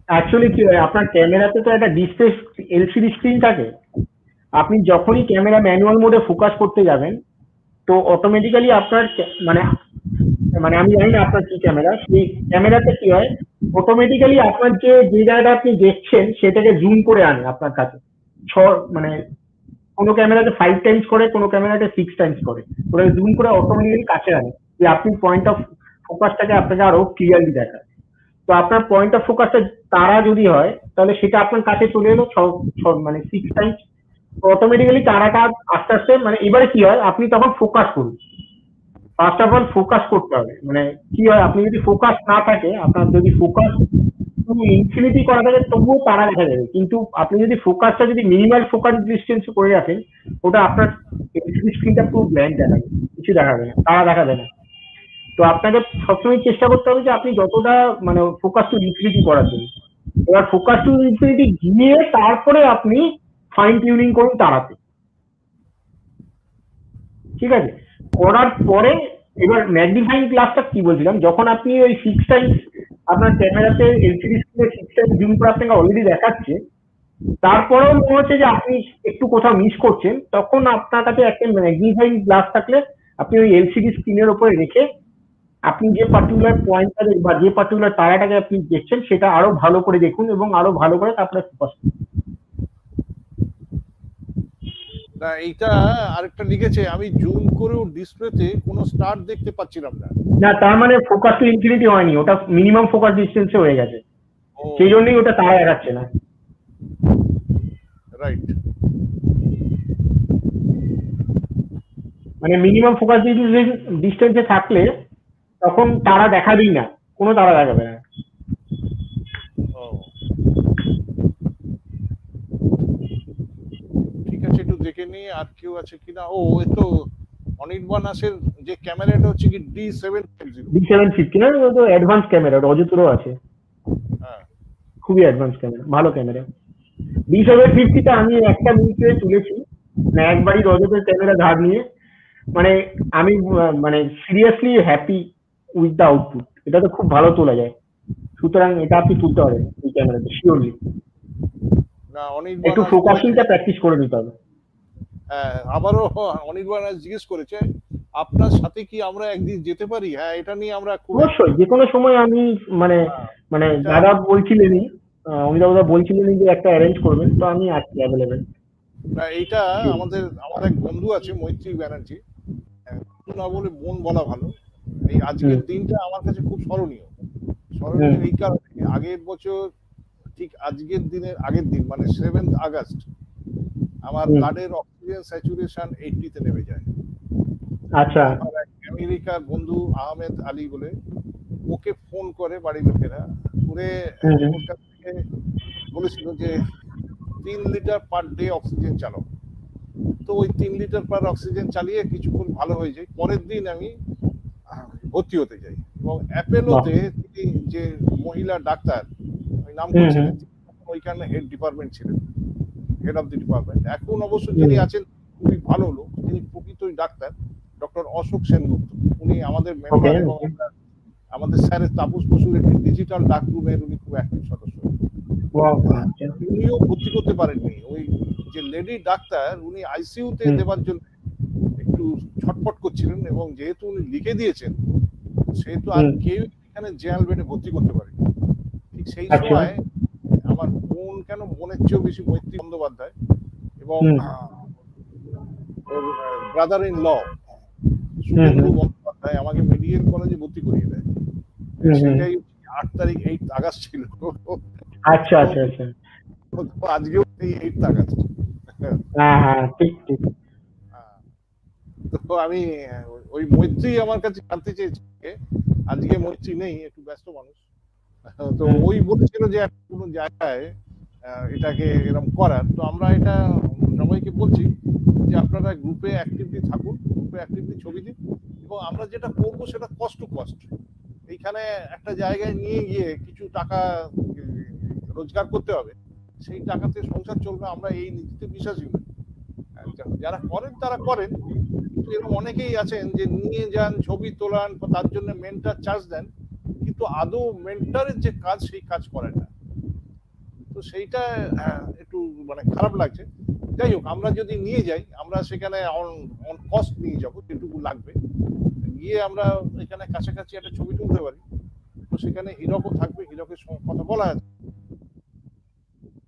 অ্যাকচুয়ালি কি হয়, আপনার ক্যামেরাতে তো একটা ডিসপ্লে এলসিডি স্ক্রিন থাকে, আপনি যখনই ক্যামেরা ম্যানুয়াল মোডে ফোকাস করতে যাবেন, তো অটোমেটিক্যালি আপনার মানে মানে আমি জানি না আপনার কি ক্যামেরা, সেই ক্যামেরাতে কি হয়, অটোমেটিক্যালি আপনার যে জায়গাটা আপনি দেখছেন সেটাকে জুম করে আনে আপনার কাছে। মানে কোনো ক্যামেরাতে 5 টাইমস করে, কোনো ক্যামেরাতে 6 টাইমস করে, ওটা জুম করে অটোমেটিক্যালি কাছে আনে, যে আপনি পয়েন্ট অফ ফোকাসটাকে আপনাকে আরো ক্লিয়ারলি দেখায়। তো আপনার পয়েন্ট অফ ফোকাসটা তারা যদি হয়, তাহলে সেটা আপনার কাছে চলে এলো মানে 6 টাইমস। তো অটোমেটিক্যালি তারাটা আস্তে আস্তে, মানে এবারে কি হয়, আপনি তখন ফোকাস করুন। ফার্স্ট অফ অল ফোকাস করতে হবে, মানে কি হয়, আপনি যদি ফোকাস না থাকে, আপনার যদি ফোকাস ইনফিনিটি করা থাকে তবুও তারা দেখা যাবে, কিন্তু আপনি যদি ফোকাসটা যদি মিনিমাল ফোকাস ডিস্টেন্স করে রাখেন, ওটা আপনার এলসিডি স্ক্রিনটা পুরো ব্ল্যাঙ্ক দেখাবে, কিছু দেখাবে না, তারা দেখাবে না। তো আপনাকে সবসময় চেষ্টা করতে হবে যে আপনি যতটা মানে ফোকাস টু ইনফিনিটি করার জন্য। এবার ফোকাস টু ইনফিনিটি গিয়ে তারপরে আপনি ফাইন টিউনিং করুন তাড়াতে। ঠিক আছে? করার পরে এবার ম্যাগনিফাইং গ্লাসটা কি বলছিলাম, যখন আপনি ওই 6 টাইমস আপনার ক্যামেরাতে এলসিডি স্ক্রিনে 6 টাইমস জুম করে আপনাকে অলরেডি দেখাচ্ছে, তারপরেও মনে হচ্ছে যে আপনি একটু কোথাও মিস করছেন, তখন আপনার কাছে একটা ম্যাগনিফাইং গ্লাস থাকলে আপনি ওই এলসিডি স্ক্রিনের উপরে রেখে আপনি যে পার্টিকুলার পয়েন্টটাকে বা যে পার্টিকুলার তারাটাকে আপনি দেখছেন সেটা আরো ভালো করে দেখুন এবং আরো ভালো করে তারপরে ফোকাস করুন। না এইটা আরেকটা লিখেছে আমি জুম করেও ডিসপ্লেতে কোনো স্টার দেখতে পাচ্ছিলাম না। না, তার মানে ফোকাস টু ইনফিনিটি হয়নি, ওটা মিনিমাম ফোকাস ডিস্টেন্সে হয়ে গেছে, ও সেই জন্যই ওটা তারা দেখাচ্ছে না। রাইট। মানে মিনিমাম ফোকাস ডিস্টেন্সে থাকলে তখন তারা দেখাবেই না, কোনো তারা দেখাবে না। ও ঠিক আছে, একটু দেখে নি আর কেউ আছে কিনা। ও এ তো অনির্বাণ দাসের যে ক্যামেরাটা হচ্ছে কি D750। D750 না, ও তো অ্যাডভান্স ক্যামেরা, অজতেরও আছে, হ্যাঁ খুবই অ্যাডভান্স ক্যামেরা, ভালো ক্যামেরা। D750টা আমি একটা মিনিটে তুলেছি, মানে একবারই রজতের ক্যামেরা ধার নিয়ে, মানে আমি মানে seriously happy with the output, এটা তো খুব ভালো তোলা যায়, সুতরাং এটা আপনি তুলতে পারেন এই ক্যামেরাতে শিওরলি। না অনির্বাণ একটু দাস ফোকাসিংটা প্র্যাকটিস করে নিতে হবে। আবারও অনির্বাণ দাস জিজ্ঞেস করেছে আপনার সাথে কি আমরা একদিন যেতে পারি। হ্যাঁ এটা নিয়ে আমরা খুব অবশ্যই যে কোনো সময় আমি মানে মানে এটা দাদা বলছিলেনই, অমিতাভ দা বলছিলেনই যে একটা অ্যারেঞ্জ করবেন, তো আমি আছি অ্যাভেলেবেল। এইটা আমাদের এক বন্ধু আছে মৈত্রী ব্যানার্জি, না বলে বোন বলা ভালো। এই আজকের দিনটা আমার কাছে খুব স্মরণীয়। স্মরণীয় এই কারণে আগের বছর ঠিক আজকের দিনের আগের দিন মানে 7th আগস্ট আমার ব্লাডের অক্সিজেন স্যাচুরেশন 80 তে নেমে যায়। আচ্ছা। আমার এক আমেরিকার বন্ধু আহমেদ আলী বলে, ওকে ফোন করে বাড়ির লোকেরা, করে ওর কাছ থেকে বলেছিল যে 3 লিটার পার ডে অক্সিজেন চালাও। তো ওই 3 লিটার পার অক্সিজেন চালিয়ে কিছুক্ষণ ভালো হয়ে যায়, পরের দিন আমি ভর্তি হতে যাই এবং অ্যাপেলোতে তিনি যে মহিলা ডাক্তার, ওই নাম করছিলেন, ওইখানে হেড ডিপার্টমেন্ট ছিলেন, হেড অফ দি ডিপার্টমেন্ট। এখন অবশ্য যিনি আছেন খুবই ভালো লোক, তিনি প্রকৃত ডাক্তার, ডক্টর অশোক সেনগুপ্ত। উনি আমাদের ওকে মেম্বার এবং ওকে আমাদের স্যারের তাপস বসুর একটি ডিজিটাল ডাক রুমের উনি খুব অ্যাক্টিভ সদস্য। ওয়াও আচ্ছা উনিও ভর্তি করতে পারেননি, ওই যে লেডি ডাক্তার উনি আইসিইউতে হুম দেওয়ার জন্য একটু ছটফট করছিলেন, এবং যেহেতু উনি লিখে দিয়েছেন সেহেতু আর হুম কেউ এখানে জেনারেল বেডে ভর্তি করতে পারেনি। ঠিক সেই আচ্ছা সময় আমার বোন, কেন বোনের চেয়েও বেশি, মৈত্রী বন্দ্যোপাধ্যায় এবং হুম ওর ব্রাদার ইন ল হুম শুভেন্দু হুম বন্দ্যোপাধ্যায় আমাকে মেডিকেল কলেজে ভর্তি করিয়ে দেয়। হুম হুম সেটাই 8 তারিখ 8 আগস্ট ছিল। আচ্ছা আচ্ছা আচ্ছা তো আজকেও এই 8 আগস্ট। হ্যাঁ হ্যাঁ ঠিক ঠিক তো আমি ওই মৈত্রী আমার কাছে জানতে চেয়েছি, আজকে মৈত্রী নেই, একটু ব্যস্ত মানুষ। তো হুম ওই বলেছিল যে কোনো জায়গায় এটাকে এরকম করার, তো আমরা এটা সবাইকে বলছি যে আপনারা গ্রুপে অ্যাক্টিভলি থাকুন, গ্রুপে অ্যাক্টিভলি ছবি দিন, এবং আমরা যেটা করব সেটা কস্ট টু কস্ট। এইখানে একটা জায়গায় নিয়ে গিয়ে কিছু টাকা রোজগার করতে হবে, সেই টাকাতে সংসার চলবে, আমরা এই নীতিতে বিশ্বাসী নই। যারা করেন তারা করেন, কিন্তু এরকম অনেকেই আছেন যে নিয়ে যান, ছবি তোলান, তার জন্য মেন্টার চার্জ দেন, কিন্তু আদৌ মেন্টারের যে কাজ সেই কাজ করেন না। তো সেইটা একটু মানে খারাপ লাগছে। যাই হোক, আমরা যদি নিয়ে যাই, আমরা সেখানে অন কস্ট নিয়ে যাবো, যেটুকু লাগবে, গিয়ে আমরা এখানে কাছাকাছি একটা ছবি তুলতে পারি। তো সেখানে হিরকও থাকবে, হিরকের সঙ্গে কথা বলা আছে।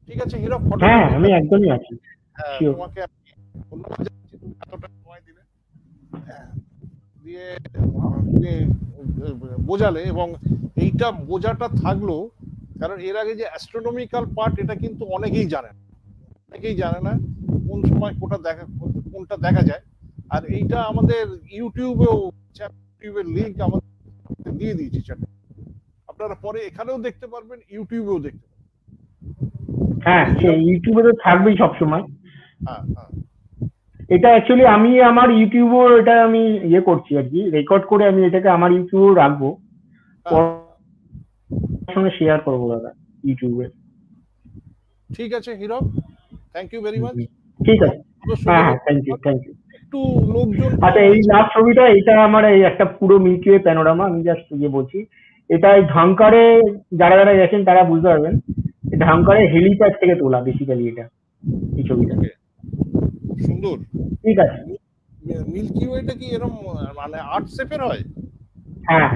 ঠিক আছে হিরক, হ্যাঁ ফটোগ্রাফি আমি একদমই আছি শিওর তোমাকে ধন্যবাদ জানাচ্ছি, তুমি এতটা সময় দিলে, দিয়ে তুমি বোঝালে, এবং এইটা বোঝাটা থাকলো, কারণ এর আগে যে অ্যাস্ট্রোনমিক্যাল পার্ট, এটা কিন্তু অনেকেই জানে না, অনেকেই জানে না কোন সময় কোনটা দেখা যায়। আর এইটা আমাদের ইউটিউবের লিঙ্ক আমাদের দিয়ে দিয়েছি চ্যানেল, আপনারা পরে এখানেও দেখতে পারবেন, ইউটিউবেও দেখতে পারবেন। হ্যাঁ সে হিরক, ইউটিউবে তো থাকবেই সবসময় হ্যাঁ হ্যাঁ এটা অ্যাকচুয়ালি আমি আমার ইউটিউবও এটা আমি ইয়ে করছি আর কি রেকর্ড করে আমি এটাকে আমার ইউটিউবেও রাখবো হ্যাঁ পড়ার সঙ্গে শেয়ার করবো দাদা ইউটিউবে ঠিক আছে Hirak, thank you very much. ঠিক আছে ভালো হ্যাঁ সুযোগে হ্যাঁ থ্যাংক ইউ থ্যাংক ইউ একটু লোকজন আচ্ছা কম এই আছে। লাস্ট ছবিটা এটা আমার এই একটা পুরো মিল্কি ওয়ে প্যানোরামা আমি জাস্ট ইয়ে বলছি এটা এই ধাঙ্কারে যারা যারা গেছেন তারা বুঝতে পারবেন ধাঙ্কারে হেলিপ্যাড থেকে তোলা বেসিক্যালি এটা এই ছবিটা ওকে, সুন্দর। ঠিক আছে মিল্কি ওয়েটা কি এরকম মানে আর্ট শেপের হয়? হ্যাঁ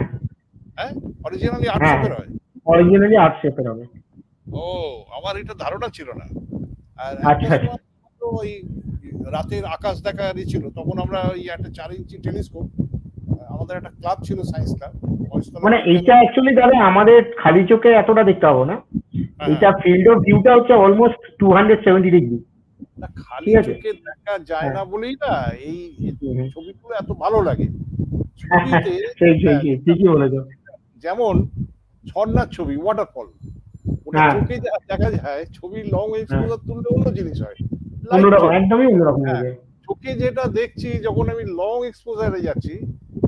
হ্যাঁ, অরিজিনালি আর্ট হ্যাঁ শেপের হয়? অরিজিনালি আর্ট শেপের হবে ও, আমার এটা ধারণা ছিল না। আর একটা আচ্ছা আচ্ছা সময় তো ওই রাতের আকাশ দেখার ছিল, তখন আমরা ওই একটা 4 ইঞ্চি টেলিস্কোপ, আমাদের একটা ক্লাব ছিল, সায়েন্স ক্লাব, মহেশতলা মানে এইটা বিজ্ঞানের। অ্যাকচুয়ালি দাদা আমাদের খালি চোখে এতটা দেখতে হবে না হ্যাঁ এটা ফিল্ড অফ ভিউটা হচ্ছে অলমোস্ট 270 ডিগ্রি না, খালি ঠিক আছে চোখে দেখা যায় হ্যাঁ না বলেই না এই হুম, হুম। ছবিগুলো এত ভালো লাগে। হ্যাঁ, হ্যাঁ, ছবিতে সেই সেই হ্যাঁ, সেই ঠিকই বলেছো যেমন ঝর্ণার ছবি, ওয়াটারফল, ওটা হ্যাঁ চোখে যা দেখা যায়, ছবির লং হ্যাঁ এক্সপোজার তুললে অন্য জিনিস হয়, লাইট অন্যরকম ছবি। একদমই অন্যরকম হয়ে হ্যাঁ, যায় চোখে যেটা দেখছি, যখন আমি লং এক্সপোজারে যাচ্ছি,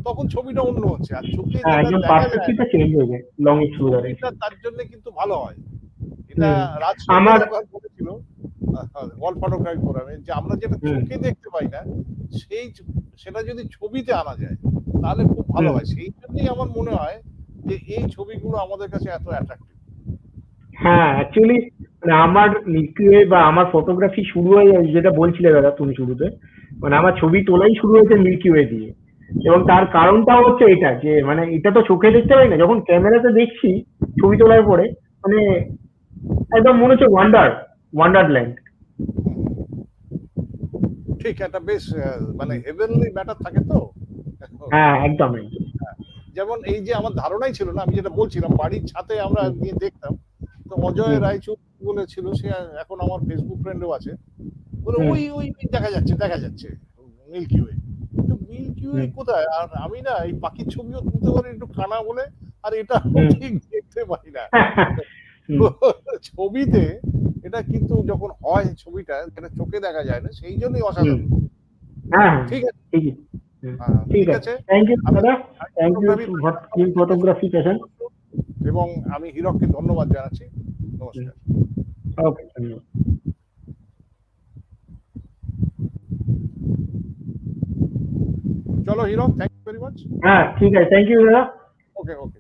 তখন ছবিটা অন্য হচ্ছে, আর চোখে হ্যাঁ যেটা একদম দেখা যায় না, পার্সপেক্টিভটা চেঞ্জ হয়ে যায় লং এক্সপোজারে ছবিটা তার জন্য কিন্তু ভালো হয়। এটা হুম রাজ সরকার আমার একবার বলেছিল ওয়ার্ল্ড ফটোগ্রাফি ফোরামে, যে আমরা যেটা হুম চোখে দেখতে পাই না, সেই সেটা যদি ছবিতে আনা যায় তাহলে খুব ভালো হুম হয়। সেই জন্যই আমার মনে হয় যে এই ছবিগুলো আমাদের কাছে এত অ্যাট্রাক্টিভ। হ্যাঁ অ্যাকচুয়ালি মানে আমার মিল্কি ওয়ে বা আমার ফটোগ্রাফি শুরু হয় যেটা বলছিলে দাদা তুমি শুরুতে মানে আমার ছবি তোলাই শুরু হয়েছে মিল্কি ওয়ে দিয়ে এবং তার কারণটাও হচ্ছে এটা যে মানে এটা তো চোখে দেখতে পাই না যখন ক্যামেরাতে দেখছি ছবি তোলার পরে মানে একদম মনে হচ্ছে ওয়ান্ডারল্যান্ড ঠিক, একটা বেশ মানে হেভেনলি ম্যাটার থাকে তো। হ্যাঁ একদম একদম যেমন এই যে আমার ধারণাই ছিল না, আমি যেটা বলছিলাম বাড়ির ছাদে আমরা হুম গিয়ে দেখতাম, তো অজয় হুম রায়চৌধুরী বলে ছিল, সে এখন আমার ফেসবুক ফ্রেন্ডও আছে, বলে হুম ওই ওই ওই দেখা যাচ্ছে মিল্কি ওয়ে। কিন্তু মিল্কি ওয়ে হুম কোথায়? আর আমি না এই পাখির ছবিও তুলতে পারি একটু কানা বলে, আর এটা হুম ঠিক দেখতে পাই না। হুম ছবিতে এটা কিন্তু যখন হয় ছবিটা, যেটা চোখে দেখা যায় না, সেই জন্যই হুম অসাধারণ। হ্যাঁ ঠিক আছে, ঠিকই হুম, ঠিক ঠিক আছে আছে। থ্যাংক ইউ আমি দাদা thank you photography photography patient এবং আমি হিরককে ধন্যবাদ জানাচ্ছি। নমস্কার। ওকে ধন্যবাদ চলো। চলো hero, thank you very much. হ্যাঁ ঠিক আছে, থ্যাংক ইউ দাদা। ওকে ওকে।